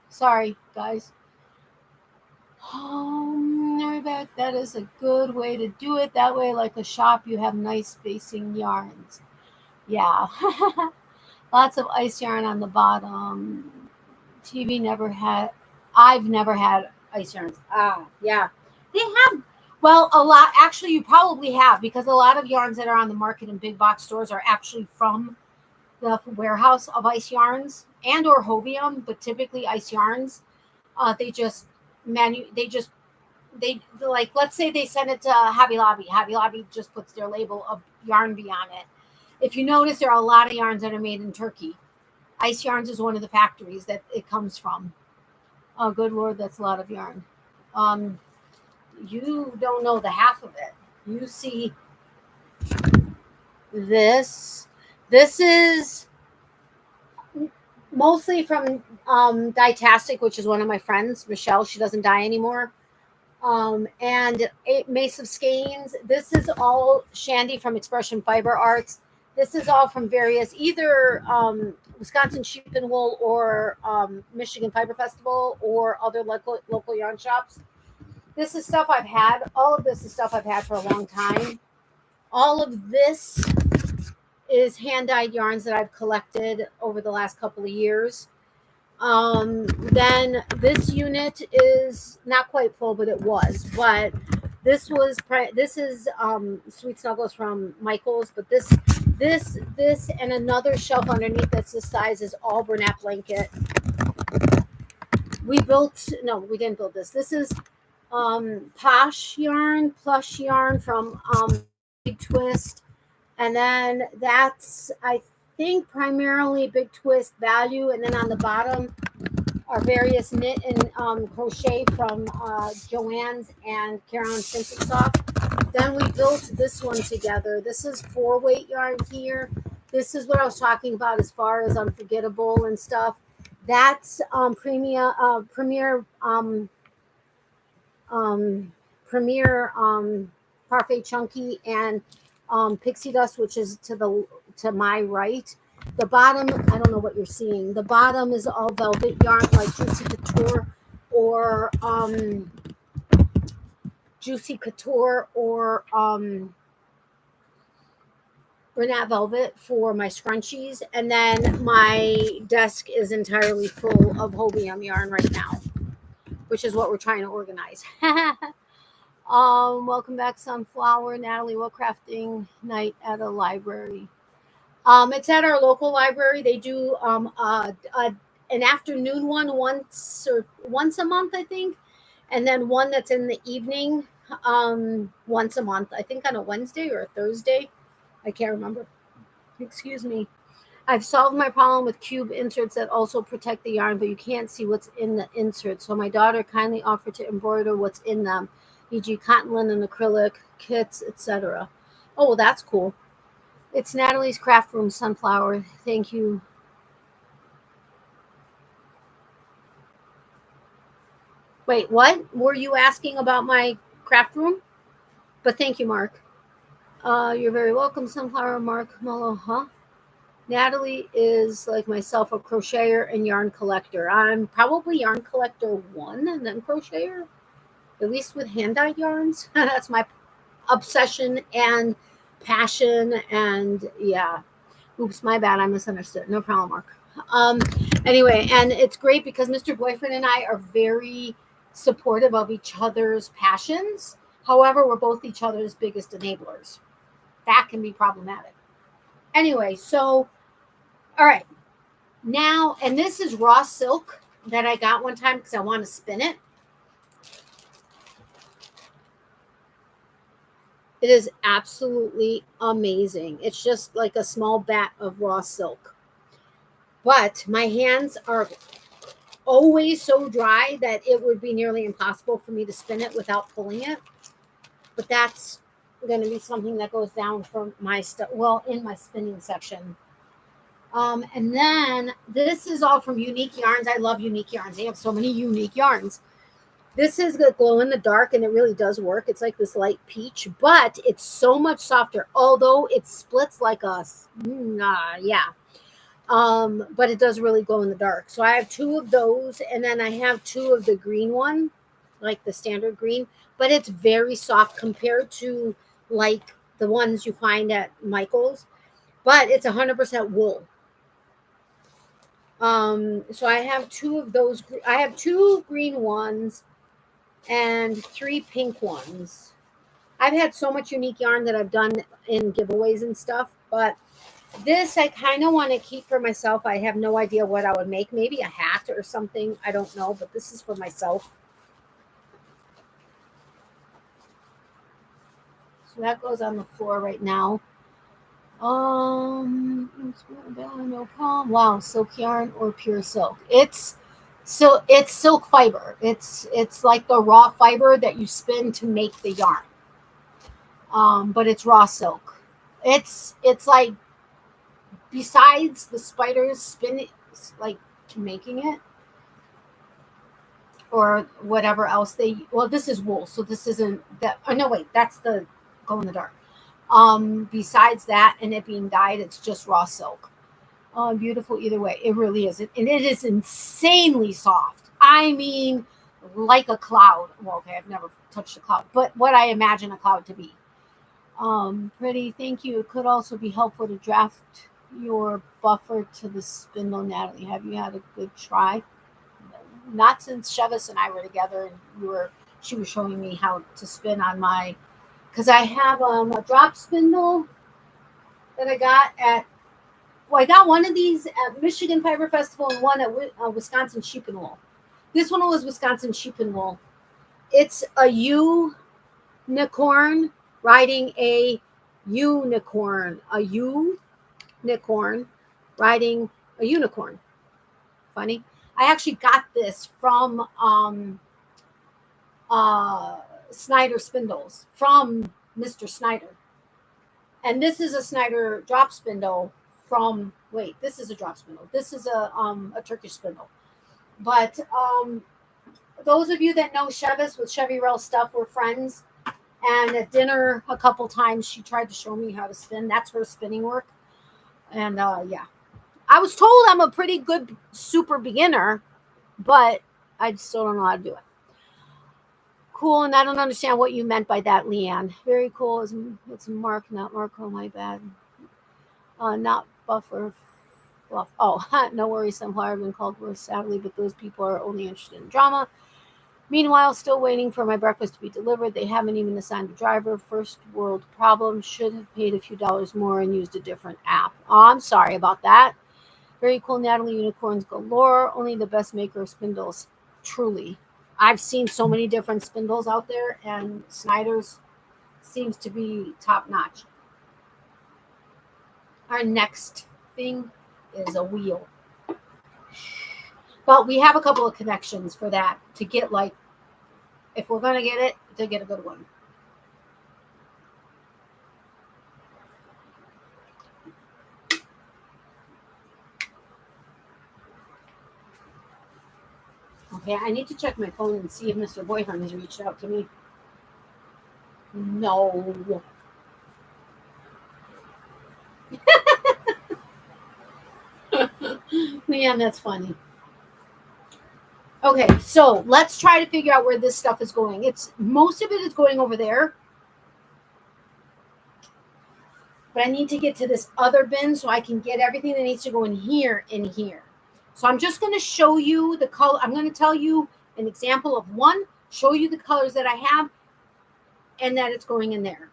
Sorry, guys. That is a good way to do it. That way, like a shop, you have nice facing yarns. Yeah. Lots of ice yarn on the bottom. I've never had ice yarns. Yeah. They have, well, a lot. Actually, you probably have because a lot of yarns that are on the market in big box stores are actually from the warehouse of ice yarns and or Hobium, but typically ice yarns. They like, let's say they send it to Hobby Lobby. Hobby Lobby just puts their label of yarn bee on it. If you notice, there are a lot of yarns that are made in Turkey. Ice Yarns is one of the factories that it comes from. Oh, good Lord, that's a lot of yarn. You don't know the half of it. You see this. This is mostly from Dietastic, which is one of my friends, Michelle. She doesn't dye anymore. And Mace of Skeins. This is all Shandy from Expression Fiber Arts. This is all from various, either Wisconsin Sheep and Wool or Michigan Fiber Festival or other local yarn shops. This is stuff I've had. All of this is stuff I've had for a long time. All of this is hand-dyed yarns that I've collected over the last couple of years. Then this unit is not quite full, but it was. But this is Sweet Snuggles from Michaels, but this, and another shelf underneath that's this size is all Bernat blanket. We didn't build this. This is Posh yarn, plush yarn from Big Twist, and then that's, I think, primarily Big Twist value, and then on the bottom are various knit and crochet from Joann's and Caron Simple Soft. Then we built this one together. This is 4-weight yarn here. This is what I was talking about as far as Unforgettable and stuff. That's Premier Parfait Chunky and Pixie Dust, which is to my right. The bottom, I don't know what you're seeing. The bottom is all velvet yarn like Juicy Couture or Bernat Velvet for my scrunchies. And then my desk is entirely full of Hobium yarn right now, which is what we're trying to organize. Welcome back, Sunflower. Natalie, what crafting night at a library? It's at our local library. They do an afternoon one once a month, I think, and then one that's in the evening once a month. I think on a Wednesday or a Thursday. I can't remember. Excuse me. I've solved my problem with cube inserts that also protect the yarn, but you can't see what's in the insert. So my daughter kindly offered to embroider what's in them, e.g. cotton, linen, acrylic, kits, etc. Oh, well, that's cool. It's Natalie's Craft Room Sunflower. Thank you. Wait, what? Were you asking about my craft room? But thank you, Mark. You're very welcome, Sunflower. Marc Mullo, huh? Natalie is like myself, a crocheter and yarn collector. I'm probably yarn collector 1 and then crocheter, at least with hand-dyed yarns. That's my obsession and passion. And yeah, oops, my bad. I misunderstood. No problem, Mark. Anyway, and it's great because Mr. Boyfriend and I are very supportive of each other's passions. However, we're both each other's biggest enablers. That can be problematic. Anyway, so, all right. Now, and this is raw silk that I got one time because I want to spin it. It is absolutely amazing. It's just like a small bat of raw silk. But my hands are always so dry that it would be nearly impossible for me to spin it without pulling it. But that's going to be something that goes down from my stuff, well, in my spinning section. And then this is all from Unique Yarns. I love Unique Yarns. They have so many unique yarns. This is the glow in the dark, and it really does work. It's like this light peach, but it's so much softer, although it splits like a, but it does really glow in the dark. So I have 2 of those, and then I have 2 of the green one, like the standard green, but it's very soft compared to like the ones you find at Michael's, but it's 100% wool. So I have 2 of those. I have 2 green ones and 3 pink ones. I've had so much unique yarn that I've done in giveaways and stuff, but this I kind of want to keep for myself. I have no idea what I would make. Maybe a hat or something. I don't know, but this is for myself. So that goes on the floor right now. No problem. Wow, silk yarn or pure silk. It's silk fiber. It's like the raw fiber that you spin to make the yarn. But it's raw silk. It's like, besides the spiders spinning, like making it, or whatever else this is wool, so this isn't that. Oh no, wait, that's the glow in the dark. Besides that and it being dyed, it's just raw silk. Beautiful either way. It really is. And it is insanely soft. I mean, like a cloud. Well, okay, I've never touched a cloud, but what I imagine a cloud to be. Pretty, thank you. It could also be helpful to draft your buffer to the spindle, Natalie. Have you had a good try? Not since Chevis and I were together, and she was showing me how to spin on my, because I have a drop spindle that I got I got one of these at Michigan Fiber Festival and one at Wisconsin Sheep and Wool. This one was Wisconsin Sheep and Wool. It's a unicorn riding a unicorn. A unicorn riding a unicorn. Funny. I actually got this from Snyder Spindles, from Mr. Snyder. And this is a Snyder drop spindle this is a drop spindle. This is a Turkish spindle. But those of you that know Chevis with Chevy Rail Stuff were friends. And at dinner a couple times, she tried to show me how to spin. That's her spinning work. And yeah. I was told I'm a pretty good super beginner, but I still don't know how to do it. Cool, and I don't understand what you meant by that, Leanne. Very cool. It's Mark, not Marco, my bad. Not buffer. Fluff. Oh, no worries. Sunflower have been called worse, sadly, but those people are only interested in drama. Meanwhile, still waiting for my breakfast to be delivered. They haven't even assigned a driver. First world problem. Should have paid a few dollars more and used a different app. Oh, I'm sorry about that. Very cool, Natalie. Unicorns galore. Only the best maker of spindles. Truly. I've seen so many different spindles out there, and Snyder's seems to be top notch. Our next thing is a wheel. But we have a couple of connections for that to get, like, if we're going to get it, to get a good one. Okay, I need to check my phone and see if Mr. Boyfriend has reached out to me. No. Man, that's funny. Okay, so let's try to figure out where this stuff is going. It's most of it is going over there. But I need to get to this other bin so I can get everything that needs to go in here in here. So I'm just going to show you the color. I'm going to tell you an example of one, show you the colors that I have, and that it's going in there.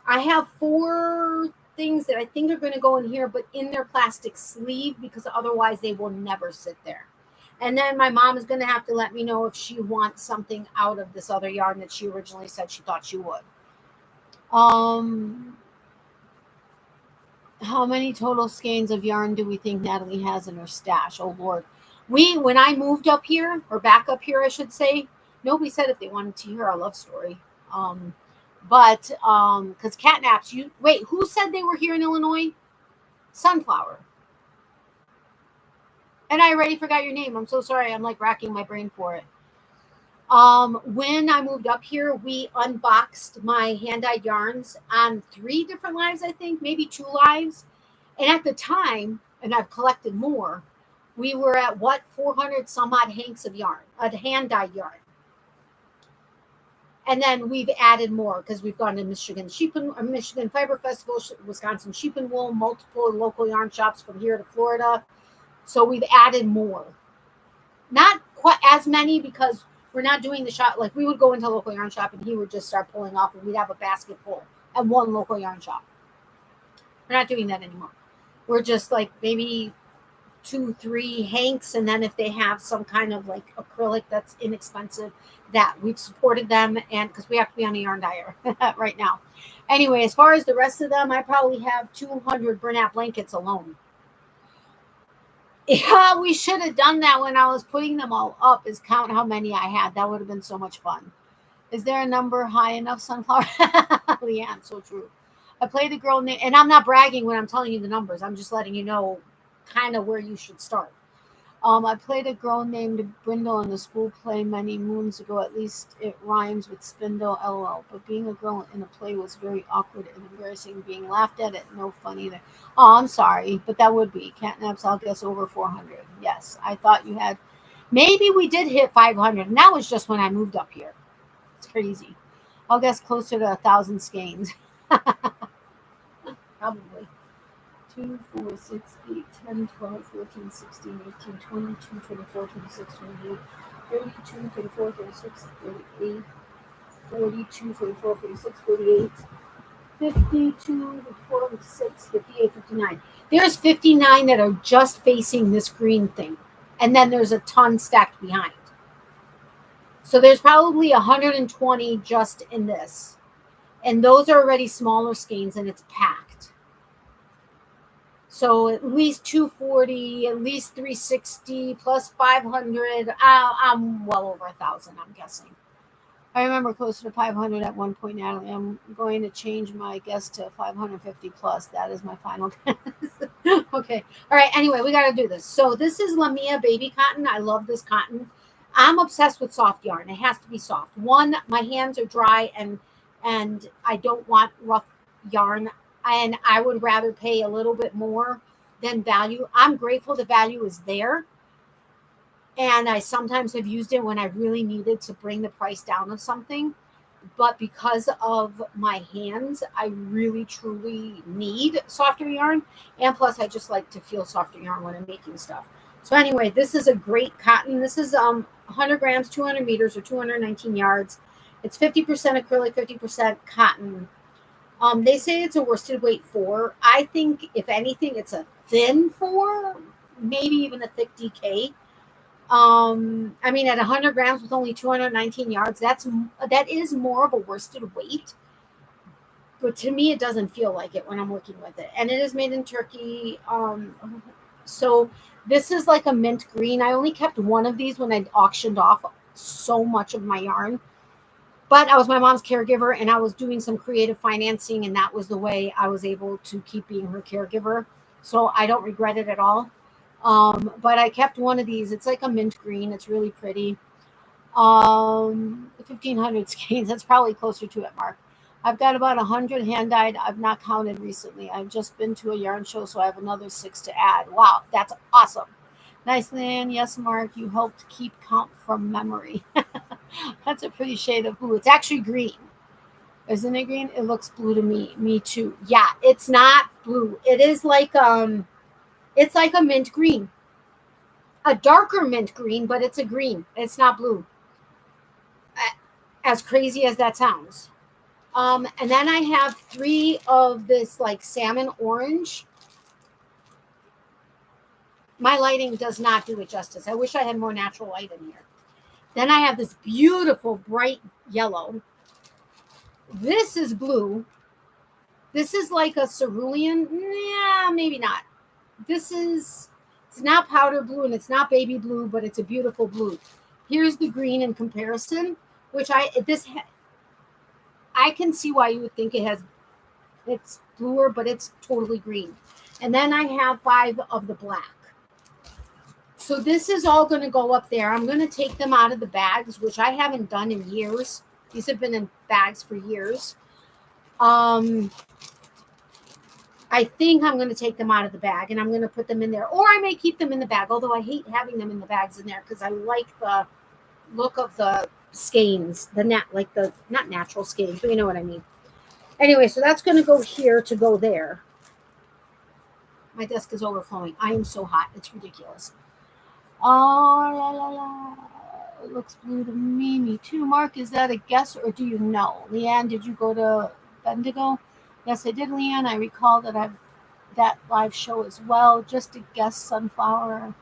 I have 4 things that I think are going to go in here, but in their plastic sleeve, because otherwise they will never sit there. And then my mom is going to have to let me know if she wants something out of this other yarn that she originally said she thought she would. How many total skeins of yarn do we think Natalie has in her stash? Oh Lord. When I moved up here, or back up here, I should say, nobody said if they wanted to hear our love story. Because catnaps, wait, who said they were here in Illinois? Sunflower. And I already forgot your name. I'm so sorry. I'm like racking my brain for it. When I moved up here, we unboxed my hand-dyed yarns on 3 different lives, I think, maybe 2 lives. And at the time, and I've collected more, we were at 400 some odd hanks of yarn, a hand-dyed yarn. And then we've added more because we've gone to Michigan Fiber Festival, Wisconsin Sheep and Wool, multiple local yarn shops from here to Florida. So we've added more. Not quite as many because we're not doing the shop. Like we would go into a local yarn shop and he would just start pulling off and we'd have a basket full at one local yarn shop. We're not doing that anymore. We're just like maybe 2, 3 hanks. And then if they have some kind of like acrylic that's inexpensive, that we've supported them. And because we have to be on a yarn dyer right now. Anyway, as far as the rest of them, I probably have 200 Bernat blankets alone. Yeah, we should have done that when I was putting them all up, is count how many I had. That would have been so much fun. Is there a number high enough, Sunflower? Leanne, so true. I played a girl named, and I'm not bragging when I'm telling you the numbers. I'm just letting you know kind of where you should start. I played a girl named Brindle in the school play many moons ago. At least it rhymes with spindle, lol. But being a girl in a play was very awkward and embarrassing. Being laughed at it, no fun either. Oh, I'm sorry, but that would be. Catnaps, I'll guess over 400. Yes, I thought you had. Maybe we did hit 500, and that was just when I moved up here. It's crazy. I'll guess closer to 1,000 skeins. Probably. 2, 4, 6, 8, 10, 12, 14, 16, 18, 22, 24, 26, 28, 32, 34, 36, 38, 42, 44, 46, 48, 52, 46, 58, 59. There's 59 that are just facing this green thing. And then there's a ton stacked behind. So there's probably 120 just in this. And those are already smaller skeins and it's packed. So at least 240, at least 360, plus 500. I'm well over 1,000, I'm guessing. I remember closer to 500 at one point, Natalie. I'm going to change my guess to 550 plus. That is my final guess. Okay. All right. Anyway, we got to do this. So this is Lamia baby cotton. I love this cotton. I'm obsessed with soft yarn. It has to be soft. One, my hands are dry and I don't want rough yarn. And I would rather pay a little bit more than value. I'm grateful the value is there. And I sometimes have used it when I really needed to bring the price down of something. But because of my hands, I really, truly need softer yarn. And plus, I just like to feel softer yarn when I'm making stuff. So anyway, this is a great cotton. This is 100 grams, 200 meters, or 219 yards. It's 50% acrylic, 50% cotton. They say it's a worsted weight 4. I think, if anything, it's a thin 4, maybe even a thick DK. I mean, at 100 grams with only 219 yards, that is more of a worsted weight. But to me, it doesn't feel like it when I'm working with it. And it is made in Turkey. So this is like a mint green. I only kept one of these when I auctioned off so much of my yarn. But I was my mom's caregiver and I was doing some creative financing, and that was the way I was able to keep being her caregiver. So I don't regret it at all. But I kept one of these. It's like a mint green. It's really pretty. 1,500 skeins. That's probably closer to it, Mark. I've got about 100 hand dyed. I've not counted recently. I've just been to a yarn show, so I have another 6 to add. Wow, that's awesome. Nice, Lynn. Yes, Mark, you helped keep count from memory. That's a pretty shade of blue. It's actually green. Isn't it green? It looks blue to me. Me too. Yeah, it's not blue. It is like it's like a mint green. A darker mint green, but it's a green. It's not blue. As crazy as that sounds. And then I have 3 of this like salmon orange. My lighting does not do it justice. I wish I had more natural light in here. Then I have this beautiful bright yellow. This is blue. This is like a cerulean. Yeah, maybe not. It's not powder blue and it's not baby blue, but it's a beautiful blue. Here's the green in comparison, which I can see why you would think it's bluer, but it's totally green. And then I have 5 of the black. So this is all going to go up there. I'm going to take them out of the bags, which I haven't done in years. These have been in bags for years. I think I'm going to take them out of the bag and I'm going to put them in there. Or I may keep them in the bag, although I hate having them in the bags in there because I like the look of the skeins, not natural skeins, but you know what I mean. Anyway, so that's going to go here to go there. My desk is overflowing. I am so hot. It's ridiculous. Oh, la, la, la. It looks blue to me. Me too. Mark, is that a guess or do you know? Leanne, did you go to Bendigo? Yes, I did, Leanne. I recall that I've that live show as well. Just a guess, sunflower.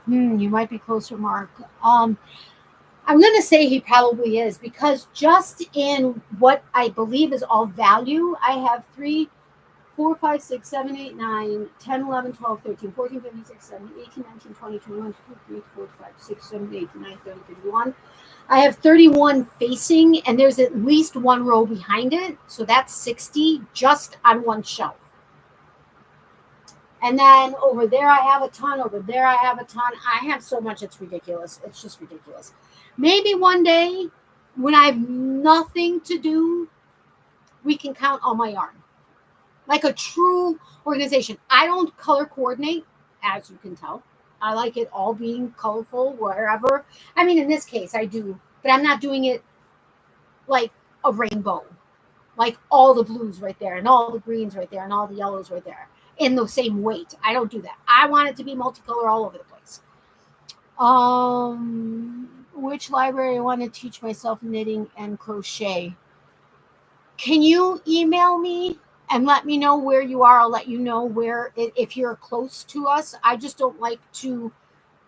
You might be closer, Mark. I'm going to say he probably is because just in what I believe is all value, I have 3, 4, 5, 6, 7, 8, 9, 10, 11, 12, 13, 14, 15, 16, 17, 18, 19, 20, 21, 22, 23, 24, 25, 26, 27, 28, 29, 30, 31. I have 31 facing, and there's at least 1 row behind it. So that's 60 just on one shelf. And then over there, I have a ton. Over there, I have a ton. I have so much, it's ridiculous. It's just ridiculous. Maybe one day when I have nothing to do, we can count all my yarn. Like a true organization. I don't color coordinate, as you can tell. I like it all being colorful wherever. I mean, in this case, I do. But I'm not doing it like a rainbow. Like all the blues right there and all the greens right there and all the yellows right there in the same weight. I don't do that. I want it to be multicolor all over the place. Which library I want to teach myself knitting and crochet? Can you email me and let me know where you are? I'll let you know where, if you're close to us. I just don't like to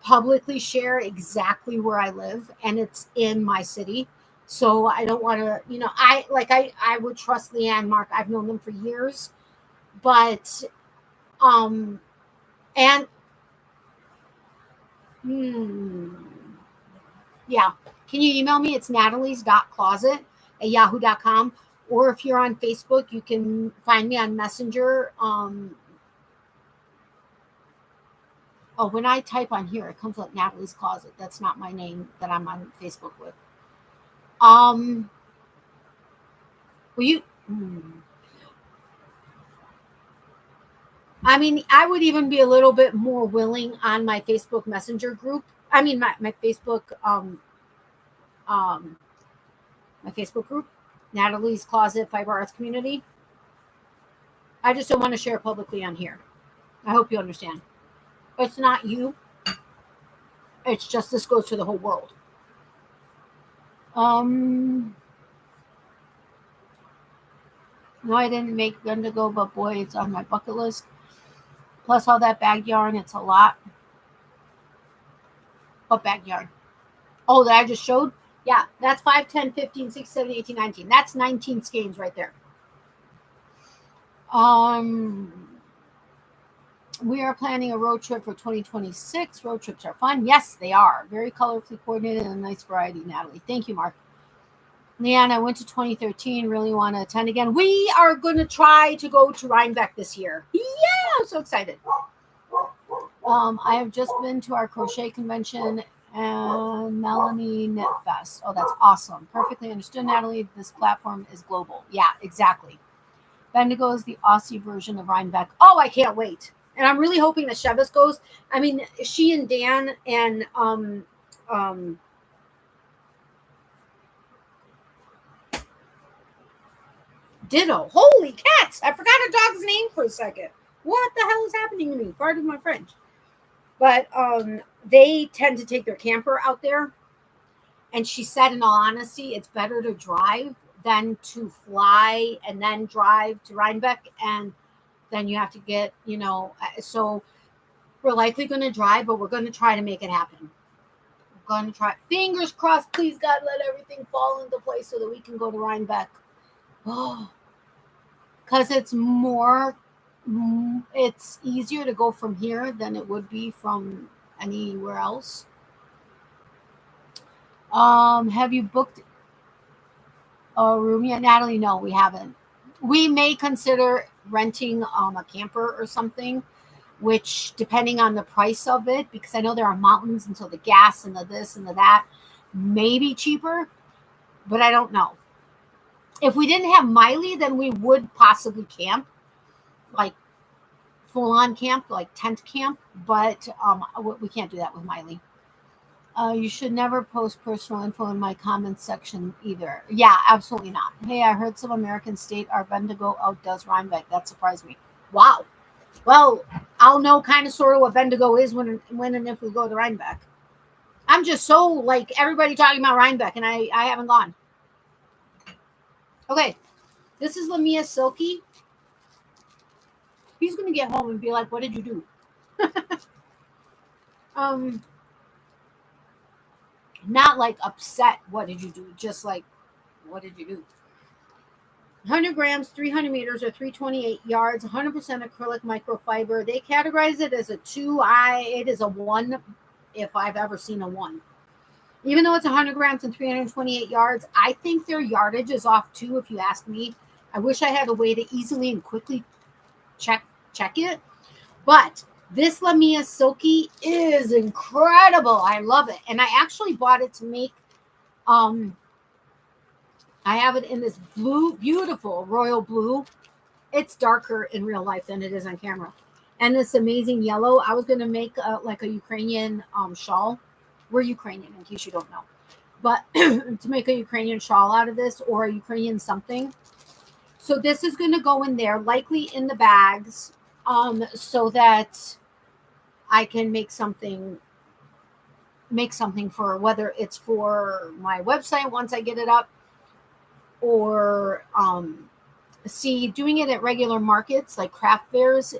publicly share exactly where I live, and it's in my city. So I don't want to, I would trust Leanne, Mark. I've known them for years, but, yeah. Can you email me? It's natalies.closet@yahoo.com. Or if you're on Facebook, you can find me on Messenger. When I type on here, it comes up Natalie's Closet. That's not my name that I'm on Facebook with. I mean, I would even be a little bit more willing on my Facebook Messenger group. I mean, my Facebook, my Facebook group, Natalie's Closet Fiber Arts Community. I just don't want to share publicly on here. I hope you understand. It's not you. It's just this goes to the whole world. No, I didn't make Bendigo, but boy, it's on my bucket list. Plus all that bag yarn, it's a lot. What bag yarn? Oh, that I just showed? Yeah, that's 5, 10, 15, 16, 17, 18, 19. That's 19 skeins right there. We are planning a road trip for 2026. Road trips are fun. Yes, they are. Very colorfully coordinated and a nice variety, Natalie. Thank you, Mark. Leanne, I went to 2013. Really want to attend again. We are going to try to go to Rhinebeck this year. Yeah, I'm so excited. I have just been to our crochet convention and Melanie Knit Fest. Oh, that's awesome. Perfectly understood, Natalie. This platform is global. Yeah, exactly. Bendigo is the Aussie version of Rhinebeck. Oh, I can't wait. And I'm really hoping that Chevis goes. I mean, she and Dan and Ditto. Holy cats. I forgot a dog's name for a second. What the hell is happening to me? Pardon my French. But they tend to take their camper out there. And she said, in all honesty, it's better to drive than to fly and then drive to Rhinebeck. And then you have to get, so we're likely going to drive, but we're going to try to make it happen. We're going to try. Fingers crossed, please, God, let everything fall into place so that we can go to Rhinebeck. Oh, because it's easier to go from here than it would be from anywhere else. Have you booked a room yet, Natalie? No, we haven't. We may consider renting a camper or something, which, depending on the price of it, because I know there are mountains, and so the gas and the this and the that may be cheaper, but I don't know. If we didn't have Miley, then we would possibly camp, like full-on camp, like tent camp, but we can't do that with Miley. You should never post personal info in my comments section either. Yeah, absolutely not. Hey, I heard some American state our Bendigo outdoes Rhinebeck. That surprised me. Wow. Well, I'll know kind of sort of what Bendigo is when and if we go to Rhinebeck. I'm just so like everybody talking about Rhinebeck, and I haven't gone. Okay, this is Lamia Silky. He's gonna get home and be like, "What did you do?" Not like upset. What did you do? Just like, what did you do? 100 grams, 300 meters, or 328 yards, 100% acrylic microfiber. They categorize it as a 2. It is a 1 if I've ever seen a 1. Even though it's 100 grams and 328 yards, I think their yardage is off too, if you ask me. I wish I had a way to easily and quickly check it. But this Lamia Silky is incredible. I love it. And I actually bought it to make I have it in this blue, beautiful royal blue. It's darker in real life than it is on camera. And this amazing yellow. I was going to make like a Ukrainian shawl. We're Ukrainian, in case you don't know. But to make a Ukrainian shawl out of this, or a Ukrainian something. So this is going to go in there, likely in the bags, so that I can make something for, whether it's for my website once I get it up, or doing it at regular markets like craft fairs.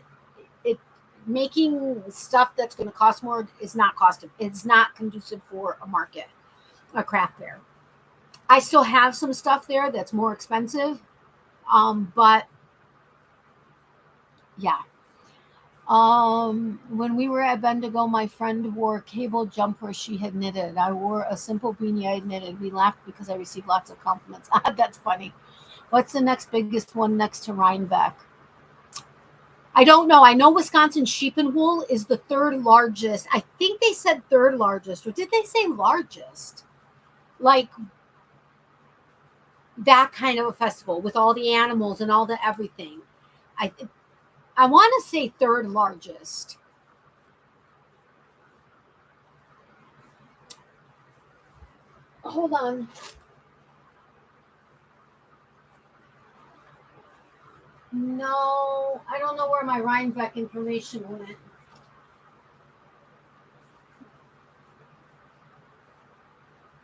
It making stuff that's going to cost more is not it's not conducive for a craft fair. I still have some stuff there that's more expensive, but yeah. When we were at Bendigo, my friend wore cable jumper she had knitted. I wore a simple beanie I had knitted. We laughed because I received lots of compliments. That's funny. What's the next biggest one next to Rhinebeck? I don't know. I know Wisconsin sheep and wool is the 3rd largest. I think they said 3rd largest, or did they say largest? Like that kind of a festival with all the animals and all the everything. I want to say 3rd largest. Hold on. No, I don't know where my Rhinebeck information went.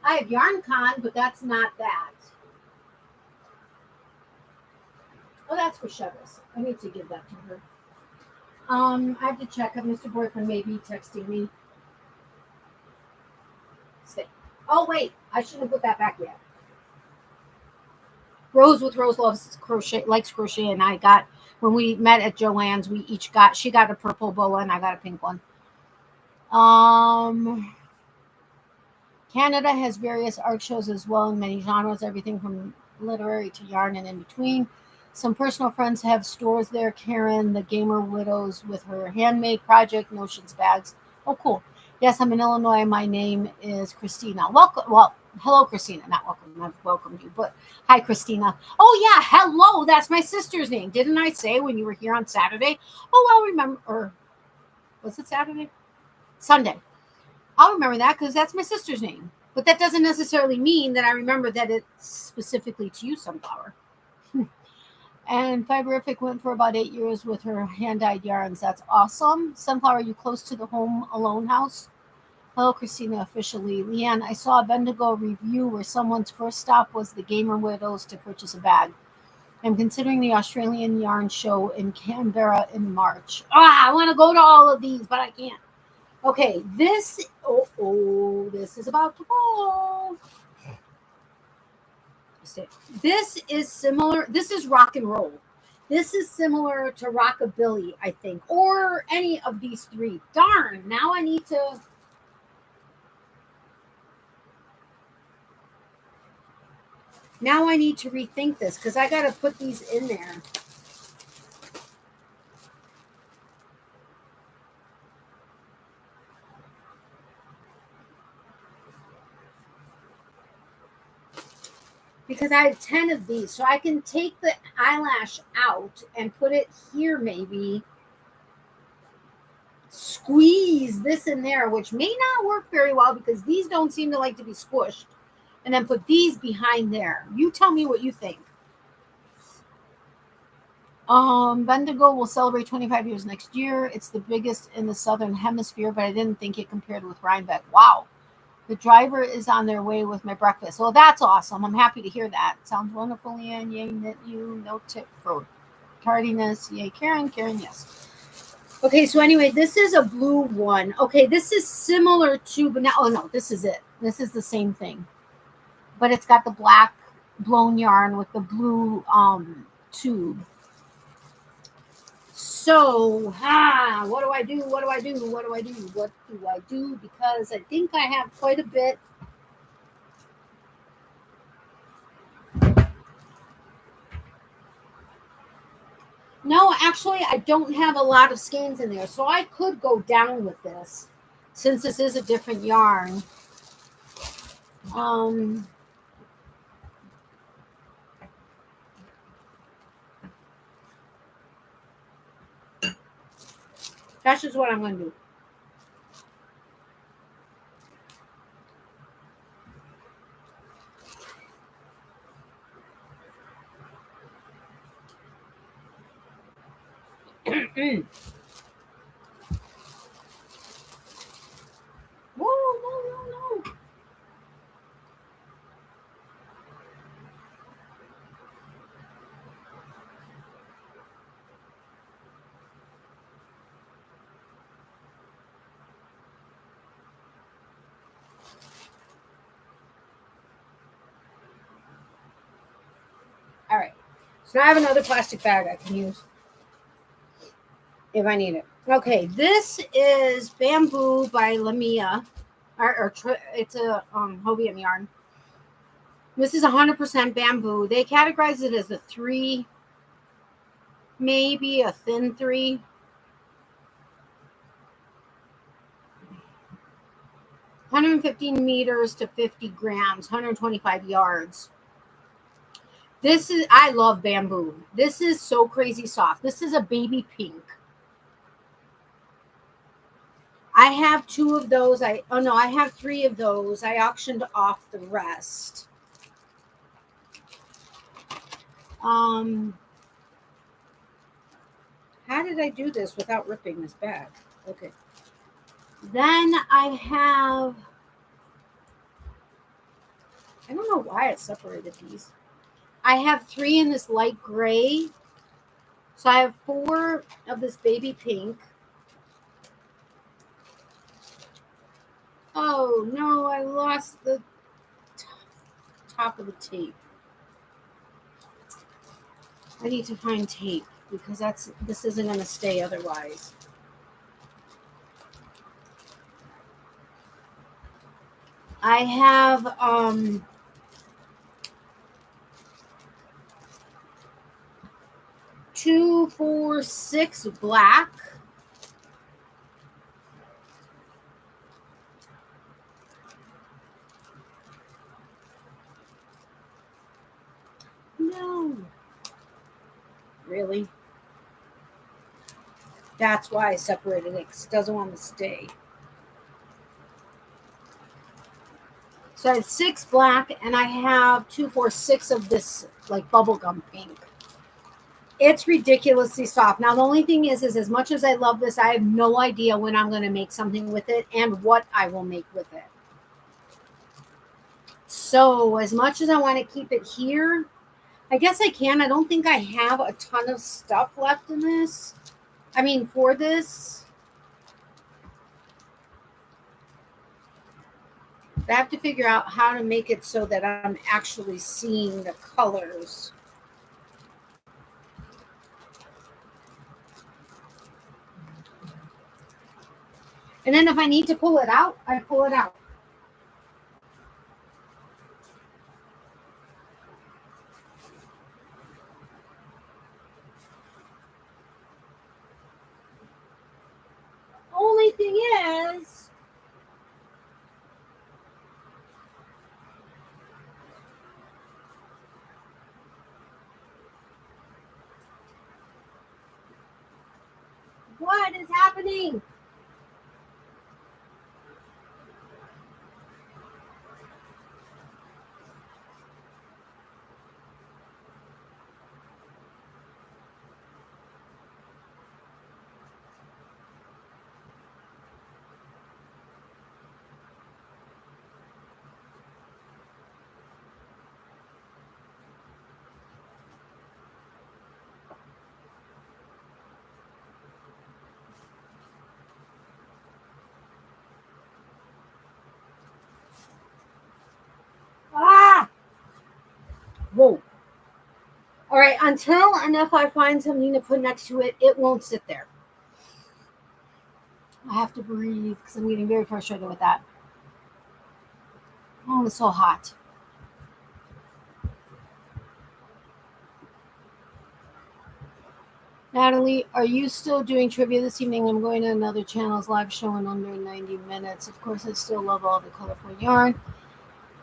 I have YarnCon, but that's not that. Oh, that's for Chevis. I need to give that to her. I have to check. Mr. Boyfriend may be texting me. Stay. Oh, wait. I shouldn't have put that back yet. Rose with Rose loves crochet, likes crochet, and I got, when we met at Joann's, she got a purple boa and I got a pink one. Canada has various art shows as well in many genres, everything from literary to yarn and in between. Some personal friends have stores there. Karen, the gamer widows, with her handmade project notions bags. Oh, cool. Yes, I'm in Illinois. My name is Christina. Welcome. Well, hello, Christina. Not welcome. I've welcomed you, but hi, Christina. Oh yeah, hello. That's my sister's name. Didn't I say when you were here on Saturday? Oh, I'll remember. Or was it Saturday? Sunday. I'll remember that because that's my sister's name. But that doesn't necessarily mean that I remember that it's specifically to you, Sunflower. And Fiberific went for about 8 years with her hand-dyed yarns. That's awesome. Sunflower, are you close to the Home Alone house? Hello, Christina, officially. Leanne, I saw a Bendigo review where someone's first stop was the Gamer Widows to purchase a bag. I'm considering the Australian Yarn Show in Canberra in March. I want to go to all of these, but I can't. Okay, this is about to fall. This is similar. This is rock and roll. This is similar to rockabilly, I think, or any of these three. Darn, now I need to. Now I need to rethink this because I got to put these in there. Because I have 10 of these. So I can take the eyelash out and put it here maybe. Squeeze this in there, which may not work very well because these don't seem to like to be squished. And then put these behind there. You tell me what you think. Bendigo will celebrate 25 years next year. It's the biggest in the Southern Hemisphere, but I didn't think it compared with Rhinebeck. Wow. The driver is on their way with my breakfast. Well, that's awesome. I'm happy to hear that. Sounds wonderful, Leanne. Yay, knit you. No tip for tardiness. Yay, Karen. Karen, yes. Okay, so anyway, this is a blue one. Okay, this is similar to, but now, oh no, this is it. This is the same thing. But it's got the black blown yarn with the blue tube. So, what do I do? What do I do? What do I do? What do I do? Because I think I have quite a bit. No, actually, I don't have a lot of skeins in there. So I could go down with this since this is a different yarn. That's just what I'm going to do. Whoa, no. All right. So now I have another plastic bag I can use if I need it. Okay, this is Bamboo by Lamia. It's a Hobium yarn. This is 100% bamboo. They categorize it as a 3, maybe a thin 3. 115 meters to 50 grams, 125 yards. I love bamboo. This is so crazy soft. This is a baby pink. I have 2 of those. I have 3 of those. I auctioned off the rest. How did I do this without ripping this bag? Okay. Then I have, I don't know why I separated these. I have 3 in this light gray. So I have 4 of this baby pink. Oh no, I lost the top of the tape. I need to find tape because this isn't going to stay otherwise. I have 4, 6 black. No. Really? That's why I separated it, because it doesn't want to stay. So I have 6 black, and I have 2, 4, 6 of this like bubblegum pink. It's ridiculously soft. Now, the only thing is as much as I love this, I have no idea when I'm going to make something with it and what I will make with it. So as much as I want to keep it here, I guess I can. I don't think I have a ton of stuff left in this. I mean, for this. I have to figure out how to make it so that I'm actually seeing the colors. And then if I need to pull it out, I pull it out. Only thing is, what is happening? Ah! Whoa. All right, until and if I find something to put next to it, it won't sit there. I have to breathe because I'm getting very frustrated with that. Oh, it's so hot. Natalie, are you still doing trivia this evening? I'm going to another channel's live show in under 90 minutes. Of course, I still love all the colorful yarn.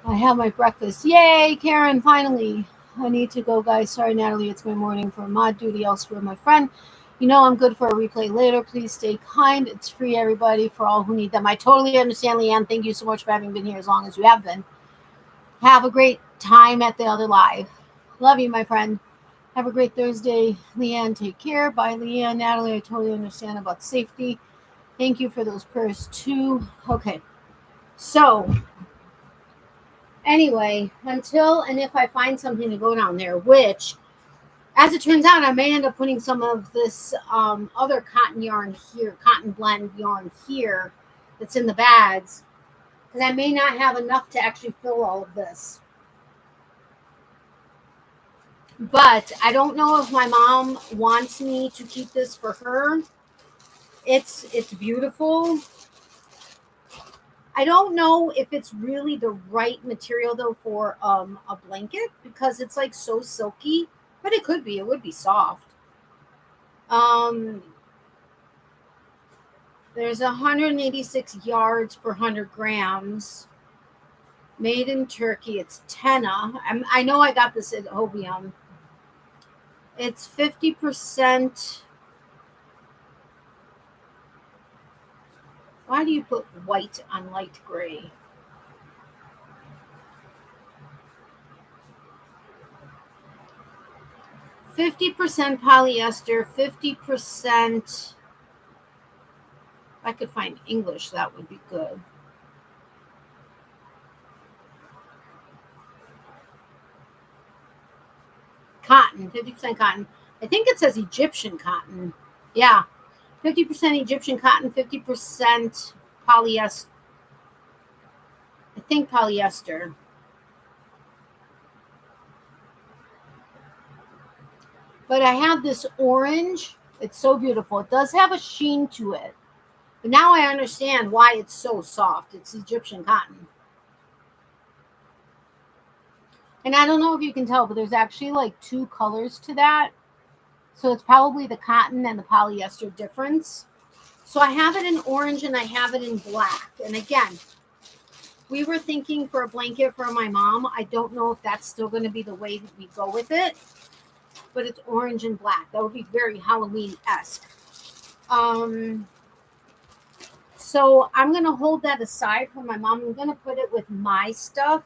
I have my breakfast. Yay, Karen, finally. I need to go, guys. Sorry, Natalie, it's my morning for mod duty elsewhere, my friend. You know I'm good for a replay later. Please stay kind. It's free, everybody, for all who need them. I totally understand, Leanne. Thank you so much for having been here as long as you have been. Have a great time at the other live. Love you, my friend. Have a great Thursday. Leanne, take care. Bye, Leanne. Natalie, I totally understand about safety. Thank you for those prayers, too. Okay. So, anyway, until and if I find something to go down there, which, as it turns out, I may end up putting some of this other cotton yarn here, cotton blend yarn here that's in the bags, because I may not have enough to actually fill all of this. But I don't know if my mom wants me to keep this for her. It's beautiful. I don't know if it's really the right material though for a blanket, because it's like so silky, but it could be. It would be soft. There's 186 yards per 100 grams. Made in Turkey. It's Tenna. I know I got this at Hobium. It's 50%. Why do you put white on light gray? %50 polyester, 50%. If I could find English, that would be good. Cotton, 50% cotton. I think it says Egyptian cotton. Yeah, 50% Egyptian cotton, 50% polyester. I think polyester. But I have this orange. It's so beautiful. It does have a sheen to it. But now I understand why it's so soft. It's Egyptian cotton. And I don't know if you can tell, but there's actually like 2 colors to that. So it's probably the cotton and the polyester difference. So I have it in orange and I have it in black. And again, we were thinking for a blanket for my mom. I don't know if that's still going to be the way that we go with it, but it's orange and black. That would be very Halloween-esque. So I'm going to hold that aside for my mom. I'm going to put it with my stuff.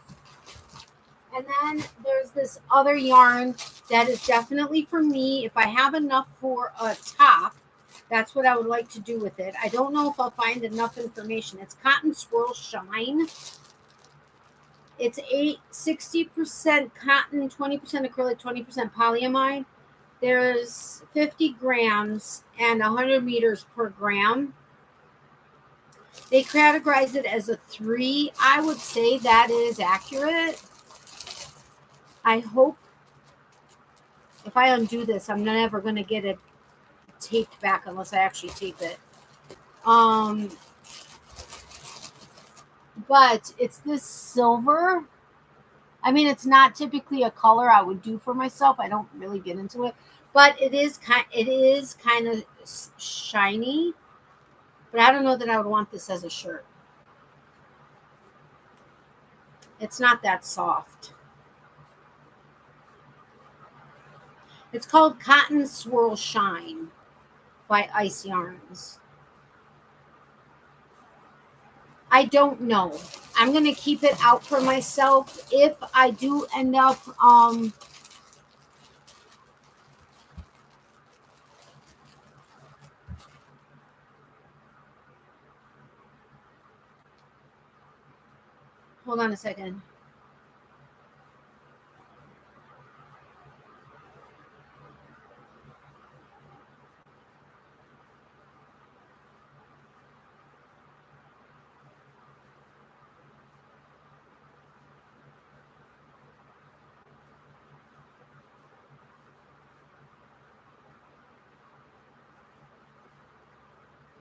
And then there's this other yarn that is definitely for me. If I have enough for a top, that's what I would like to do with it. I don't know if I'll find enough information. It's Cotton Swirl Shine. It's 60% cotton, 20% acrylic, 20% polyamide. There's 50 grams and 100 meters per gram. They categorize it as a 3. I would say that is accurate. I hope if I undo this, I'm never going to get it taped back unless I actually tape it. But it's this silver. I mean, it's not typically a color I would do for myself. I don't really get into it, but it is kind of shiny. But I don't know that I would want this as a shirt. It's not that soft. It's called Cotton Swirl Shine by Ice Yarns. I don't know. I'm going to keep it out for myself. If I do end up hold on a second.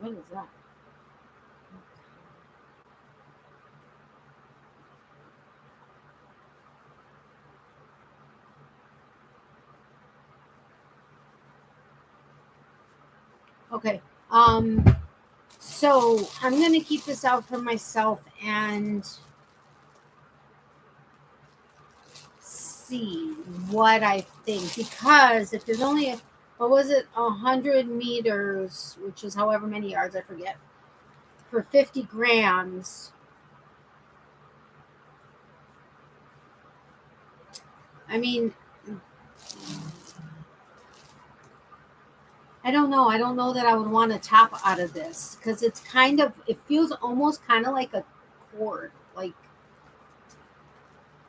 What is that? Okay. So I'm going to keep this out for myself and see what I think. Because if there's only, what was it, 100 meters, which is however many yards, I forget, for 50 grams. I mean, I don't know. I don't know that I would want a top out of this because it's kind of, it feels almost kind of like a cord. Like,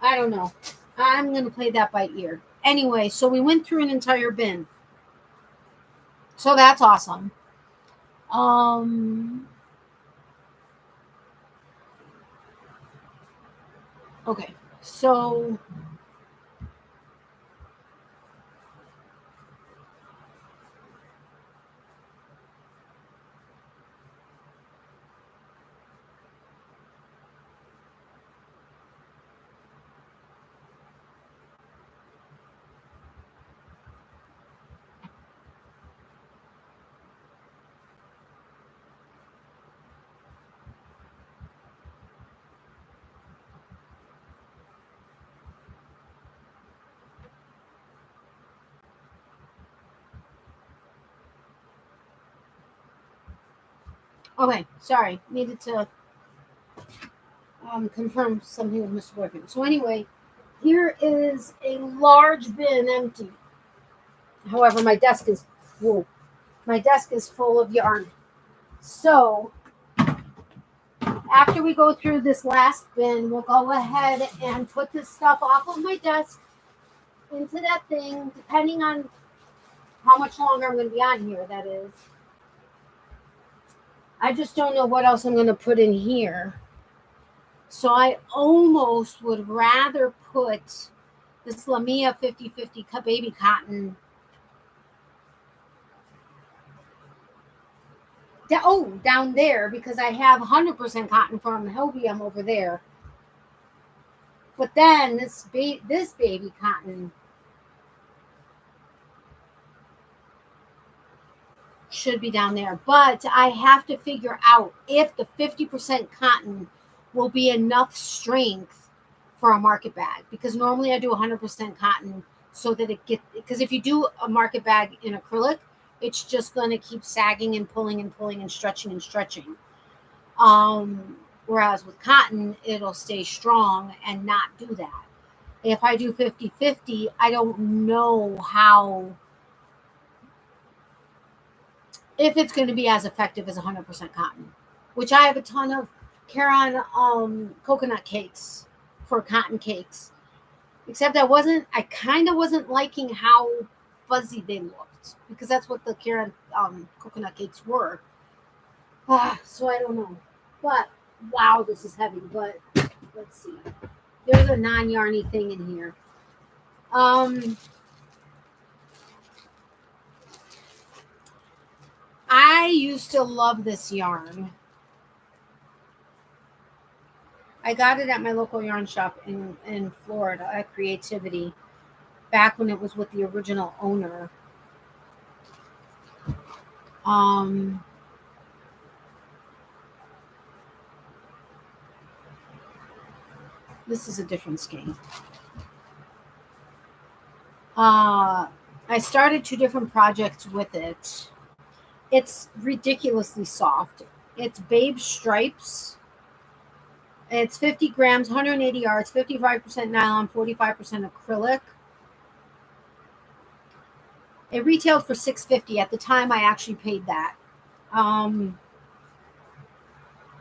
I don't know. I'm going to play that by ear. Anyway, so we went through an entire bin. So that's awesome. Okay, so okay, sorry, needed to confirm something with Mr. Boyfriend. So anyway, here is a large bin empty. However, my desk is full. My desk is full of yarn. So after we go through this last bin, we'll go ahead and put this stuff off of my desk into that thing, depending on how much longer I'm going to be on here, that is. I just don't know what else I'm going to put in here. So I almost would rather put this Lamia 50/50 baby cotton. Down there, because I have 100% cotton from Helbium over there. But then this baby cotton, should be down there. But I have to figure out if the 50% cotton will be enough strength for a market bag, because normally I do 100% cotton so that it gets, because if you do a market bag in acrylic, it's just going to keep sagging and pulling and pulling and stretching and stretching. Whereas with cotton, it'll stay strong and not do that. If I do 50-50, I don't know how, if it's going to be as effective as 100% cotton, which I have a ton of Caron coconut cakes for cotton cakes, except I kind of wasn't liking how fuzzy they looked, because that's what the Caron coconut cakes were. So I don't know, but wow, this is heavy. But let's see, there's a non-yarny thing in here. I used to love this yarn. I got it at my local yarn shop in Florida at Creativity, back when it was with the original owner. This is a different skein. I started 2 different projects with it. It's ridiculously soft. It's Babe Stripes. It's 50 grams, 180 yards, 55% nylon, 45% acrylic. It retailed for $6.50. At the time, I actually paid that.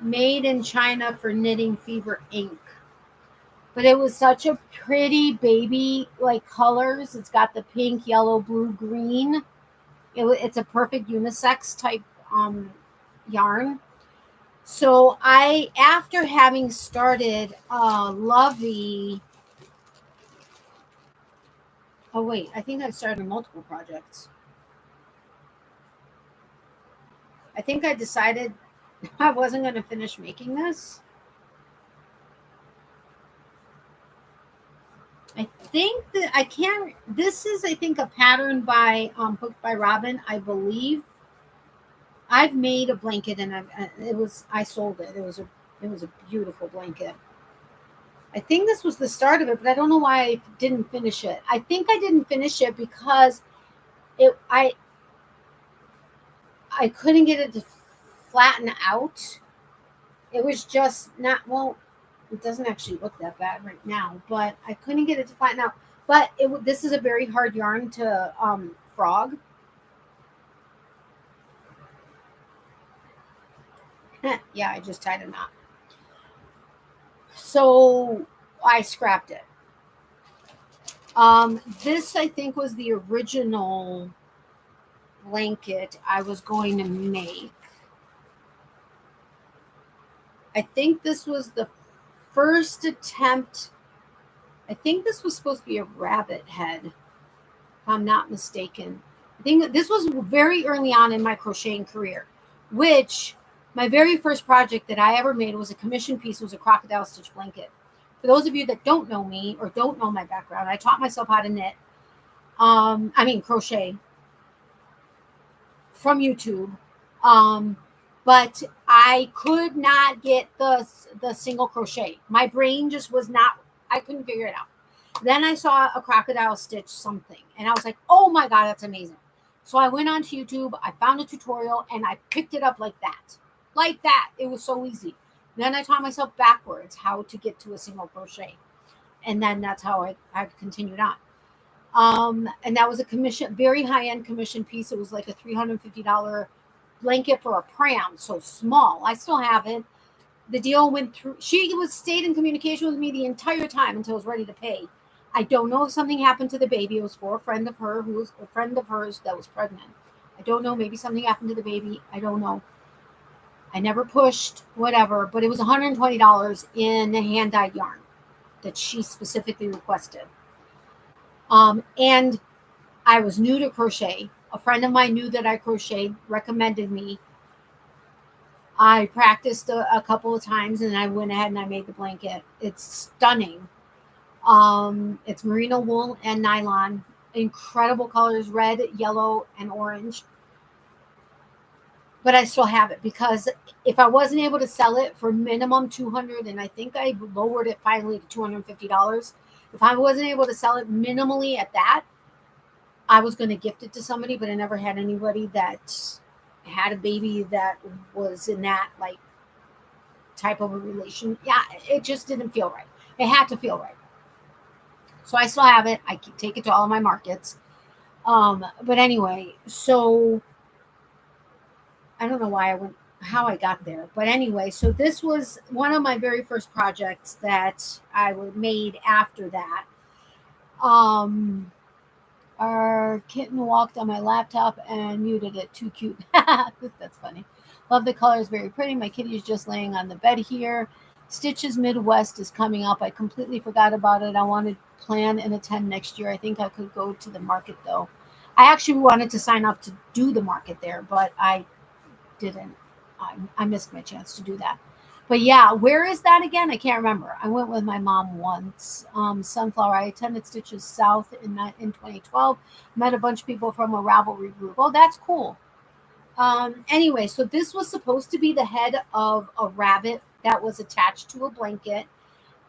Made in China for Knitting Fever Inc. But it was such a pretty baby like colors. It's got the pink, yellow, blue, green. It's a perfect unisex type yarn. So after having started Lovey, oh wait, I think I started multiple projects. I think I decided I wasn't going to finish making this. I think that I can't. This is, I think, a pattern by Hooked by Robin, I believe. I've made a blanket, and I sold it. It was a beautiful blanket. I think this was the start of it, but I don't know why I didn't finish it. I think I didn't finish it because I couldn't get it to flatten out. It was just not, well, it doesn't actually look that bad right now, but I couldn't get it to flatten out. But this is a very hard yarn to frog. Yeah, I just tied a knot. So I scrapped it. This, I think, was the original blanket I was going to make. I think this was the first attempt. I think this was supposed to be a rabbit head, if I'm not mistaken. I think this was very early on in my crocheting career, which my very first project that I ever made was a commission piece. It was a crocodile stitch blanket. For those of you that don't know me or don't know my background, I taught myself how to knit. Crochet from YouTube. But I could not get the single crochet. My brain just was not, I couldn't figure it out. Then I saw a crocodile stitch something, and I was like, oh my God, that's amazing. So I went onto YouTube, I found a tutorial, and I picked it up like that. Like that. It was so easy. Then I taught myself backwards how to get to a single crochet. And then that's how I've continued on. And that was a commission, very high-end commission piece. It was like a $350 blanket for a pram, so small. I still have it. The deal went through. She stayed in communication with me the entire time until I was ready to pay. I don't know if something happened to the baby. It was for a friend of her who was a friend of hers that was pregnant. I don't know. Maybe something happened to the baby. I don't know. I never pushed, whatever, but it was $120 in hand-dyed yarn that she specifically requested. And I was new to crochet. A friend of mine knew that I crocheted, recommended me. I practiced a couple of times, and I went ahead and I made the blanket. It's stunning. It's merino wool and nylon. Incredible colors, red, yellow, and orange. but I still have it because if I wasn't able to sell it for minimum 200, and I think I lowered it finally to $250, if I wasn't able to sell it minimally at that, I was going to gift it to somebody, but I never had anybody that had a baby that was in that like type of a relation. Yeah, it just didn't feel right. It had to feel right. So I still have it. I take it to all my markets. But anyway, so I don't know why I went, how I got there. But anyway, so this was one of my very first projects that I made after that. Um, our kitten walked on my laptop and muted it. Too cute. That's funny. Love the colors, very pretty. My kitty is just laying on the bed here. Stitches Midwest is coming up. I completely forgot about it. I want to plan and attend next year. I think I could go to the market though. I actually wanted to sign up to do the market there, but I didn't. I missed my chance to do that. But yeah, where is that again? I can't remember. I went with my mom once. Sunflower. I attended Stitches South in 2012. Met a bunch of people from a Ravelry group. Oh, that's cool. Anyway, so this was supposed to be the head of a rabbit that was attached to a blanket,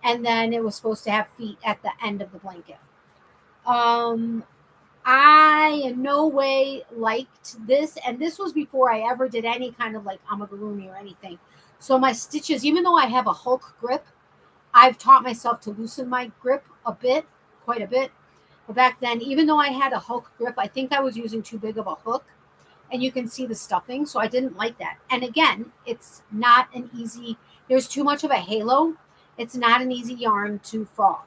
and then it was supposed to have feet at the end of the blanket. Um, I in no way liked this, and this was before I ever did any kind of like amigurumi or anything. So my stitches, even though I have a Hulk grip, I've taught myself to loosen my grip a bit, quite a bit. But back then, even though I had a Hulk grip, I think I was using too big of a hook, and you can see the stuffing, so I didn't like that. And again, it's not an easy. There's too much of a halo. It's not an easy yarn to frog.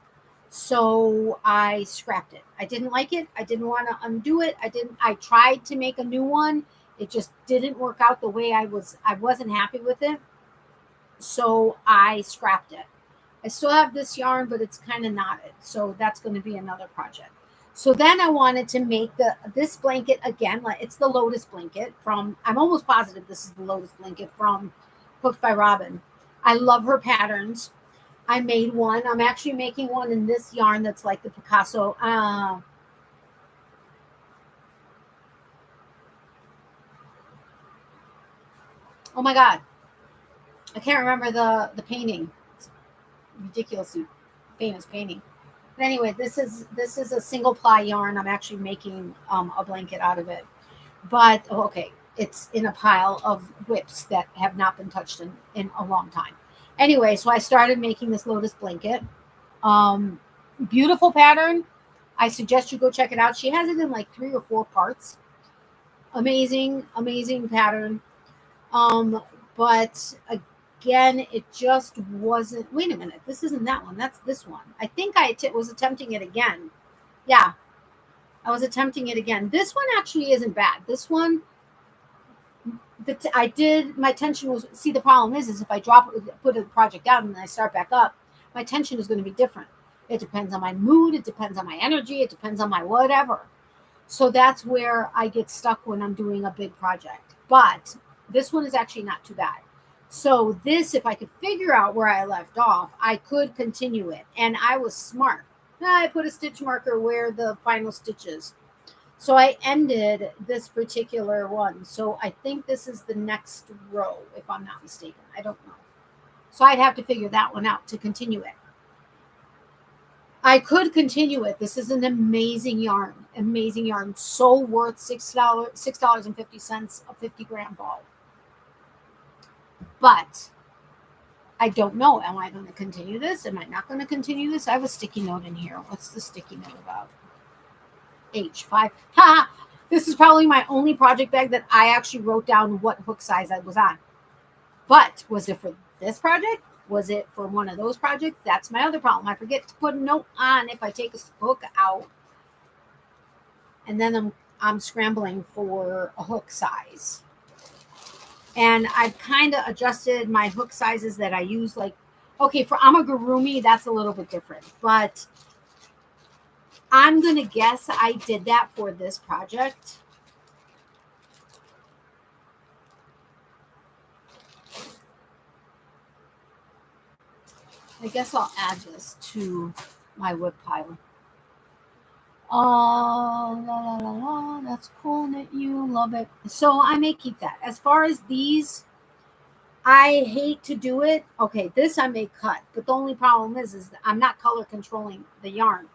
So I scrapped it. I didn't like it. I didn't want to undo it. I tried to make a new one. It just didn't work out the way I wasn't happy with it. So I scrapped it. I still have this yarn, but it's kind of knotted. So that's going to be another project. So then I wanted to make this blanket again. Like it's the Lotus blanket from, I'm almost positive this is the Lotus blanket from Cooked by Robin. I love her patterns. I made one. I'm actually making one in this yarn that's like the Picasso. Oh my God. I can't remember the painting. It's ridiculously famous painting. But anyway, this is a single ply yarn. I'm actually making a blanket out of it. But okay, it's in a pile of whips that have not been touched in a long time. Anyway, so I started making this Lotus blanket. Um, Beautiful pattern. I suggest you go check it out. She has it in like 3 or 4 parts. Amazing, amazing pattern. Um, but again, it just wasn't. Wait a minute, this isn't that one. That's this one. I think was attempting it again. Yeah, I was attempting it again. This one actually isn't bad. This one, I did. My tension was. See, the problem is if I put a project out, and then I start back up, my tension is going to be different. It depends on my mood. It depends on my energy. It depends on my whatever. So that's where I get stuck when I'm doing a big project. But this one is actually not too bad. So this, if I could figure out where I left off, I could continue it. And I was smart. I put a stitch marker where the final stitch is. So I ended this particular one. So I think this is the next row, if I'm not mistaken. I don't know. So I'd have to figure that one out to continue it. I could continue it. This is an amazing yarn. Amazing yarn. So worth $6.50 a 50-gram ball. But I don't know. Am I going to continue this? Am I not going to continue this? I have a sticky note in here. What's the sticky note about? H5. Ha! This is probably my only project bag that I actually wrote down what hook size I was on. But was it for this project? Was it for one of those projects? That's my other problem. I forget to put a note on if I take a hook out. And then I'm scrambling for a hook size. And I've kind of adjusted my hook sizes that I use. Like, okay, for amigurumi, that's a little bit different. But I'm going to guess I did that for this project. I guess I'll add this to my whip pile. La, la, la, la. That's cool that you love it. So I may keep that. As far as these, I hate to do it. Okay, this I may cut, but the only problem is I'm not color controlling the yarn.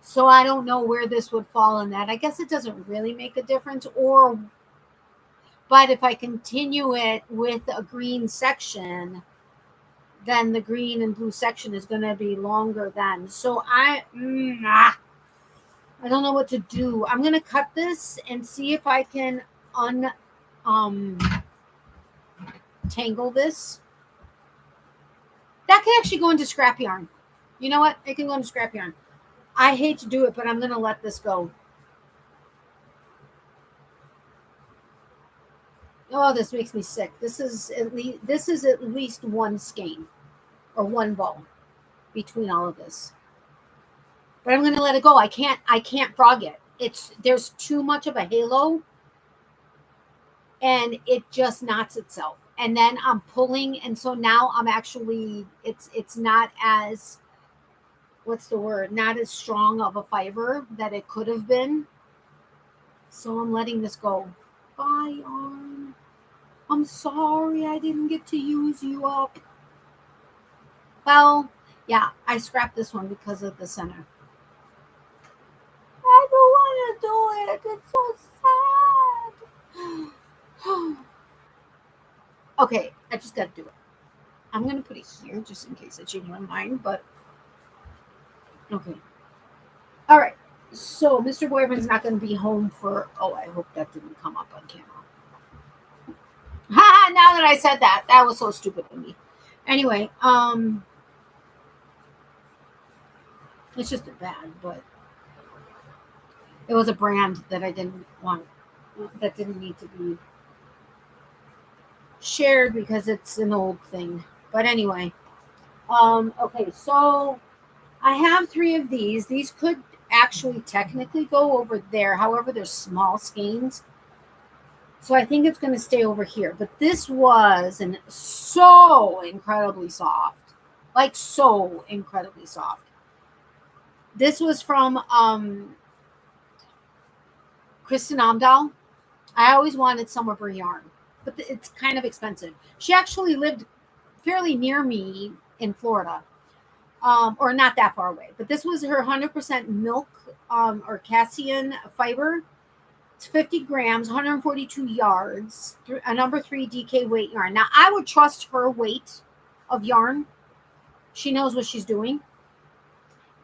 So I don't know where this would fall in that. I guess it doesn't really make a difference. But if I continue it with a green section, then the green and blue section is going to be longer then. So I don't know what to do. I'm going to cut this and see if I can tangle this. That can actually go into scrap yarn. You know what? It can go into scrap yarn. I hate to do it, but I'm going to let this go. Oh, this makes me sick. This is at least one skein or one ball between all of this. But I'm going to let it go. I can't frog it. There's too much of a halo and it just knots itself. And then I'm pulling, and so now I'm actually it's not as, what's the word? Not as strong of a fiber that it could have been. So I'm letting this go. Bye, yarn. I'm sorry I didn't get to use you up. Well, yeah, I scrapped this one because of the center. I don't want to do it. It's so sad. Okay, I just got to do it. I'm going to put it here just in case I change my mind, but okay. All right. So Mr. Boyfriend's not going to be home for, I hope that didn't come up on camera. Ha! Now that I said that, that was so stupid of me. Anyway, it's just a bad, but it was a brand that I didn't want, that didn't need to be shared because it's an old thing. But anyway, okay, so I have 3 of these. These could actually technically go over there. However, they're small skeins. So I think it's going to stay over here. But this was so incredibly soft. Like so incredibly soft. This was from Kristen Amdahl. I always wanted some of her yarn, but it's kind of expensive. She actually lived fairly near me in Florida, or not that far away. But this was her 100% milk or Cassian fiber. It's 50 grams, 142 yards, a number 3 DK weight yarn. Now, I would trust her weight of yarn. She knows what she's doing.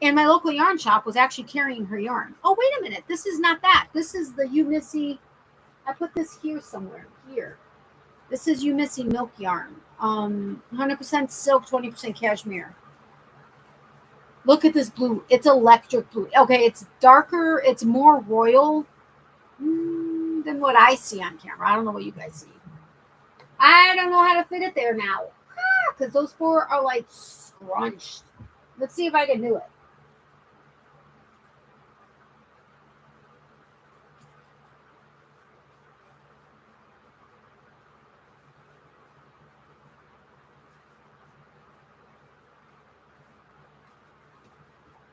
And my local yarn shop was actually carrying her yarn. Oh, wait a minute. This is not that. This is the You Missy. I put this here somewhere. Here. This is You Missy milk yarn. 100% silk, 20% cashmere. Look at this blue. It's electric blue. Okay, it's darker. It's more royal than what I see on camera. I don't know what you guys see. I don't know how to fit it there now. Because those 4 are like scrunched. Let's see if I can do it.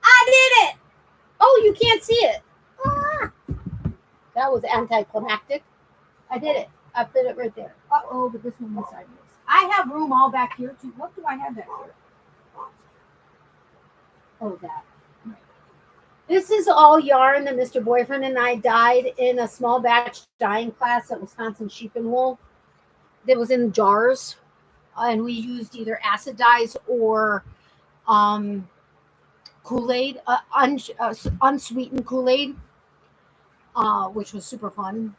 I did it! Oh, you can't see it. That was anticlimactic. I did it. I fit it right there. Uh-oh, but this one was sideways. I have room all back here, too. What do I have back here? Oh, that. Right. This is all yarn that Mr. Boyfriend and I dyed in a small batch dyeing class at Wisconsin Sheep and Wool. That was in jars. And we used either acid dyes or Kool-Aid, unsweetened Kool-Aid, which was super fun.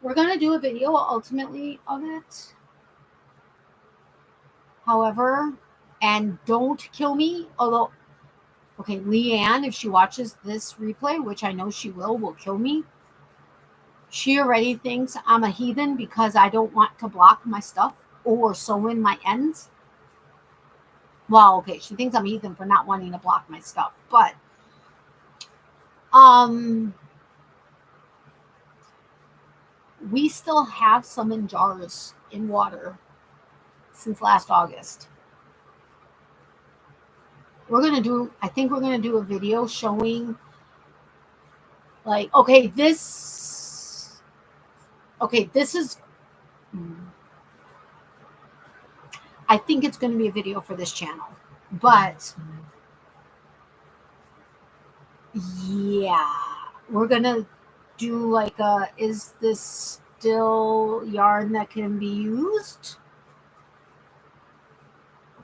We're going to do a video ultimately of it. However, and don't kill me, although, okay, Leanne, if she watches this replay, which I know she will kill me. She already thinks I'm a heathen because I don't want to block my stuff or sew in my ends. Well, okay, she thinks I'm a heathen for not wanting to block my stuff, but we still have some in jars in water since last August. I think we're going to do a video showing like, okay, this is, I think it's going to be a video for this channel, but yeah, we're going to do like is this still yarn that can be used?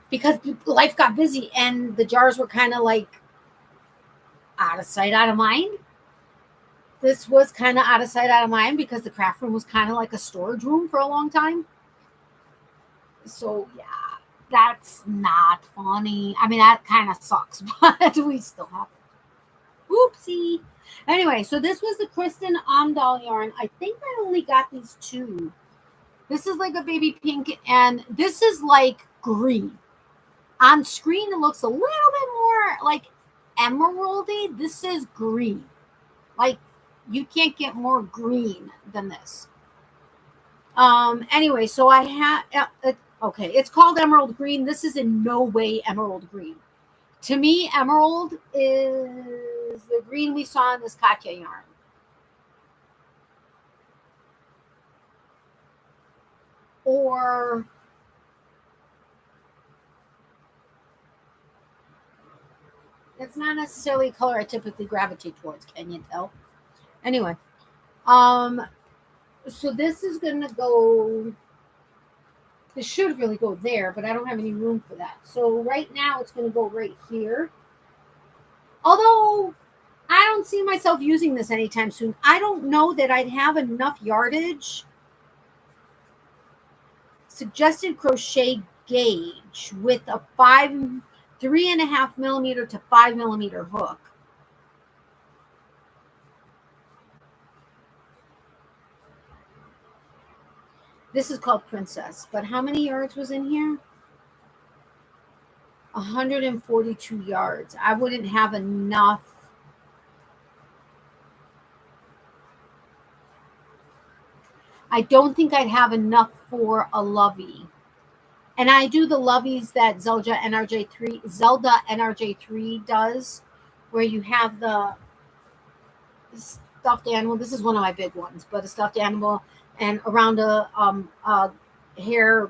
Because life got busy and the jars were kind of like out of sight, out of mind. This was kind of out of sight, out of mind because the craft room was kind of like a storage room for a long time. So yeah, that's not funny. I mean, that kind of sucks, but we still have it. Oopsie. Anyway, so this was the Kristen Amdahl yarn. I think I only got these two. This is like a baby pink, and this is like green. On screen, it looks a little bit more like emeraldy. This is green. Like, you can't get more green than this. Anyway, so I have, okay, it's called emerald green. This is in no way emerald green. To me, emerald is the green we saw in this Katya yarn. Or it's not necessarily a color I typically gravitate towards, can you tell? Anyway, so this is gonna go, this should really go there, but I don't have any room for that. So right now it's gonna go right here. Although I don't see myself using this anytime soon. I don't know that I'd have enough yardage. Suggested crochet gauge with a 3.5 millimeter to 5 millimeter hook. This is called Princess, but how many yards was in here? 142 yards. I wouldn't have enough. I don't think I'd have enough for a lovey. And I do the loveys that Zelda NRJ3 does, where you have the stuffed animal. This is one of my big ones, but a stuffed animal and around a hair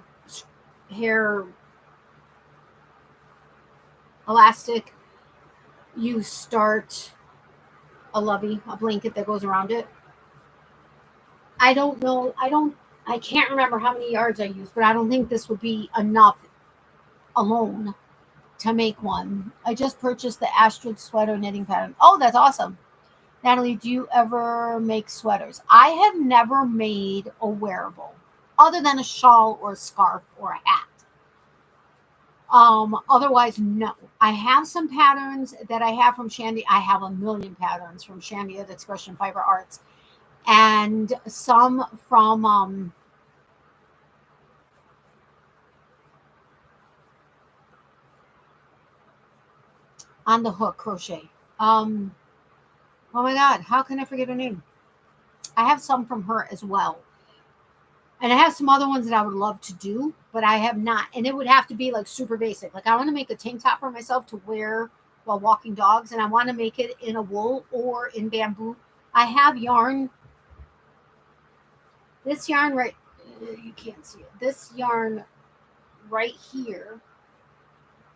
elastic, you start a lovey, a blanket that goes around it. I don't know. I can't remember how many yards I used, but I don't think this would be enough alone to make one. I just purchased the Astrid sweater knitting pattern. Oh, that's awesome. Natalie, do you ever make sweaters? I have never made a wearable other than a shawl or a scarf or a hat. Otherwise, no. I have some patterns that I have from Shandy. I have a million patterns from Shandy at Expression Fiber Arts, and some from On the Hook Crochet. Oh my God, how can I forget her name? I have some from her as well. And I have some other ones that I would love to do, but I have not. And it would have to be like super basic. Like, I want to make a tank top for myself to wear while walking dogs, and I want to make it in a wool or in bamboo. I have yarn. This yarn right, you can't see it. This yarn right here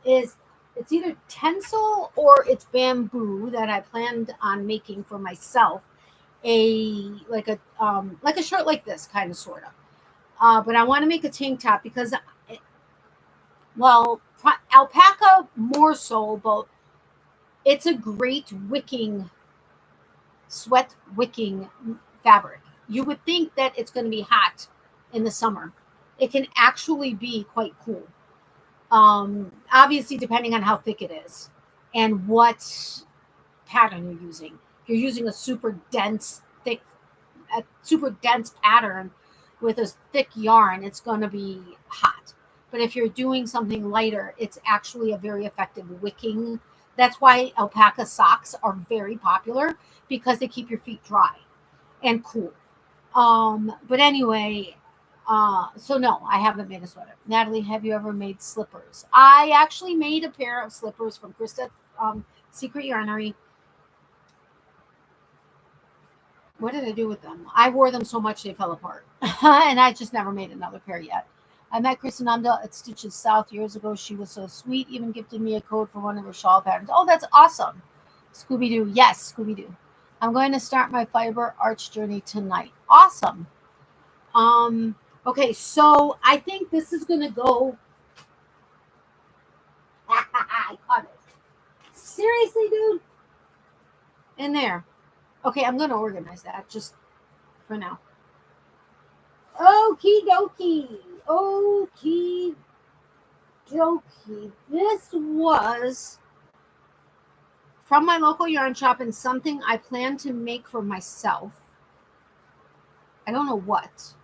is, it's either tencel or it's bamboo that I planned on making for myself. Like a shirt like this, kind of, sort of. But I want to make a tank top because, alpaca more so, but it's a great sweat wicking fabric. You would think that it's going to be hot in the summer. It can actually be quite cool. Obviously, depending on how thick it is and what pattern you're using. If you're using a super dense pattern with a thick yarn, it's going to be hot. But if you're doing something lighter, it's actually a very effective wicking. That's why alpaca socks are very popular, because they keep your feet dry and cool. But anyway, So no, I haven't made a sweater. Natalie, have you ever made slippers? I actually made a pair of slippers from Christensen Secret Yarnery. What did I do with them? I wore them so much they fell apart. And I just never made another pair yet. I met Christensen at Stitches South years ago. She was so sweet, even gifted me a code for one of her shawl patterns. Oh, that's awesome. Scooby-Doo. Yes, Scooby-Doo. I'm going to start my fiber arch journey tonight. Awesome. Okay, so I think this is going to go. I caught it. Seriously, dude? In there. Okay, I'm going to organize that just for now. Okie dokie. Okie dokie. This was from my local yarn shop and something I plan to make for myself. I don't know what.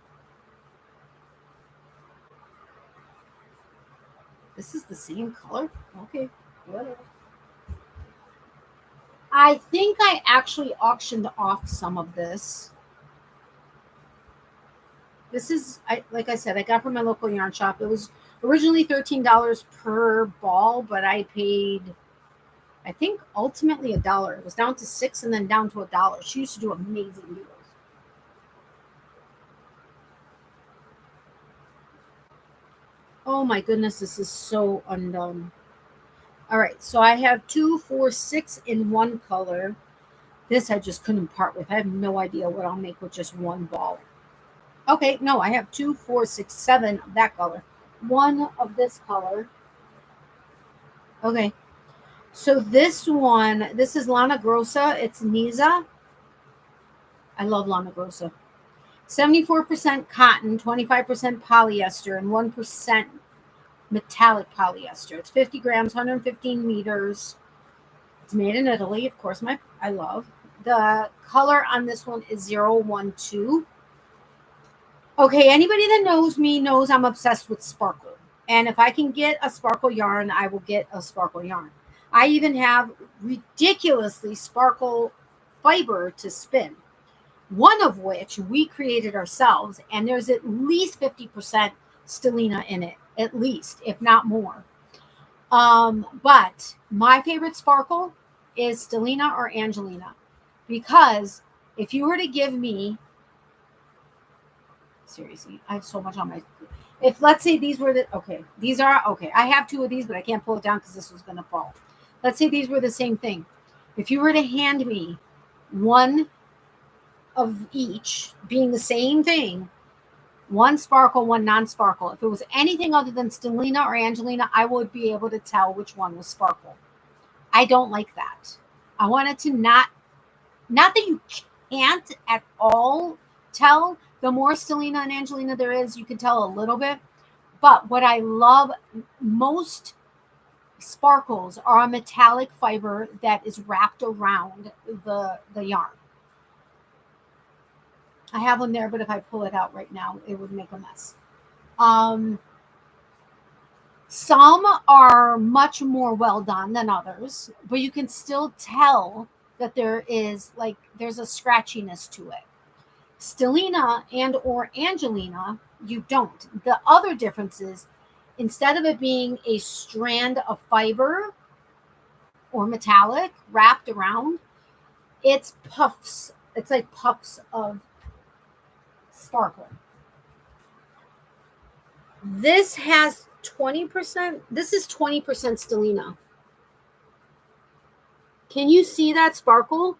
This is the same color? Okay, whatever. I think I actually auctioned off some of this. This is, like I said, I got from my local yarn shop. It was originally $13 per ball, but I paid, I think, ultimately $1. It was down to $6 and then down to $1. She used to do amazing deals. Oh my goodness, this is so undone. All right, so I have 2, 4, 6 in one color. This I just couldn't part with. I have no idea what I'll make with just one ball. Okay, no, I have 2, 4, 6, 7 of that color. 1 of this color. Okay, so this one, this is Lana Grossa. It's Niza. I love Lana Grossa. 74% cotton, 25% polyester, and 1% metallic polyester. It's 50 grams, 115 meters. It's made in Italy, of course. I love. The color on this one is 012. Okay, anybody that knows me knows I'm obsessed with sparkle. And if I can get a sparkle yarn, I will get a sparkle yarn. I even have ridiculously sparkle fiber to spin, one of which we created ourselves, and there's at least 50% stellina in it, at least, if not more. But my favorite sparkle is stellina or Angelina, because if you were to give me, seriously, I have so much on my, if let's say these were the, okay, these are, okay, I have 2 of these, but I can't pull it down because this was going to fall. Let's say these were the same thing. If you were to hand me one of each being the same thing, one sparkle, one non-sparkle, if it was anything other than stellina or Angelina, I would be able to tell which one was sparkle. I don't like that. I want it to not that you can't at all tell. The more stellina and Angelina there is, you can tell a little bit. But what I love most, sparkles are a metallic fiber that is wrapped around the yarn. I have one there, but if I pull it out right now, it would make a mess. Some are much more well done than others, but you can still tell that there's a scratchiness to it. Stellina and or Angelina, you don't. The other difference is, instead of it being a strand of fiber or metallic wrapped around, it's puffs. It's like puffs of sparkle. This has 20%. This is 20% stellina. Can you see that sparkle?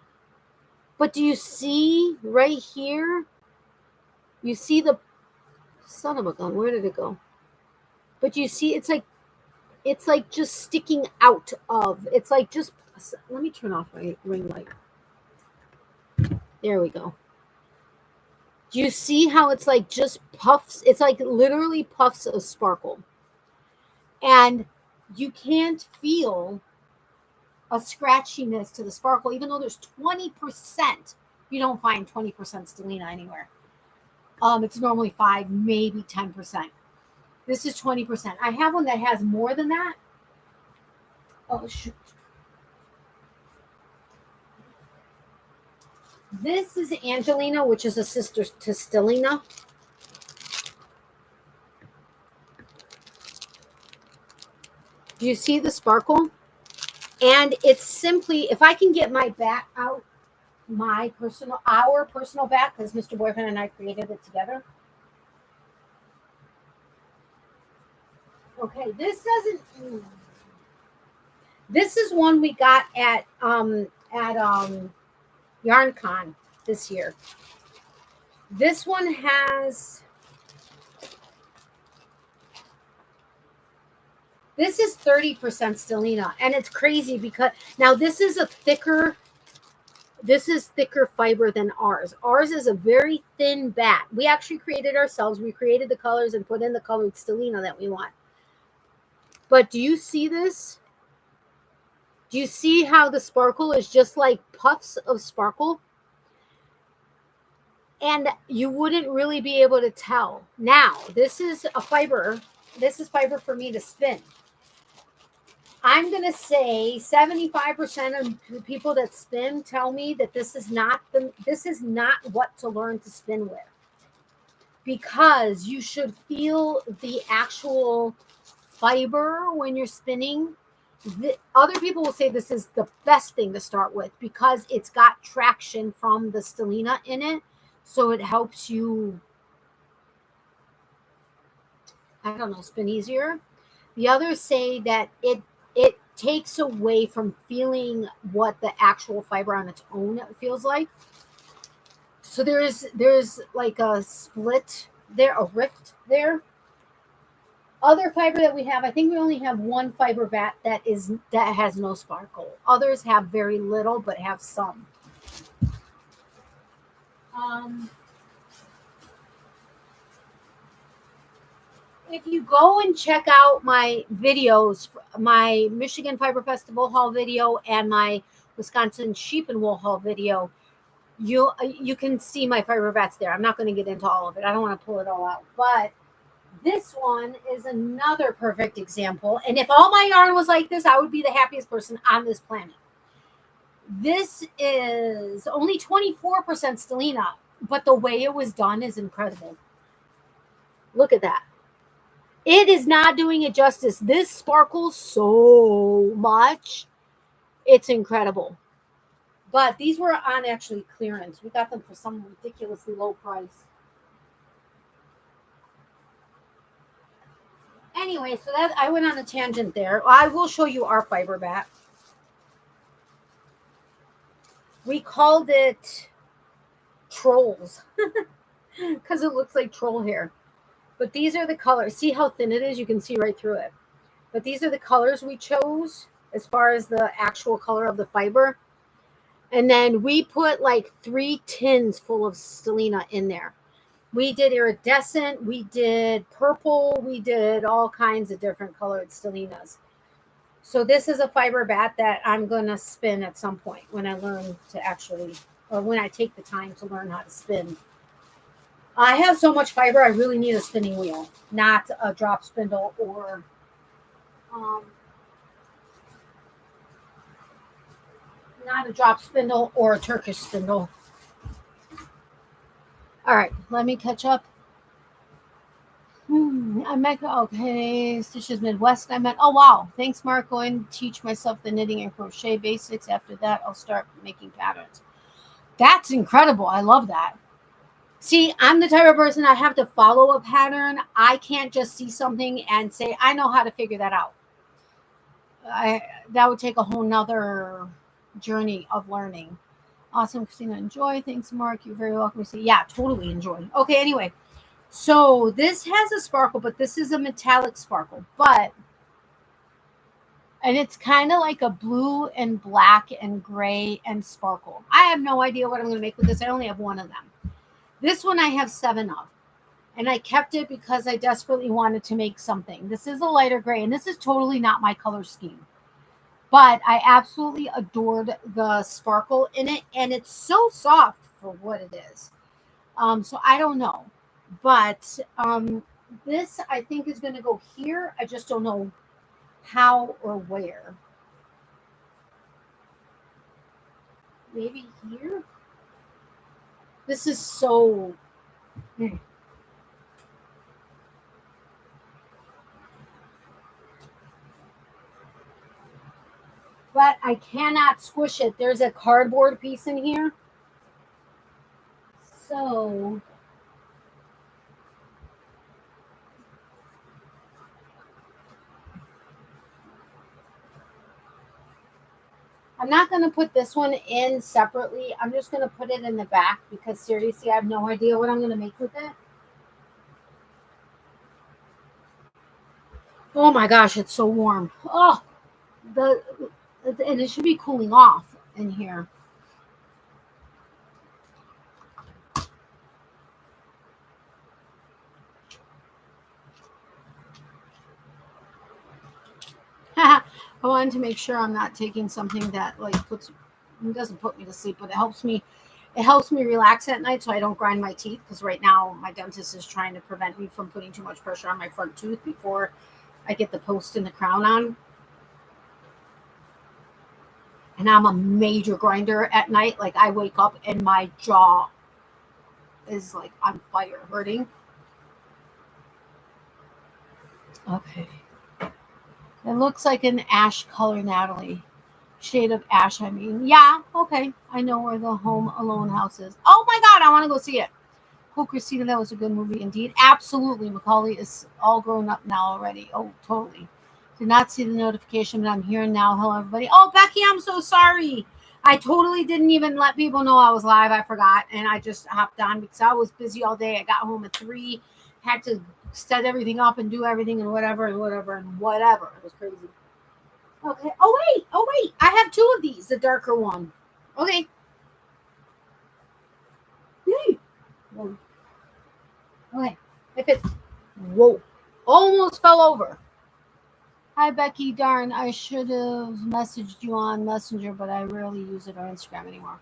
But do you see right here? You see the, son of a gun, where did it go? But you see, it's like just sticking out of, it's like just, let me turn off my ring light. There we go. Do you see how it's like just puffs? It's like literally puffs of sparkle. And you can't feel a scratchiness to the sparkle, even though there's 20%. You don't find 20% stellina anywhere. It's normally 5, maybe 10%. This is 20%. I have one that has more than that. Oh, shoot. This is Angelina, which is a sister to stellina. Do you see the sparkle? And it's simply, if I can get my bat out, our personal bat, because Mr. Boyfriend and I created it together. Okay, this is one we got at YarnCon this year. This one has, this is 30% stellina, and it's crazy because now this is thicker fiber than ours. Ours is a very thin bat. We actually created ourselves. We created the colors and put in the colored stellina that we want. But do you see this? Do you see how the sparkle is just like puffs of sparkle? And you wouldn't really be able to tell. Now, this is a fiber. This is fiber for me to spin. I'm going to say 75% of the people that spin tell me that this is not what to learn to spin with. Because you should feel the actual fiber when you're spinning. Other people will say this is the best thing to start with because it's got traction from the stellina in it. So it helps you, I don't know, spin easier. The others say that it takes away from feeling what the actual fiber on its own feels like. So there's like a split there, a rift there. Other fiber that we have, I think we only have one fiber bat that has no sparkle. Others have very little, but have some. If you go and check out my videos, my Michigan Fiber Festival haul video and my Wisconsin Sheep and Wool haul video, you can see my fiber bats there. I'm not going to get into all of it. I don't want to pull it all out, but this one is another perfect example. And if all my yarn was like this, I would be the happiest person on this planet. This is only 24% stellina, but the way it was done is incredible. Look at that. It is not doing it justice. This sparkles so much. It's incredible. But these were on actually clearance. We got them for some ridiculously low price. Anyway, so that I went on a tangent there. I will show you our fiber bat. We called it Trolls because it looks like troll hair. But these are the colors. See how thin it is? You can see right through it. But these are the colors we chose as far as the actual color of the fiber. And then we put like 3 tins full of stellina in there. We did iridescent, we did purple, we did all kinds of different colored stellinas. So this is a fiber bat that I'm going to spin at some point when I learn to actually, or when I take the time to learn how to spin. I have so much fiber, I really need a spinning wheel, not a drop spindle or not a drop spindle or a Turkish spindle. All right, let me catch up. I met, okay, Stitches Midwest. I met, oh wow, thanks Mark. Going to teach myself the knitting and crochet basics. After that, I'll start making patterns. That's incredible. I love that. See, I'm the type of person I have to follow a pattern. I can't just see something and say, I know how to figure that out. That would take a whole nother journey of learning. Awesome, Christina. Enjoy. Thanks, Mark. You're very welcome to say, yeah, totally enjoy. Okay, anyway. So this has a sparkle, but this is a metallic sparkle. And it's kind of like a blue and black and gray and sparkle. I have no idea what I'm going to make with this. I only have one of them. This one I have 7 of. And I kept it because I desperately wanted to make something. This is a lighter gray, and this is totally not my color scheme. But I absolutely adored the sparkle in it, and it's so soft for what it is. So I don't know. But this, I think, is going to go here. I just don't know how or where. Maybe here? This is so... but I cannot squish it. There's a cardboard piece in here. So I'm not going to put this one in separately. I'm just going to put it in the back because seriously, I have no idea what I'm going to make with it. Oh my gosh, it's so warm. Oh, and it should be cooling off in here. I wanted to make sure I'm not taking something that like doesn't put me to sleep, but it helps me relax at night so I don't grind my teeth, because right now my dentist is trying to prevent me from putting too much pressure on my front tooth before I get the post and the crown on. And I'm a major grinder at night. Like I wake up and my jaw is like on fire, hurting. Okay. It looks like an ash color, Natalie. Shade of ash, I mean. Yeah, okay. I know where the Home Alone house is. Oh my God, I want to go see it. Oh, Christina, that was a good movie indeed. Absolutely. Macaulay is all grown up now already. Oh, totally. Did not see the notification, but I'm here now. Hello, everybody. Oh, Becky, I'm so sorry. I totally didn't even let people know I was live. I forgot. And I just hopped on because I was busy all day. I got home at 3, had to set everything up and do everything and whatever and whatever and whatever. It was crazy. Okay. Oh, wait. I have 2 of these, the darker one. Okay. Yay. Whoa. Okay. If it's, whoa, almost fell over. Hi, Becky. Darn, I should have messaged you on Messenger, but I rarely use it on Instagram anymore.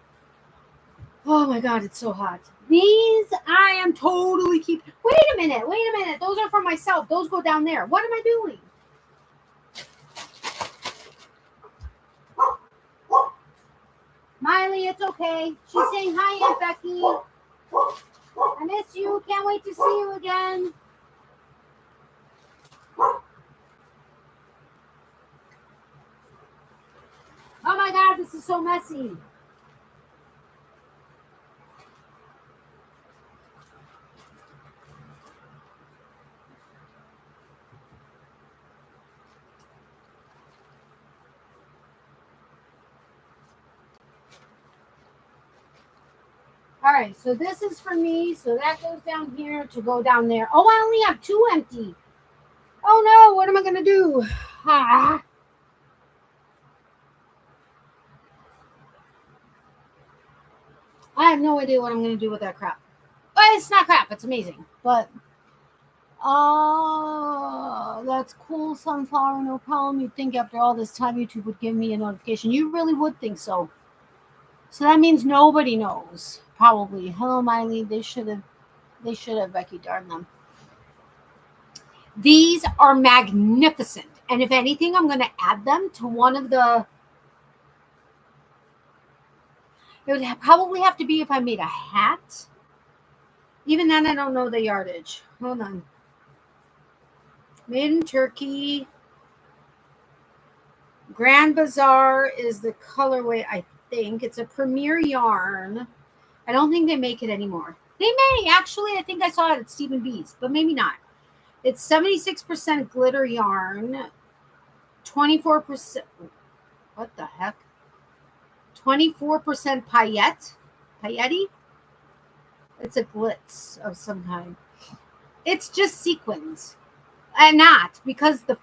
Oh my God, it's so hot. These I am totally keeping. Wait a minute. Those are for myself. Those go down there. What am I doing? Miley, it's okay. She's saying hi, Aunt Becky. I miss you. Can't wait to see you again. Oh my God, this is so messy. All right, so this is for me. So that goes down here to go down there. Oh, I only have 2 empty. Oh no, what am I going to do? Ah. I have no idea what I'm going to do with that crap. Well, it's not crap. It's amazing. But, that's cool, Sunflower. No problem. You'd think after all this time YouTube would give me a notification. You really would think so. So that means nobody knows. Probably. Hello, Miley. They should have Becky, darn them. These are magnificent. And if anything, I'm going to add them to one of the... It would probably have to be if I made a hat. Even then, I don't know the yardage. Hold on. Made in Turkey. Grand Bazaar is the colorway, I think. It's a premier yarn. I don't think they make it anymore. They may. Actually, I think I saw it at Stephen B's, but maybe not. It's 76% glitter yarn. 24%. What the heck? 24% pailletti. It's a glitz of some kind. It's just sequins, and not because the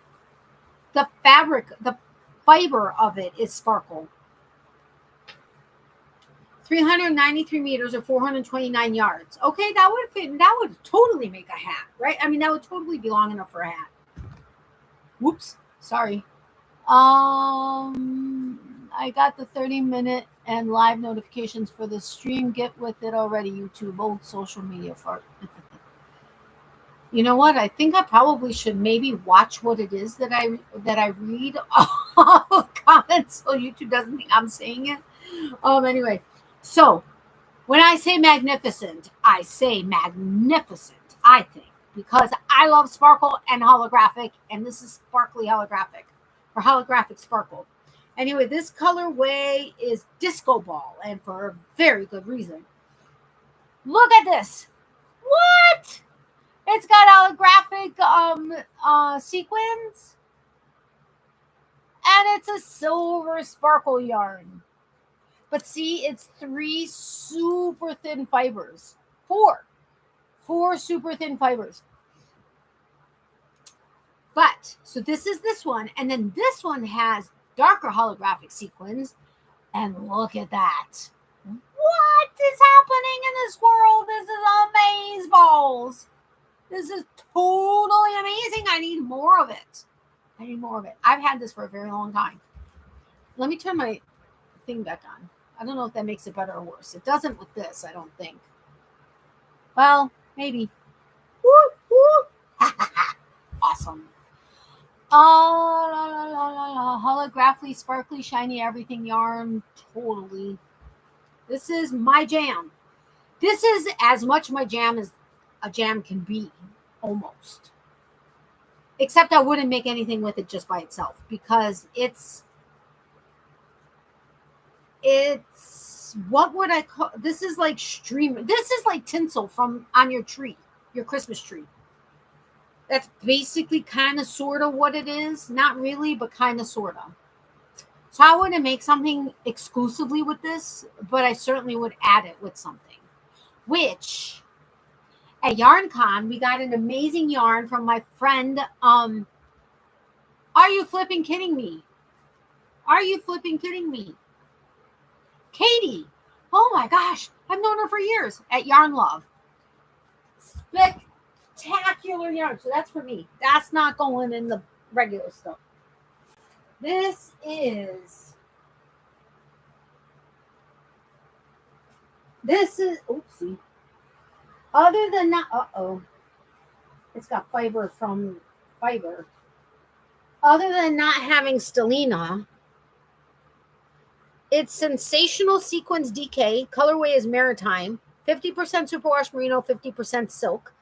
fabric, the fiber of it is sparkle. 393 meters or 429 yards. Okay, that would fit. That would totally make a hat, right? I mean, that would totally be long enough for a hat. Whoops, sorry. I got the 30-minute and live notifications for the stream. Get with it already, YouTube. Old social media fart. You know what? I think I probably should maybe watch what it is that I read off of comments so YouTube doesn't think I'm saying it. Anyway, so when I say magnificent, I say magnificent, I think, because I love sparkle and holographic, and this is sparkly holographic or holographic sparkle. Anyway, this colorway is Disco Ball, and for a very good reason. Look at this. What? It's got holographic sequins, and it's a silver sparkle yarn. But see, it's 3 super thin fibers. 4 super thin fibers. But, so this is this one, and then this one has darker holographic sequins, and look at that. What is happening in this world? This is amazeballs. This is totally amazing. I need more of it. I've had this for a very long time. Let me turn my thing back on. I don't know if that makes it better or worse. It doesn't with this, I don't think. Well, maybe. Woo, woo. Awesome. Holographically, sparkly, shiny, everything yarn. Totally. This is my jam. This is as much my jam as a jam can be, almost. Except I wouldn't make anything with it just by itself, because it's what would I call, this is like streamer. This is like tinsel from on your tree, your Christmas tree. That's basically kind of sort of what it is. Not really, but kind of sort of. So I wouldn't make something exclusively with this, but I certainly would add it with something. Which, at YarnCon, we got an amazing yarn from my friend. Are you flipping kidding me? Are you flipping kidding me? Katie. Oh my gosh. I've known her for years at Yarn Love. Spectacular yarn. So that's for me. That's not going in the regular stuff. This is, oopsie. Other than that, it's got fiber from fiber. Other than not having stellina, it's Sensational Sequins DK. Colorway is Maritime. 50% superwash merino, 50% silk.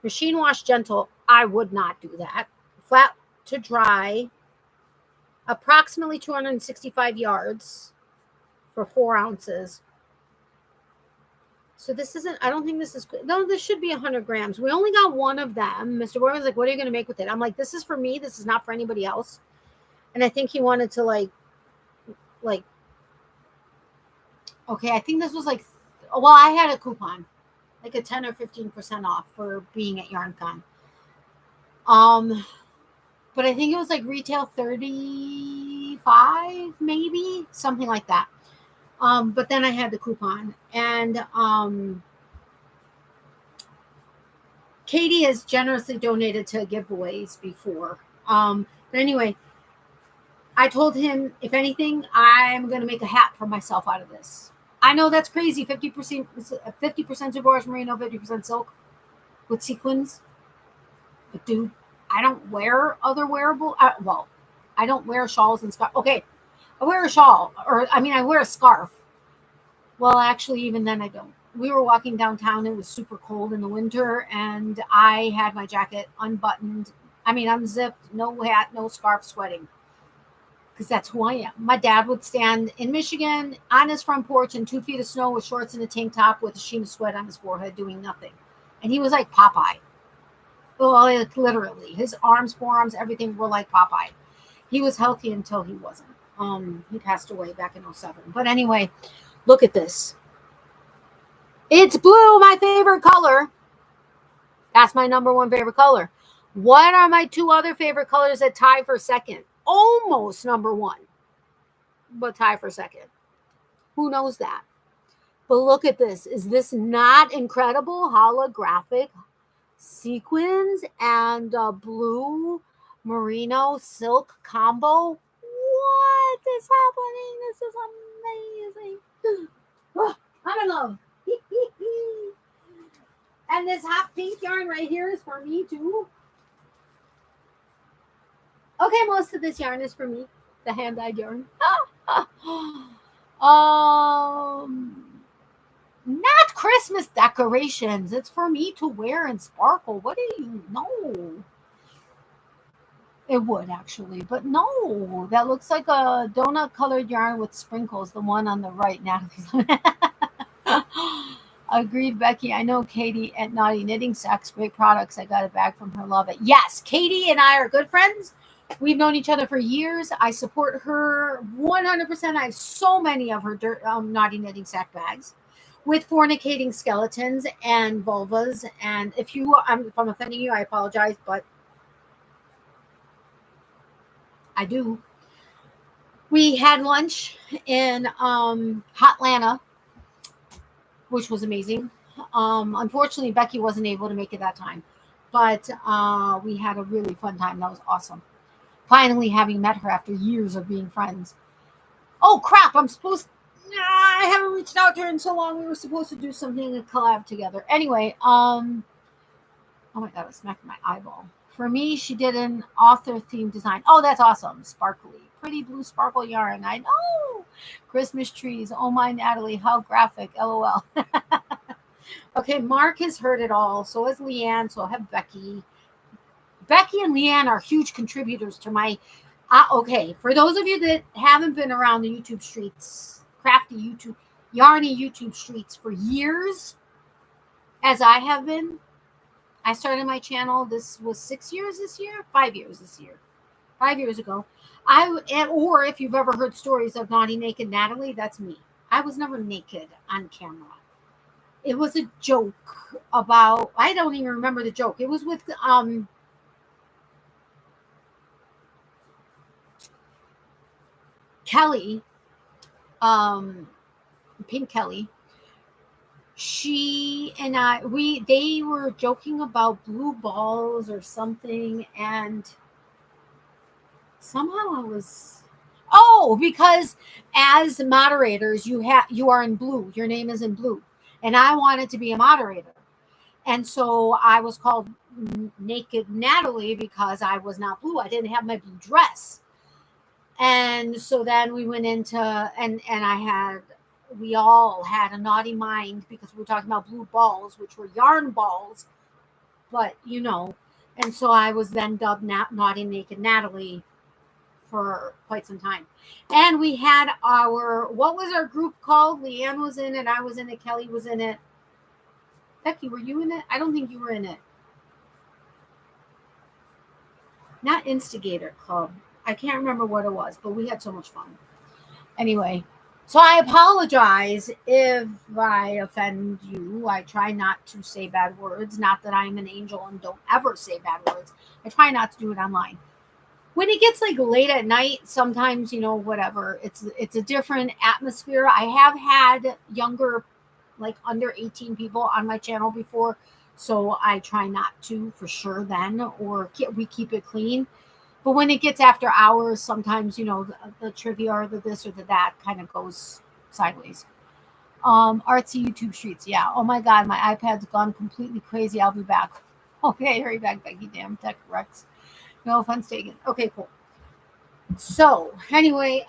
Machine wash gentle. I would not do that. Flat to dry. Approximately 265 yards for 4 ounces. So this isn't, I don't think this is, no, this should be 100 grams. We only got one of them. Mr. Boy was like, what are you going to make with it? I'm like, this is for me. This is not for anybody else. And I think he wanted to like, okay, I think this was like, well, I had a coupon, like a 10 or 15% off for being at YarnCon. But I think it was like retail 35, maybe something like that. But then I had the coupon, and Katie has generously donated to giveaways before. But anyway, I told him, if anything, I'm going to make a hat for myself out of this. I know that's crazy. 50% superwash merino, 50% silk with sequins. But dude, I don't wear other wearable. I don't wear shawls and scarf. Okay, I wear a shawl, I wear a scarf. Well, actually, even then I don't. We were walking downtown. It was super cold in the winter, and I had my jacket unbuttoned. Unzipped, no hat, no scarf, sweating. Because that's who I am. My dad would stand in Michigan on his front porch in 2 feet of snow with shorts and a tank top with a sheen of sweat on his forehead doing nothing. And he was like Popeye. Well, like, literally. His arms, forearms, everything were like Popeye. He was healthy until he wasn't. He passed away back in 2007. But anyway, look at this. It's blue, my favorite color. That's my number 1 favorite color. What are my 2 other favorite colors that tie for second? Almost number 1, but tie for second. Who knows that? But look at this. Is this not incredible? Holographic sequins and blue merino silk combo. What is happening? This is amazing. Oh, I'm in love. And this hot pink yarn right here is for me too. Okay, most of this yarn is for me. The hand-dyed yarn. Not Christmas decorations. It's for me to wear and sparkle. What do you know? It would actually, but no, that looks like a donut colored yarn with sprinkles. The one on the right, Natalie's. Agreed, Becky. I know Katie at Naughty Knitting Sacks. Great products. I got it back from her. Love it. Yes, Katie and I are good friends. We've known each other for years. I support her 100%. I have so many of her Naughty Knitting Sack bags with fornicating skeletons and vulvas. And if I'm offending you, I apologize, but I do. We had lunch in Hotlanta, which was amazing. Unfortunately, Becky wasn't able to make it that time, but we had a really fun time. That was awesome. Finally, having met her after years of being friends. Oh crap! I haven't reached out to her in so long. We were supposed to do something to collab together. Anyway, oh my god, I smacked my eyeball. For me, she did an author themed design. Oh, that's awesome. Sparkly. Pretty blue sparkle yarn. I know. Christmas trees. Oh my, Natalie. How graphic. LOL. Okay, Mark has heard it all. So has Leanne. So have Becky. Becky and Leanne are huge contributors to my... okay, for those of you that haven't been around the YouTube streets, crafty YouTube, yarny YouTube streets for years, as I have been, I started my channel. This was 6 years this year, 5 years this year, 5 years ago. Or if you've ever heard stories of Naughty Naked Natalie, that's me. I was never naked on camera. It was a joke about, I don't even remember the joke. It was with Kelly, Pink Kelly. She and they were joking about blue balls or something, and somehow I was, because as moderators you are in blue, your name is in blue, and I wanted to be a moderator, and so I was called Naked Natalie because I was not blue. I didn't have my blue dress, and so then we went into and we all had a naughty mind because we were talking about blue balls, which were yarn balls, but and so I was then dubbed Naughty Naked Natalie for quite some time. And we had what was our group called? Leanne was in it, I was in it, Kelly was in it. Becky, were you in it? I don't think you were in it. Not Instigator Club. I can't remember what it was, but we had so much fun. Anyway, so I apologize if I offend you. I try not to say bad words. Not that I'm an angel and don't ever say bad words. I try not to do it online. When it gets like late at night, sometimes, whatever, it's a different atmosphere. I have had younger, like under 18 people on my channel before, so I try not to for sure then, or we keep it clean. But when it gets after hours, sometimes, the trivia or the this or the that kind of goes sideways. Artsy YouTube streets. Yeah. Oh my God, my iPad's gone completely crazy. I'll be back. Okay, hurry back, Becky. Damn tech Rex. No offense taken. Okay, cool. So anyway,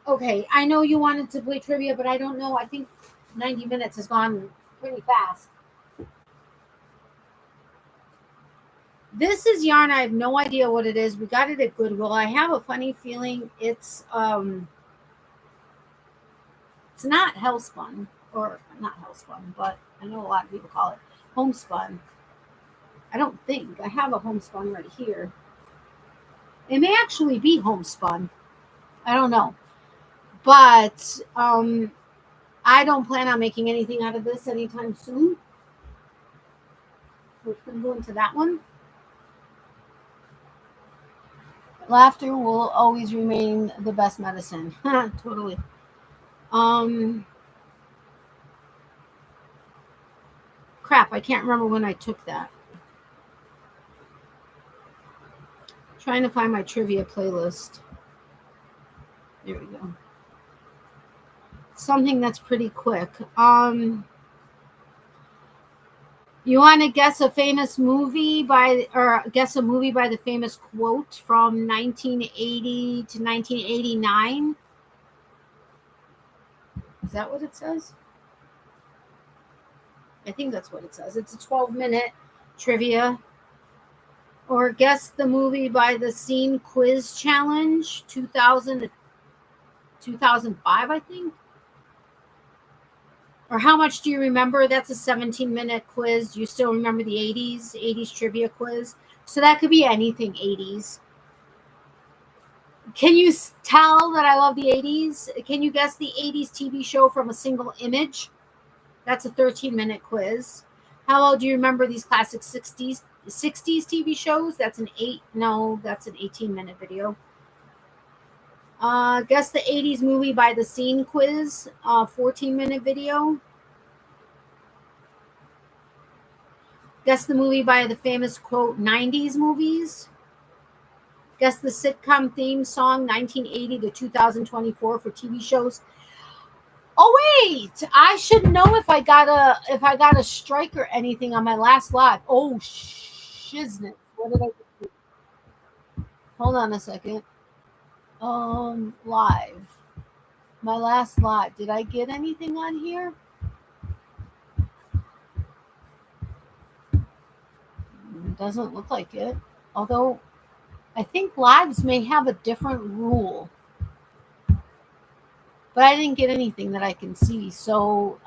okay. I know you wanted to play trivia, but I don't know. I think 90 minutes has gone pretty fast. This is yarn. I have no idea what it is. We got it at Goodwill. I have a funny feeling it's not Hellspun, or not Hellspun, but I know a lot of people call it homespun. I don't think I have a homespun right here. It may actually be homespun. I don't know, but I don't plan on making anything out of this anytime soon. We're going to go into that one. Laughter will always remain the best medicine. Totally. Crap, I can't remember when I took that. Trying to find my trivia playlist. There we go. Something that's pretty quick. You want to guess a famous movie guess a movie by the famous quote from 1980 to 1989? Is that what it says? I think that's what it says. It's a 12-minute trivia. Or guess the movie by the scene quiz challenge 2000 to 2005, I think. Or how much do you remember? That's a 17-minute quiz. Do you still remember the 80s trivia quiz? So that could be anything 80s. Can you tell that I love the 80s? Can you guess the 80s TV show from a single image? That's a 13-minute quiz. How well do you remember these classic 60s TV shows? That's an 18-minute video. Guess the 80s movie by the scene quiz, 14-minute video. Guess the movie by the famous quote 90s movies. Guess the sitcom theme song 1980 to 2024 for TV shows. Oh wait, I should know if I got a strike or anything on my last lot. Oh shiznit. What did I do? Hold on a second. Live. My last lot. Did I get anything on here? Doesn't look like it. Although I think lives may have a different rule. But I didn't get anything that I can see. So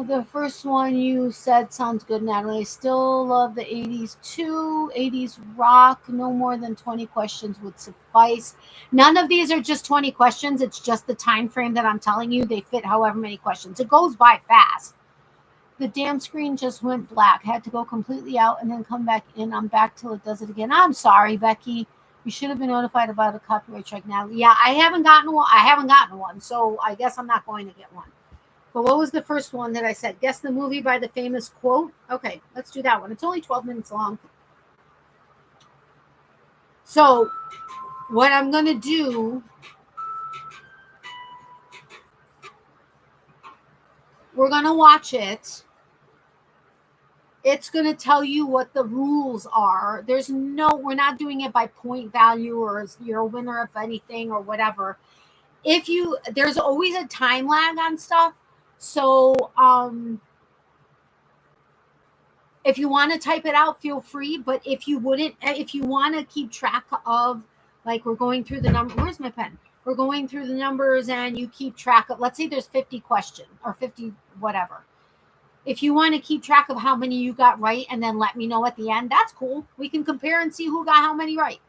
the first one you said sounds good, Natalie. I still love the 80s too. 80s rock. No more than 20 questions would suffice. None of these are just 20 questions. It's just the time frame that I'm telling you. They fit however many questions. It goes by fast. The damn screen just went black. Had to go completely out and then come back in. I'm back till it does it again. I'm sorry, Becky. You should have been notified about a copyright strike, Natalie. Yeah, I haven't gotten one. So I guess I'm not going to get one. But what was the first one that I said? Guess the movie by the famous quote. Okay, let's do that one. It's only 12 minutes long. So what I'm going to do, we're going to watch it. It's going to tell you what the rules are. We're not doing it by point value or you're a winner of anything or whatever. There's always a time lag on stuff. So, if you want to type it out, feel free. But if you want to keep track of, like, we're going through the number, where's my pen? We're going through the numbers and you keep track of, let's say there's 50 questions or 50 whatever. If you want to keep track of how many you got right and then let me know at the end, that's cool. We can compare and see who got how many right.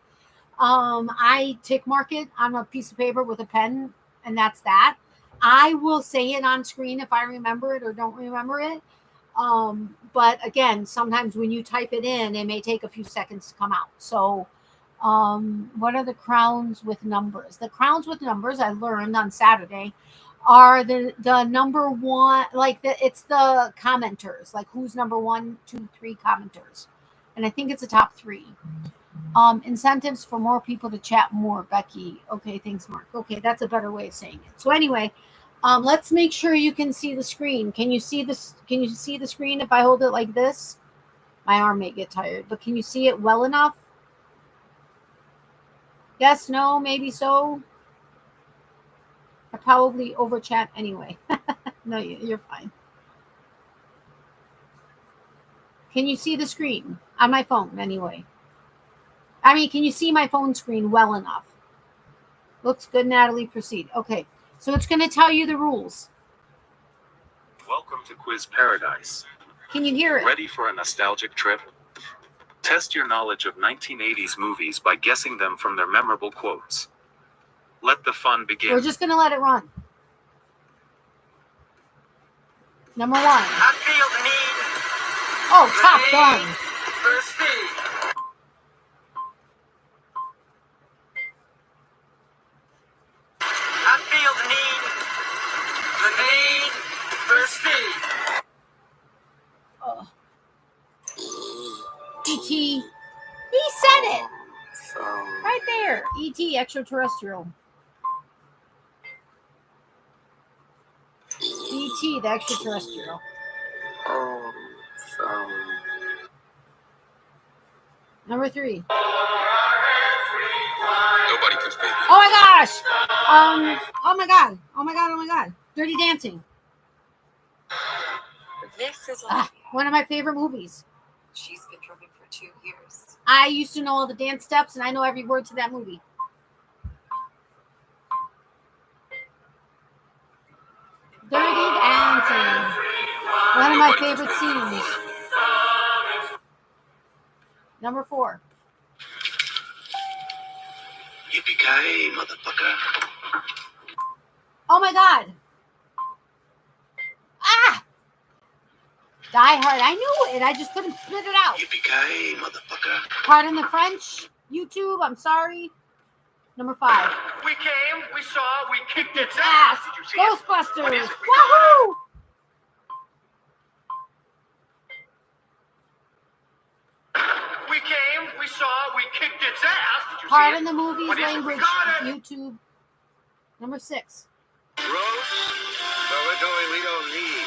I tick mark it on a piece of paper with a pen, and that's that. I will say it on screen if I remember it or don't remember it. But again, sometimes when you type it in, it may take a few seconds to come out. So, what are the crowns with numbers? The crowns with numbers I learned on Saturday are the number one, like it's the commenters, like who's number 1, 2, 3 commenters. And I think it's the top 3. Incentives for more people to chat more, Becky. Okay, thanks, Mark. Okay, that's a better way of saying it. So anyway, let's make sure you can see the screen. Can you see this? Can you see the screen if I hold it like this? My arm may get tired, but can you see it well enough? Yes, no, maybe so. I probably over chat anyway. No, you're fine. Can you see the screen on my phone anyway? I mean, can you see my phone screen well enough? Looks good, Natalie. Proceed. Okay, so it's going to tell you the rules. Welcome to Quiz Paradise. Can you hear it? Ready for a nostalgic trip? Test your knowledge of 1980s movies by guessing them from their memorable quotes. Let the fun begin. We're just going to let it run. Number 1. I feel the need. Oh, Top Gun. For speed. I feel the need. The need for speed. Oh. E.T. He said it. Right there. E.T. extraterrestrial. E.T. the extraterrestrial. Number 3. Nobody can speak. Oh my gosh. Oh my god. Oh my god. Oh my god. Dirty Dancing. This is One of my favorite movies. She's been drumming for 2 years. I used to know all the dance steps, and I know every word to that movie. Dirty Dancing. One of my favorite scenes. Number 4. Yippee-ki-yay, motherfucker. Oh my God. Ah! Die Hard. I knew it. I just couldn't spit it out. Yippee-ki-yay, motherfucker. Pardon the French. YouTube, I'm sorry. Number 5. We came, we saw, we kicked its Ass. ass. Did you see it? Ghostbusters. What is it? Woohoo! We came, we saw, we kicked its ass. Did you Pardon see the it? movie's What is it? We language. got it. YouTube. Number 6. Roads? So we don't need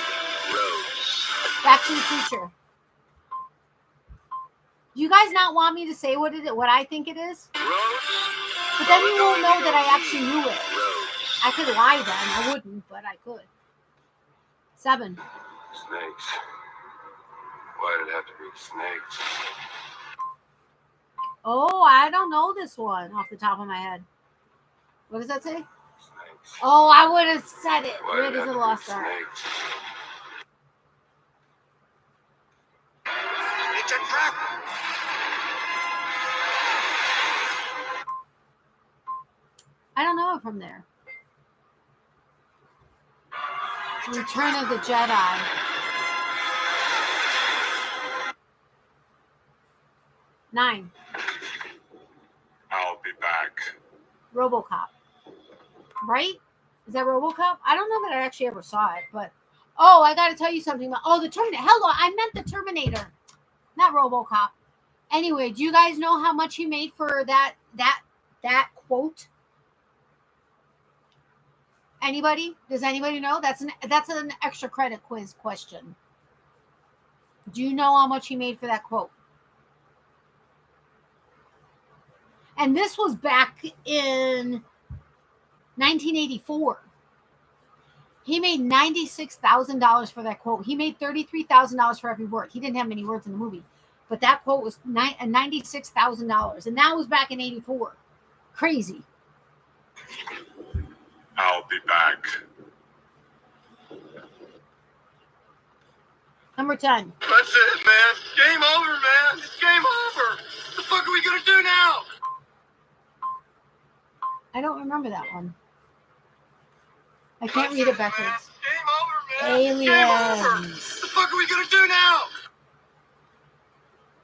roads. Back to the Future. Do you guys not want me to say what I think it is? Roads? But then you won't know that I actually knew it. Roads. I could lie then. I wouldn't, but I could. 7. Snakes. Why did it have to be snakes? Oh, I don't know this one off the top of my head. What does that say? Snakes. Oh, I would have said it. Why Red did it is have a to be lost art. snakes? It's a trap. I don't know it from there. Return of the Jedi. 9. I'll be back. RoboCop. Right? Is that RoboCop? I don't know that I actually ever saw it, but I got to tell you something about the Terminator. Hello, I meant the Terminator, not RoboCop. Anyway, do you guys know how much he made for that quote? Anybody? Does anybody know? That's an extra credit quiz question. Do you know how much he made for that quote? And this was back in 1984. He made $96,000 for that quote. He made $33,000 for every word. He didn't have many words in the movie, but that quote was $96,000, and that was back in '84. Crazy. I'll be back. Number 10. That's it, man. Game over, man. It's game over. What the fuck are we gonna do now? I don't remember that one. I can't read it backwards. Game over, man. It's game over. What Aliens. the fuck are we gonna do now?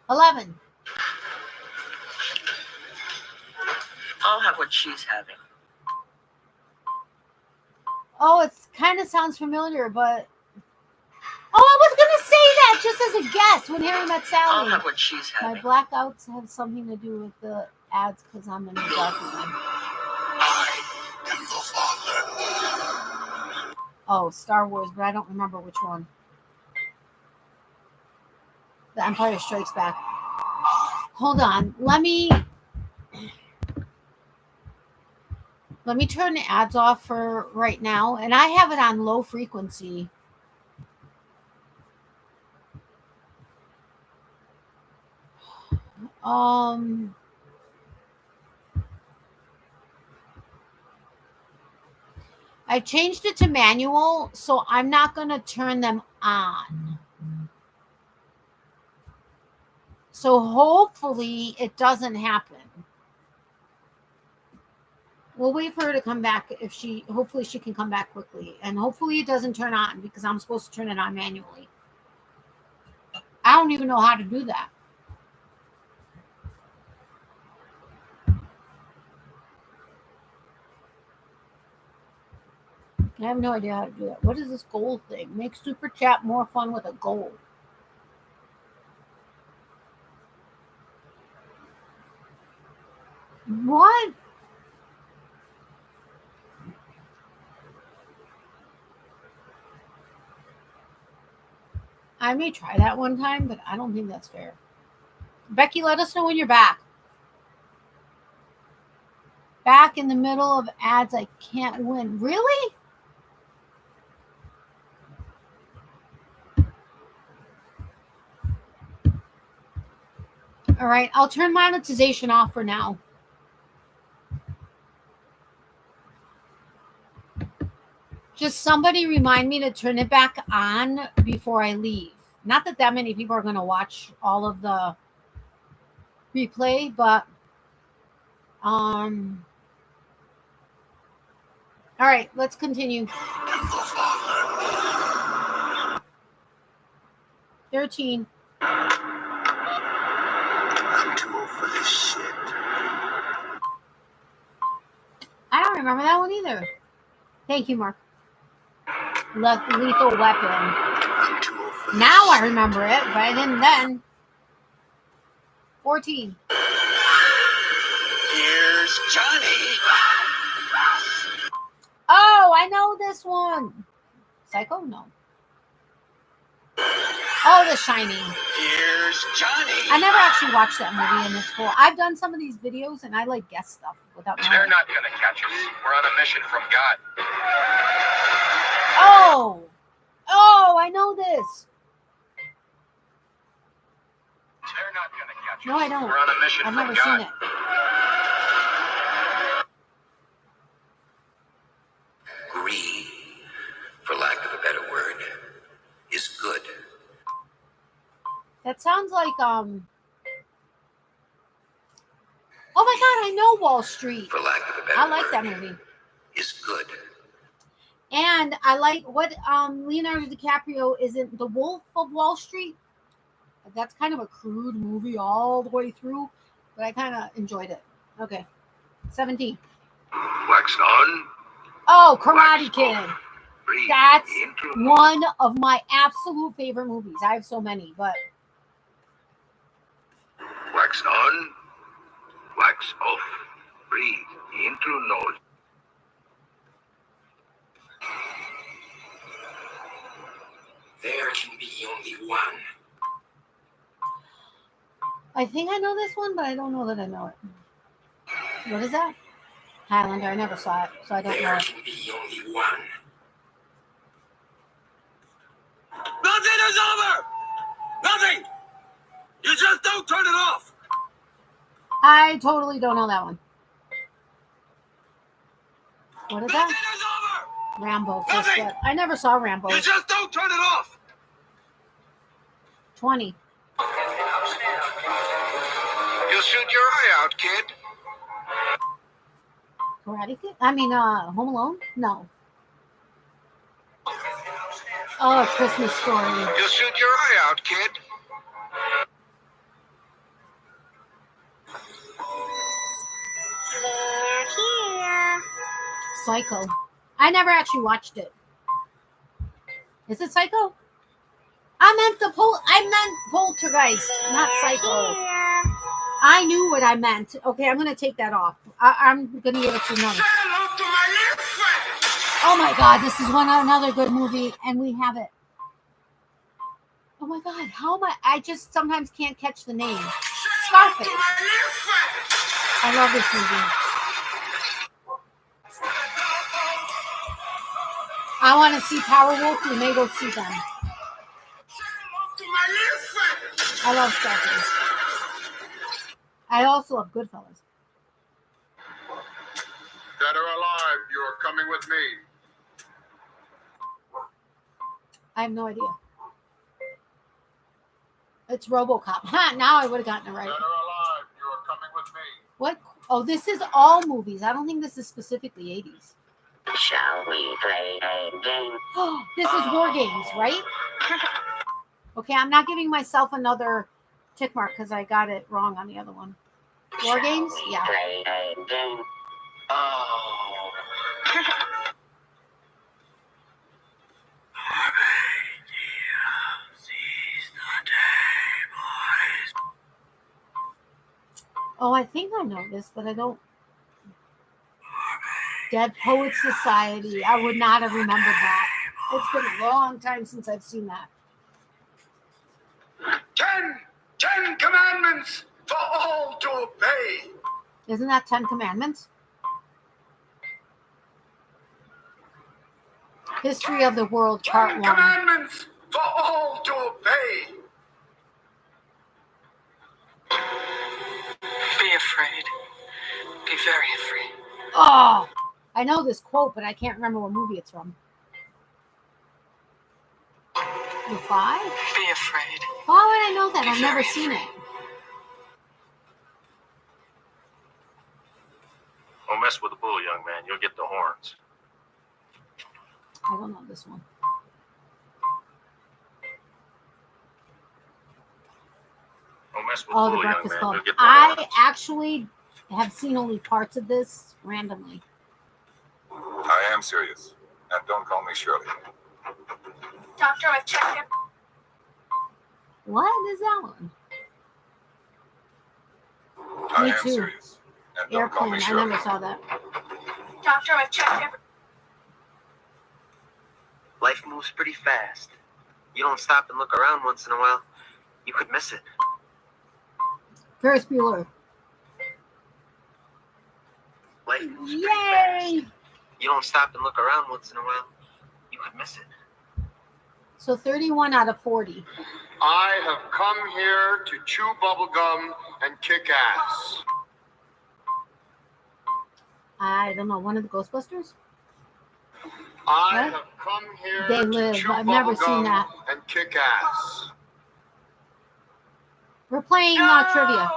11. I'll have what she's having. Oh, it kind of sounds familiar, but I was gonna say that just as a guess when Harry Met I'll Sally. have what she's My having. blackouts have something to do with the ads because I'm in the dark again. I am the father. Oh, Star Wars, but I don't remember which one. The Empire Strikes Back. Hold on. Let me turn the ads off for right now, and I have it on low frequency. I changed it to manual, so I'm not going to turn them on. So hopefully it doesn't happen. We'll wait for her to come back. Hopefully she can come back quickly, and hopefully it doesn't turn on because I'm supposed to turn it on manually. I don't even know how to do that. I have no idea how to do that. What is this gold thing? Make super chat more fun with a gold. What? I may try that one time, but I don't think that's fair. Becky, let us know when you're back. Back in the middle of ads, I can't win. Really? All right, I'll turn monetization off for now. Just somebody remind me to turn it back on before I leave. Not that many people are going to watch all of the replay, but all right, let's continue. 13. I'm too old for this shit. I don't remember that one either. Thank you, Mark. Lethal Weapon. I'm too old for this Now I shit. remember it, but I didn't then. 14. Here's Johnny. Oh, I know this one. Psycho? No. Oh, The Shining. Here's Johnny. I never actually watched that movie in its full. I've done some of these videos and I like guess stuff without knowing. They're not gonna catch us. We're on a mission from God. Oh, I know this. They're not gonna catch us. No, I don't. We're on a mission I've from never God. seen it. Greed, for lack of a better word, is good. That sounds like Oh my God, I know Wall Street. For lack of a better I like word, that movie. is good. And I like what Leonardo DiCaprio is in The Wolf of Wall Street. That's kind of a crude movie all the way through, but I kind of enjoyed it. Okay. 17. Wax on, Oh, Karate Kid. breathe That's into one of my absolute favorite movies. I have so many, but wax on, wax off, breathe into nose. There can be only one. I think I know this one, but I don't know that I know it. What is that? Highlander. I never saw it, so I don't know There it. can be only one. Nothing is over! Nothing! You just don't turn it off! I totally don't know that one. What is Nothing that? is over! Rambo. First Nothing! Blood. I never saw Rambo. You just don't turn it off! 20. You'll shoot your eye out, kid. Karate Kid? I mean, Home Alone? No. Oh, Christmas Story. You'll shoot your eye out, kid. Psycho. I never actually watched it. Is it Psycho? I meant Poltergeist, not Psycho. I knew what I meant. Okay, I'm gonna take that off. I'm gonna give it to another. Say hello to my little friend. Oh my God, this is another good movie, and we have it. Oh my God, how am I just sometimes can't catch the name. Scarface. To my little friend. I love this movie. I want to see Powerwolf. We may go see them. Say hello to my little friend. I love Scarface. I also love Goodfellas. Dead or alive, you are coming with me. I have no idea. It's RoboCop. Ha! Now I would have gotten it right. Dead or alive, you are coming with me. What? Oh, this is all movies. I don't think this is specifically 80s. Shall we play a game? Oh, this is War Games, right? Okay, I'm not giving myself another tick mark because I got it wrong on the other one. War Shall Games? we Yeah. play a game? Oh. Oh, I think I know this, but I don't. Dead Poets Society. I would not have remembered that. It's been a long time since I've seen that. 10 commandments for all to obey. Isn't that 10 Commandments? History of the World, Part 10 1. commandments for all to obey. Oh, I know this quote, but I can't remember what movie it's from. The Fly? Be afraid. Why would I know that? I've never seen it. Don't mess with the bull, young man. You'll get the horns. I don't know this one. Don't mess with Oh, the The bull, young Breakfast man. Club. You'll get the I horns. actually have seen only parts of this randomly. I am serious. And don't call me Shirley. Doctor, I've checked it. What is that one? I Me am too. serious. And don't call Airplane. me I Shirley. never saw that. Doctor, I've checked every. Life moves pretty fast. You don't stop and look around once in a while, you could miss it. Ferris Bueller. Life moves pretty fast. Yay! You don't stop and look around once in a while, you could miss it. So 31 out of 40. I have come here to chew bubblegum and kick ass. I don't know. One of the Ghostbusters? I What? have come here They to Live. chew I've never seen bubblegum that. and kick ass. We're playing trivia.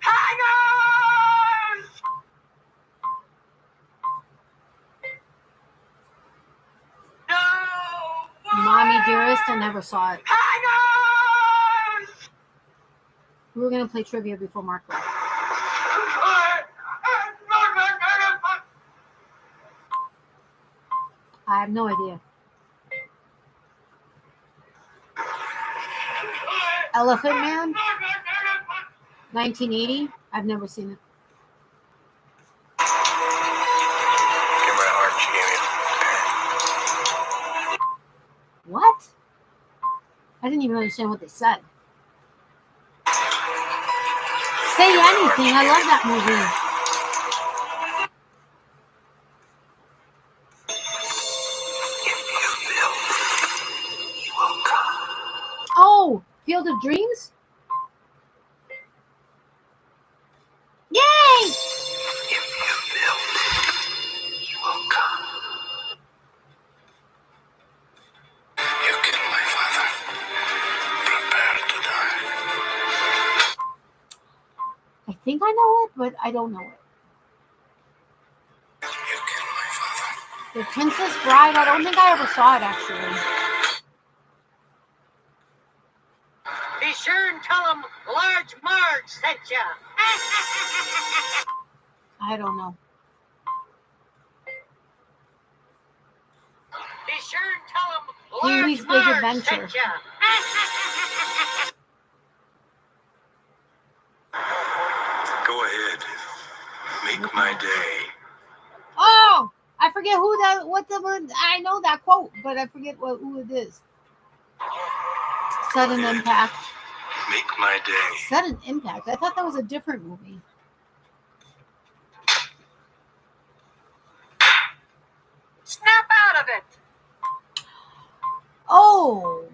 Hangers! No! Mommy Dearest. I never saw it. Hangers! We were going to play trivia before Mark left. I have no idea. Elephant Man? 1980? I've never seen it. Give my heart, she gave me. What? I didn't even understand what they said. Say Anything. I love that movie. Oh, Field of Dreams? Yay! If you build, you will come. You killed my father. Prepare to die. I think I know it, but I don't know it. You killed my father. The Princess Bride? I don't think I ever saw it, actually. Be sure and tell them Large Marge sent ya. I don't know. Be sure and tell them Pee-wee's Large Big Marge Adventure. sent ya. Go ahead. Make my day. Oh! I forget I know that quote, but I forget who it is. Sudden Impact. Make my day. Sudden Impact. I thought that was a different movie. Snap out of it. Oh!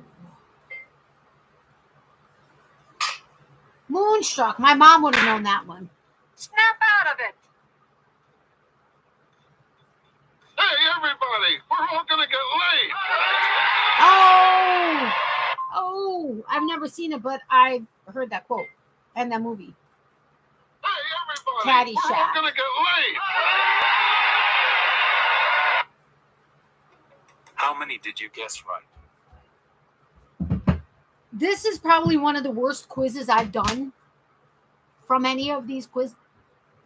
Moonstruck. My mom would have known that one. Snap out of it. Hey, everybody, we're all gonna get late. Oh! Oh! I've never seen it, but I've heard that quote and that movie. Hey, everybody, we're all Caddyshack. gonna get late. How many did you guess right? This is probably one of the worst quizzes I've done from any of these quiz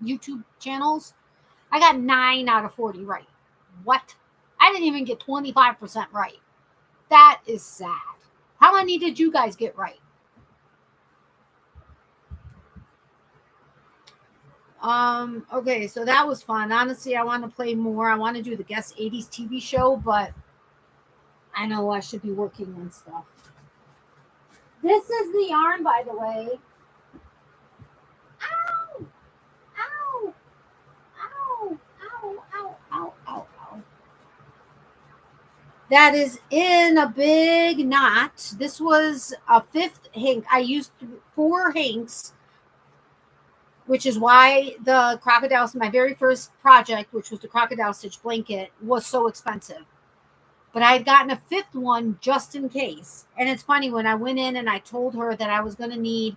YouTube channels. I got 9 out of 40 right. What? I didn't even get 25% right. That is sad. How many did you guys get right? Okay, so that was fun. Honestly, I want to play more. I want to do the Guess 80s TV show, but I know I should be working on stuff. This is the yarn, by the way. Ow! Ow! Ow! Ow! Ow! Ow! Ow! Ow! That is in a big knot. This was a 5th hank. I used 4 hanks which is why the crocodile, my very first project, which was the crocodile stitch blanket, was so expensive. But I had gotten a fifth one just in case. And it's funny, when I went in and I told her that I was going to need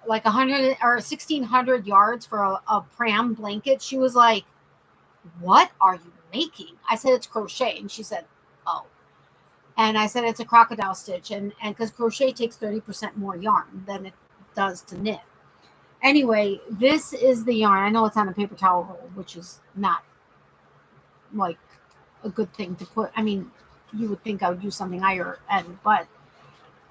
like 100 or 1,600 yards for a pram blanket, she was like, "What are you making?" I said, "It's crochet." And she said, "Oh." And I said, "It's a crocodile stitch." And because crochet takes 30% more yarn than it does to knit. Anyway, this is the yarn. I know it's on a paper towel roll, which is not like a good thing to put. I mean, you would think I would use something higher end, but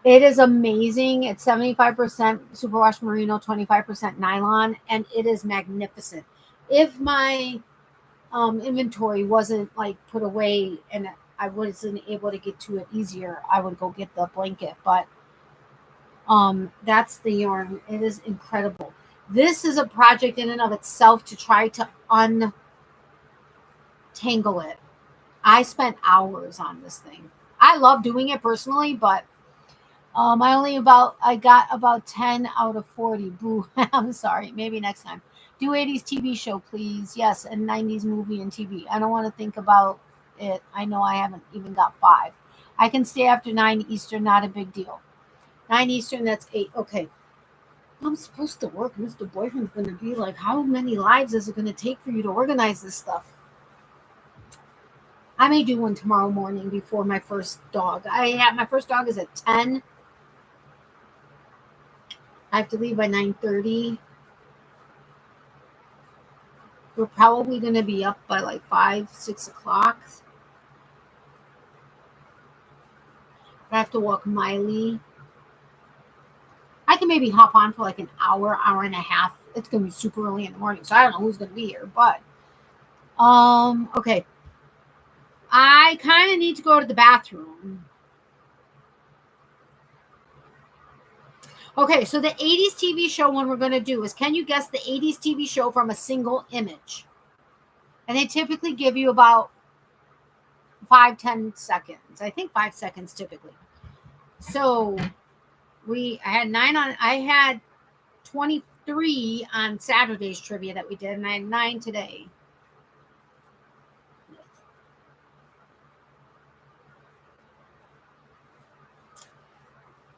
it is amazing. It's 75% superwash merino, 25% nylon, and it is magnificent. If my inventory wasn't like put away and I wasn't able to get to it easier, I would go get the blanket. But that's the yarn. It is incredible. This is a project in and of itself to try to untangle it. I spent hours on this thing. I love doing it personally, but I got about 10 out of 40. Boo. I'm sorry. Maybe next time. Do 80s TV show, please. Yes, and 90s movie and TV. I don't want to think about it. I know I haven't even got 5. I can stay after 9 Eastern. Not a big deal. 9 Eastern, that's 8. Okay. I'm supposed to work. Mr. Boyfriend's going to be like, how many lives is it going to take for you to organize this stuff? I may do one tomorrow morning before my first dog. My first dog is at 10. I have to leave by 9:30. We're probably going to be up by like 5, 6 o'clock. I have to walk Miley. I can maybe hop on for like an hour, hour and a half. It's going to be super early in the morning, so I don't know who's going to be here. But, okay. I kind of need to go to the bathroom. Okay, so the 80s TV show one we're going to do is, can you guess the 80s TV show from a single image? And they typically give you about 5-10 seconds. I think 5 seconds typically. So I had 23 on Saturday's trivia that we did, and I had 9 today.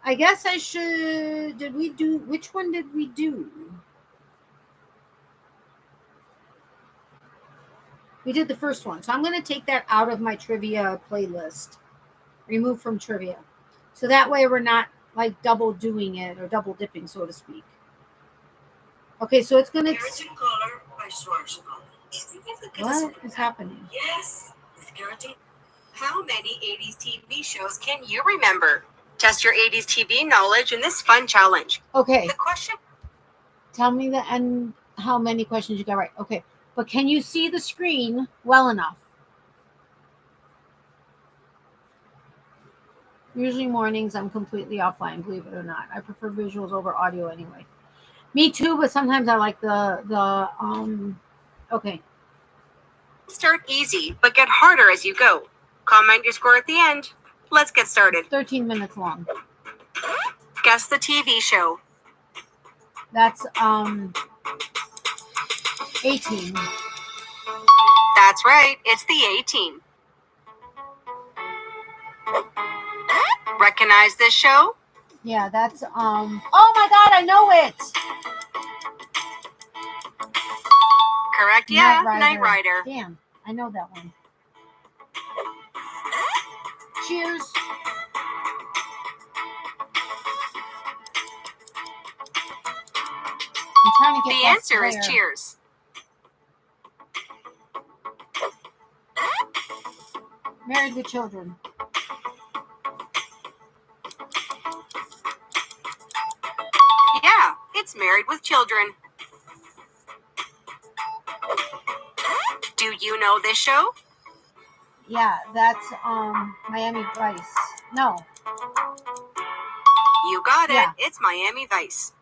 I guess I should, which one did we do? We did the first one. So I'm going to take that out of my trivia playlist. Remove from trivia. So that way we're not like double doing it or double dipping, so to speak. Okay, so it's going to... What is happening? Yes. How many 80s TV shows can you remember? Test your 80s TV knowledge in this fun challenge. Okay. The question... Tell me how many questions you got right. Okay. But can you see the screen well enough? Usually mornings I'm completely offline, believe it or not. I prefer visuals over audio anyway. Me too, but sometimes I like okay. Start easy, but get harder as you go. Comment your score at the end. Let's get started. It's 13 minutes long. Guess the TV show. That's 18. That's right. It's the A-Team. Recognize this show? Yeah, that's oh my God, I know it. Correct, yeah. Knight Rider. Damn, I know that one. Cheers. I'm trying to get the answer is Cheers. Married with Children. Yeah, it's Married with Children. Do you know this show? Yeah, that's Miami Vice. No. You got it. It's Miami Vice.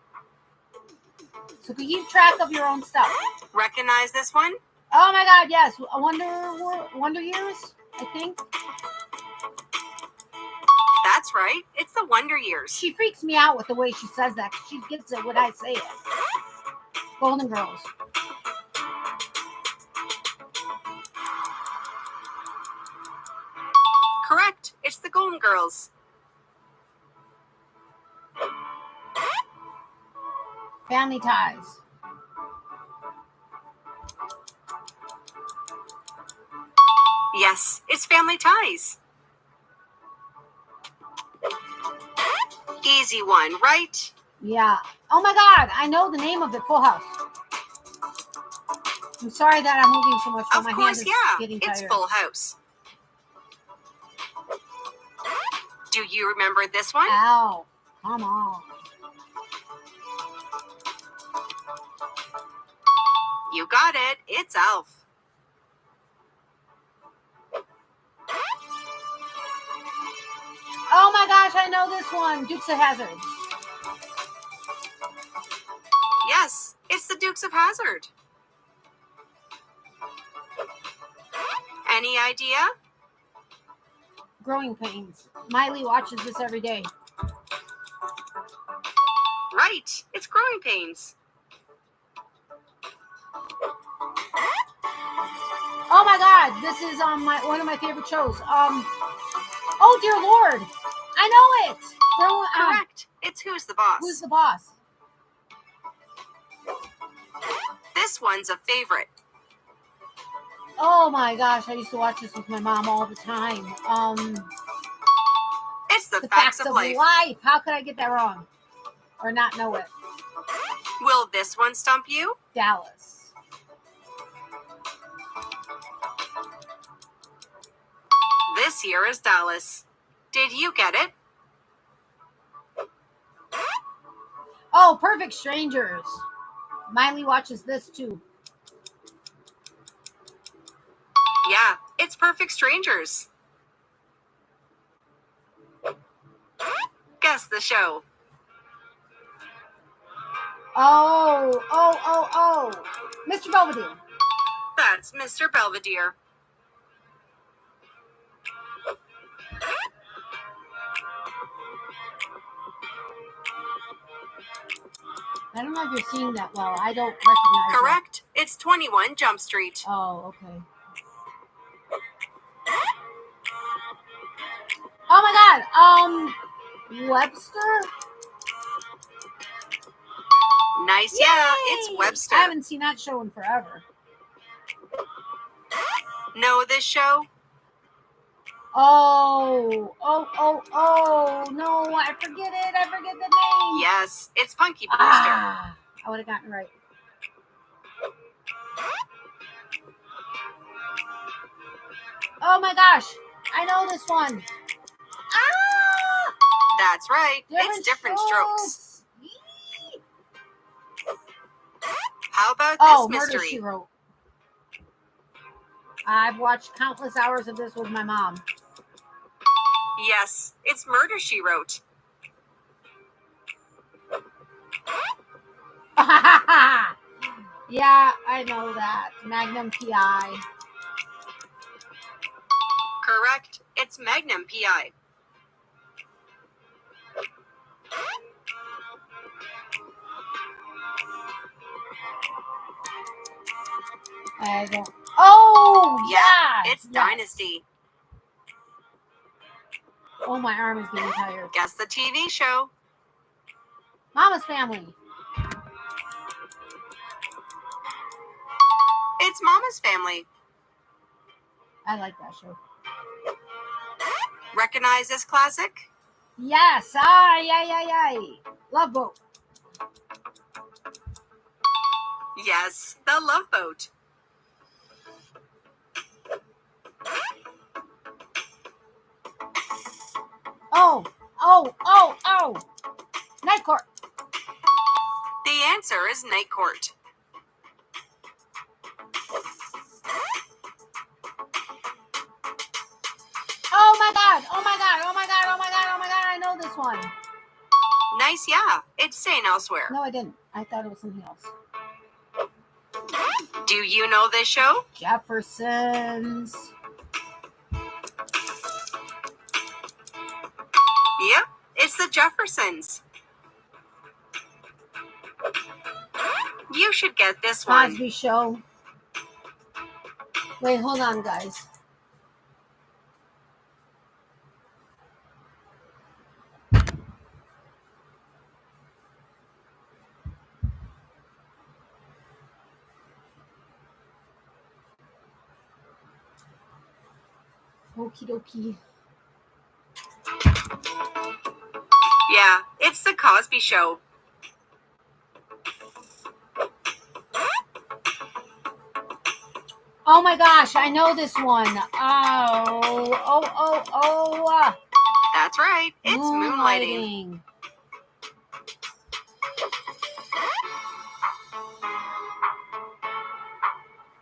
So keep track of your own stuff. Recognize this one? Oh my God, yes. Wonder Years, I think. That's right. It's the Wonder Years. She freaks me out with the way she says that. She gets it when I say it. Golden Girls. Correct. It's the Golden Girls. Family Ties. Yes, it's Family Ties. Easy one, right? Yeah. Oh my God, I know the name of it. Full House. I'm sorry that I'm moving so much, but Of my hand course, is yeah. getting It's tired. Full House. Do you remember this one? Ow. Come on. You got it. It's Alf. Oh my gosh, I know this one. Dukes of Hazzard. Yes, it's the Dukes of Hazzard. Any idea? Growing Pains. Miley watches this every day. Right, it's Growing Pains. Oh my God, this is one of my favorite shows. Oh dear Lord, I know it. Correct. It's Who's the Boss? Who's the Boss? This one's a favorite. Oh my gosh, I used to watch this with my mom all the time. It's the Facts Facts of of Life. Life. How could I get that wrong? Or not know it? Will this one stump you? Dallas. This year is Dallas. Did you get it? Oh, Perfect Strangers. Miley watches this too. Yeah, it's Perfect Strangers. Guess the show. Oh. Mr. Belvedere. That's Mr. Belvedere. I don't know if you're seeing that well. I don't recognize Correct. It's 21 Jump Street. It. Oh, okay. Oh my God. Webster? Nice, Yay! yeah, it's Webster. I haven't seen that show in forever. Know this show? Oh. No, I forget it. I forget the name. Yes, it's Punky Brewster. I would have gotten it right. Oh my gosh. I know this one. That's right. It's Different Strokes. How about this Murder, mystery? She Wrote. I've watched countless hours of this with my mom. Yes, it's Murder, She Wrote. Yeah, I know that. Magnum PI. Correct. It's Magnum PI. I don't. Oh, Yeah, yeah. it's Dynasty. Oh, my arm is getting tired. Guess the TV show. Mama's Family. It's Mama's Family. I like that show. Recognize this classic? Yes. Aye. Love Boat. Yes, The Love Boat. Oh. Night Court. The answer is Night Court. Oh my God. I know this one. Nice, yeah. It's Saying Elsewhere. No, I didn't. I thought it was something else. Do you know this show? Jeffersons. Yep, it's the Jeffersons. You should get this one. Cosby Show. Wait, hold on, guys. Okie dokie. Yeah, it's the Cosby Show. Oh my gosh, I know this one. Oh. That's right. It's Moonlighting.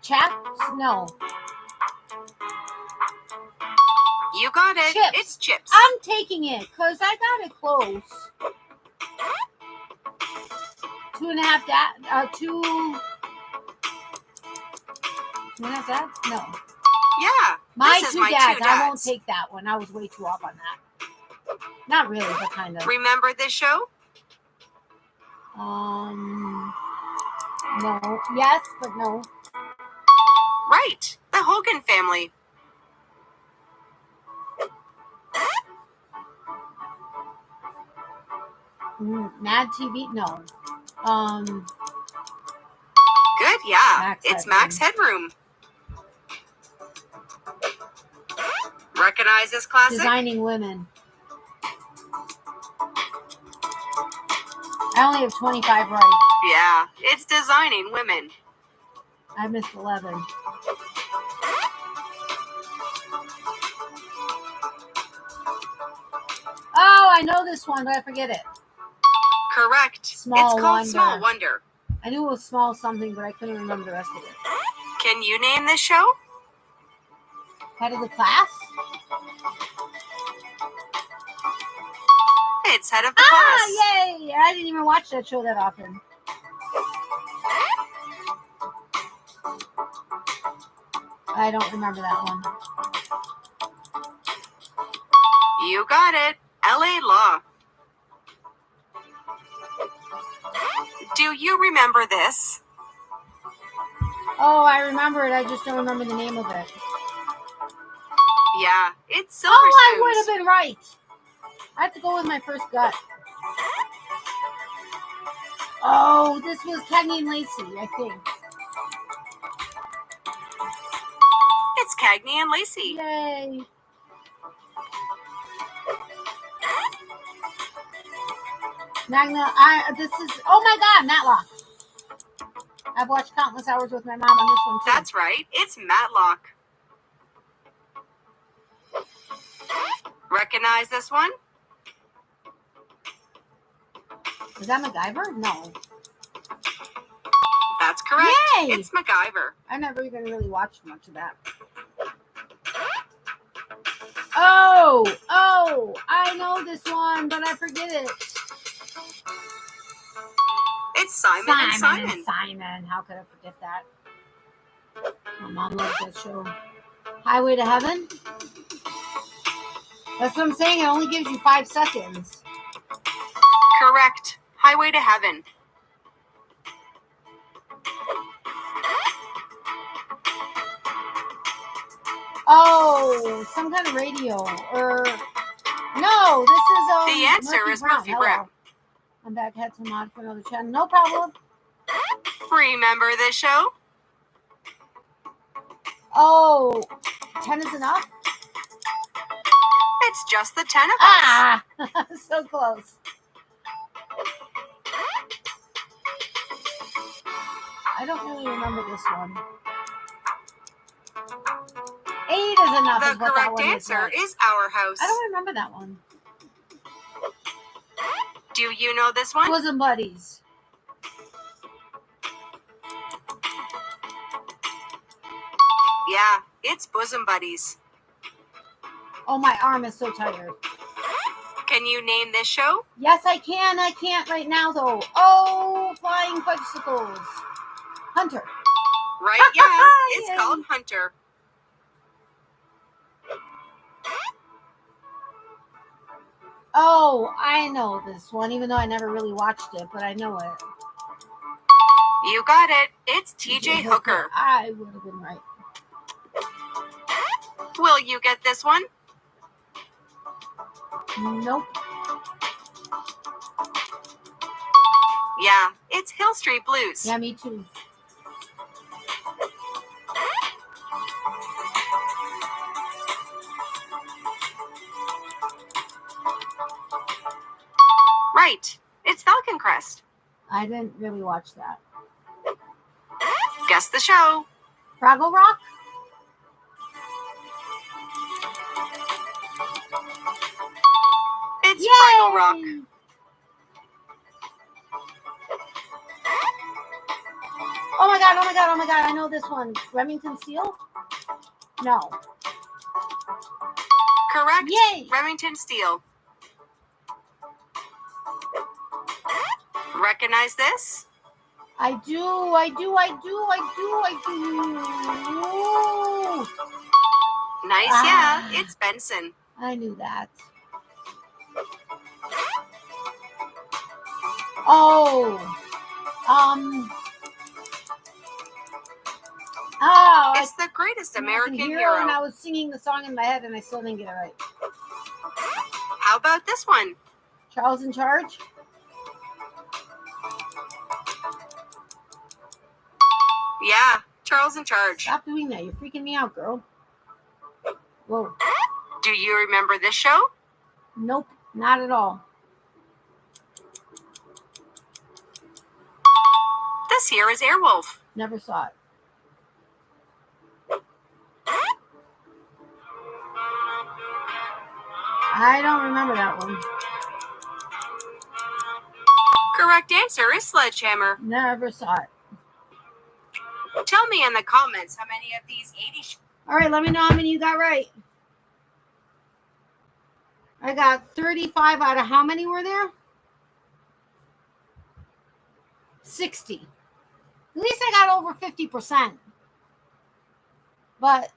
Chaps? No. You got it. Chips. It's Chips. I'm taking it because I got it close. 2.5 dads. 2.5 dads? No. Yeah. My this is two my dads. two I won't dads. take that one. I was way too off on that. Not really, but kind of. Remember this show? No. Yes, but no. Right. The Hogan family. Mad TV? No. Good, yeah. Max it's Headroom. Max Headroom. Recognize this classic? Designing Women. I only have 25 right. Yeah, it's Designing Women. I missed 11. Oh, I know this one, but I forget it. Correct. Small it's called Wonder. Small Wonder. I knew it was small something, but I couldn't remember the rest of it. Can you name this show? Head of the Class? It's Head of the Class. Yay! I didn't even watch that show that often. I don't remember that one. You got it. LA Law. Do you remember this? Oh, I remember it. I just don't remember the name of it. Yeah, it's Silver Oh, I Spoons. would have been right. I have to go with my first gut. Oh, this was Cagney and Lacey, I think. It's Cagney and Lacey. Yay. This is, oh my God, Matlock. I've watched countless hours with my mom on this one too. That's right. It's Matlock. Recognize this one? Is that MacGyver? No. That's correct. Yay! It's MacGyver. I never even really watched much of that. Oh, I know this one, but I forget it. It's Simon and Simon. Simon. How could I forget that? My mom loves that show. Highway to Heaven? That's what I'm saying. It only gives you 5 seconds. Correct. Highway to Heaven. Oh, some kind of radio. Or no, this is the answer is Murphy Brown. I'm back. Had some mod for another channel. No problem. Remember this show? Oh, 10 is enough? It's just the 10 of us. Ah, so close. I don't really remember this one. 8 is enough. The is what that correct one answer is. is Our House. I don't remember that one. Do you know this one? Bosom Buddies. Yeah, it's Bosom Buddies. Oh, my arm is so tired. Can you name this show? Yes, I can. I can't right now, though. Oh, Flying Fudgesicles. Hunter. Right, yeah. It's Yay. called Hunter. Oh, I know this one, even though I never really watched it, but I know it. You got it. It's TJ Hooker. I would have been right. Will you get this one? Nope. Yeah, it's Hill Street Blues. Yeah, me too. Right. It's Falcon Crest. I didn't really watch that. Guess the show. Fraggle Rock? It's Yay! Fraggle Rock. Oh my god, oh my god, oh my god, I know this one. Remington Steele? No. Correct. Yay! Remington Steele. Recognize this? I do. Nice, Ah. yeah. It's Benson. I knew that. Oh. It's the greatest American hero. And I hero. was singing the song in my head and I still didn't get it right. How about this one? Charles in Charge? Yeah, Charles in Charge. Stop doing that. You're freaking me out, girl. Whoa. Do you remember this show? Nope, not at all. This here is Airwolf. Never saw it. I don't remember that one. Correct answer is Sledgehammer. Never saw it. Tell me in the comments how many of these 80 All right, let me know how many you got right. I got 35 out of how many were there? 60. At least I got over 50%. But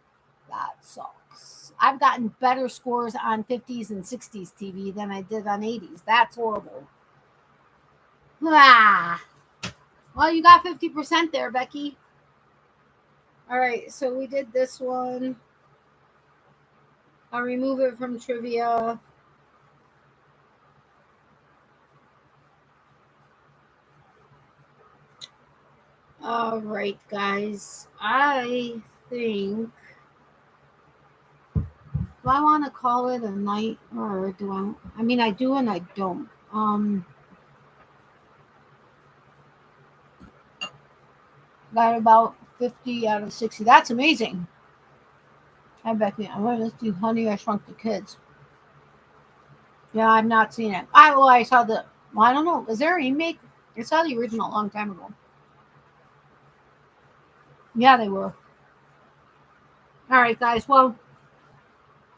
that sucks. I've gotten better scores on 50s and 60s TV than I did on 80s. That's horrible. Ah. Well, you got 50% there, Becky. All right, so we did this one. I'll remove it from trivia. All right, guys. I think, do I want to call it a night or do I mean, I do and I don't. Got about 50 out of 60. That's amazing. I bet me. I'm going to do Honey, I Shrunk the Kids. Yeah, I've not seen it. I saw the, well, I don't know. Was there a remake? I saw the original a long time ago. Yeah, they were. All right, guys. Well,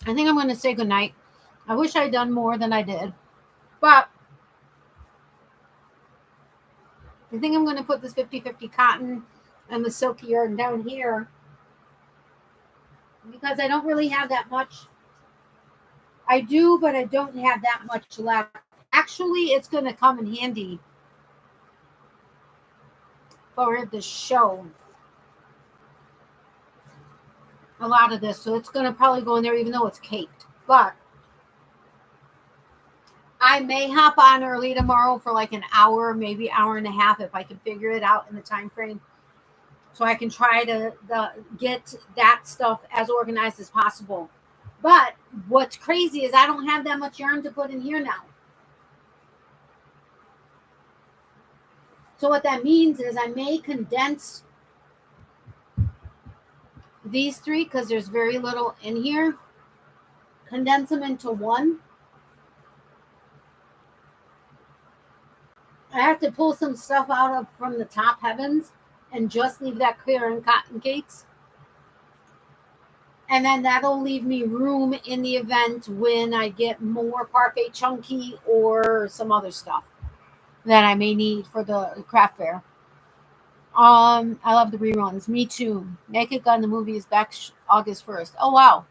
I think I'm going to say goodnight. I wish I'd done more than I did. But I think I'm going to put this 50-50 cotton and the silky yarn down here because I don't really have that much. I do, but I don't have that much left. Actually, it's going to come in handy for the show. A lot of this, so it's going to probably go in there even though it's caked. But I may hop on early tomorrow for like an hour, maybe hour and a half if I can figure it out in the time frame. So I can try to get that stuff as organized as possible. But what's crazy is I don't have that much yarn to put in here now. So what that means is I may condense these three because there's very little in here. Condense them into one. I have to pull some stuff out from the top heavens and just leave that clear in cotton cakes. And then that'll leave me room in the event when I get more Parkway chunky or some other stuff that I may need for the craft fair. I love the reruns. Me too. Naked Gun, the movie is back August 1st. Oh, wow.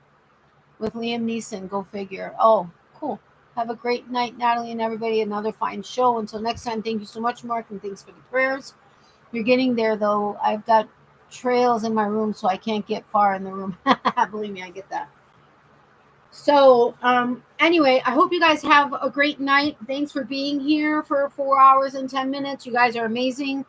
With Liam Neeson. Go figure. Oh, cool. Have a great night, Natalie and everybody. Another fine show. Until next time, thank you so much, Mark, and thanks for the prayers. You're getting there, though. I've got trails in my room, so I can't get far in the room. Believe me, I get that. So, anyway, I hope you guys have a great night. Thanks for being here for 4 hours and 10 minutes. You guys are amazing.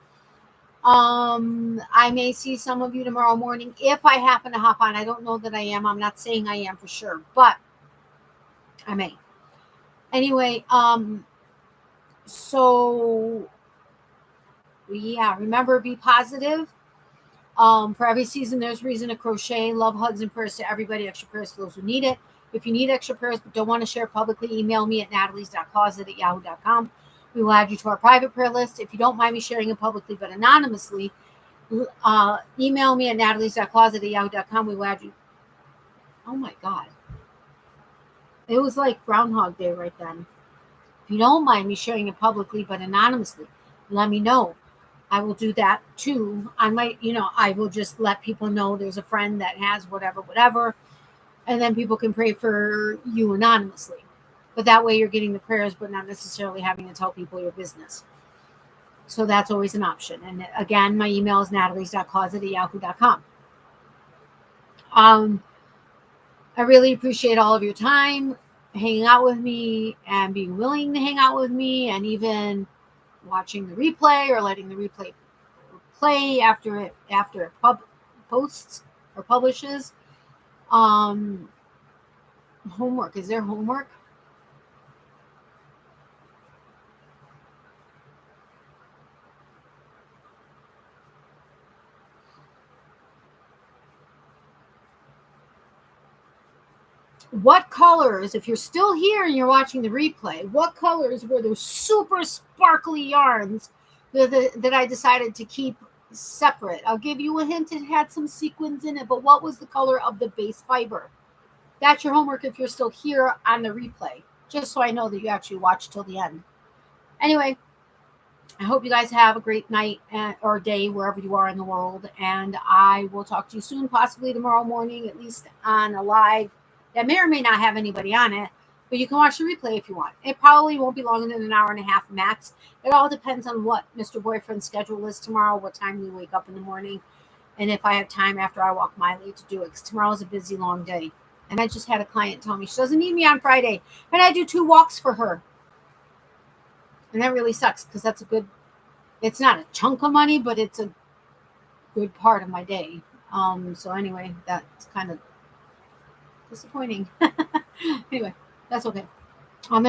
I may see some of you tomorrow morning if I happen to hop on. I don't know that I am. I'm not saying I am for sure, but I may. Anyway, so yeah, remember, be positive. For every season, there's reason to crochet. Love, hugs, and prayers to everybody. Extra prayers for those who need it. If you need extra prayers but don't want to share publicly, email me at natalies.closet@yahoo.com. We will add you to our private prayer list. If you don't mind me sharing it publicly but anonymously, email me at natalies.closet@yahoo.com. We will add you. Oh my God. It was like Groundhog Day right then. If you don't mind me sharing it publicly but anonymously, let me know. I will do that too. I might, I will just let people know there's a friend that has whatever. And then people can pray for you anonymously. But that way you're getting the prayers, but not necessarily having to tell people your business. So that's always an option. And again, my email is natalies.closet@yahoo.com. I really appreciate all of your time hanging out with me and being willing to hang out with me, and even watching the replay or letting the replay play after it posts or publishes. Homework. Is there homework? What colors, if you're still here and you're watching the replay, what colors were those super sparkly yarns that I decided to keep separate? I'll give you a hint. It had some sequins in it, but what was the color of the base fiber? That's your homework if you're still here on the replay, just so I know that you actually watched till the end. Anyway, I hope you guys have a great night or day wherever you are in the world, and I will talk to you soon, possibly tomorrow morning, at least on a live that may or may not have anybody on it, but you can watch the replay if you want. It probably won't be longer than an hour and a half max. It all depends on what Mr. Boyfriend's schedule is tomorrow, what time we wake up in the morning, and if I have time after I walk Miley to do it, because tomorrow's a busy, long day. And I just had a client tell me she doesn't need me on Friday, and I do 2 walks for her. And that really sucks, because that's it's not a chunk of money, but it's a good part of my day. So anyway, that's kind of disappointing. Anyway, that's okay. I'm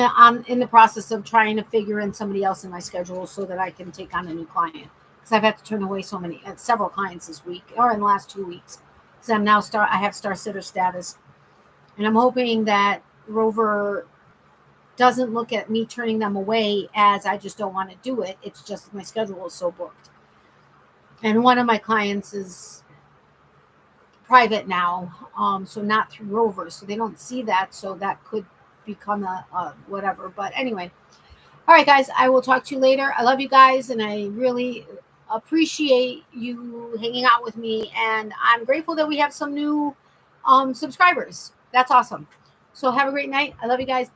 in the process of trying to figure in somebody else in my schedule so that I can take on a new client, because I've had to turn away several clients this week, or in the last 2 weeks, because I have star sitter status, and I'm hoping that Rover doesn't look at me turning them away as I just don't want to do it. It's just my schedule is so booked, and one of my clients is private now, so not through Rover, so they don't see that, so that could become a whatever. But anyway, all right, guys, I will talk to you later. I love you guys, and I really appreciate you hanging out with me, and I'm grateful that we have some new subscribers. That's awesome. So have a great night. I love you guys.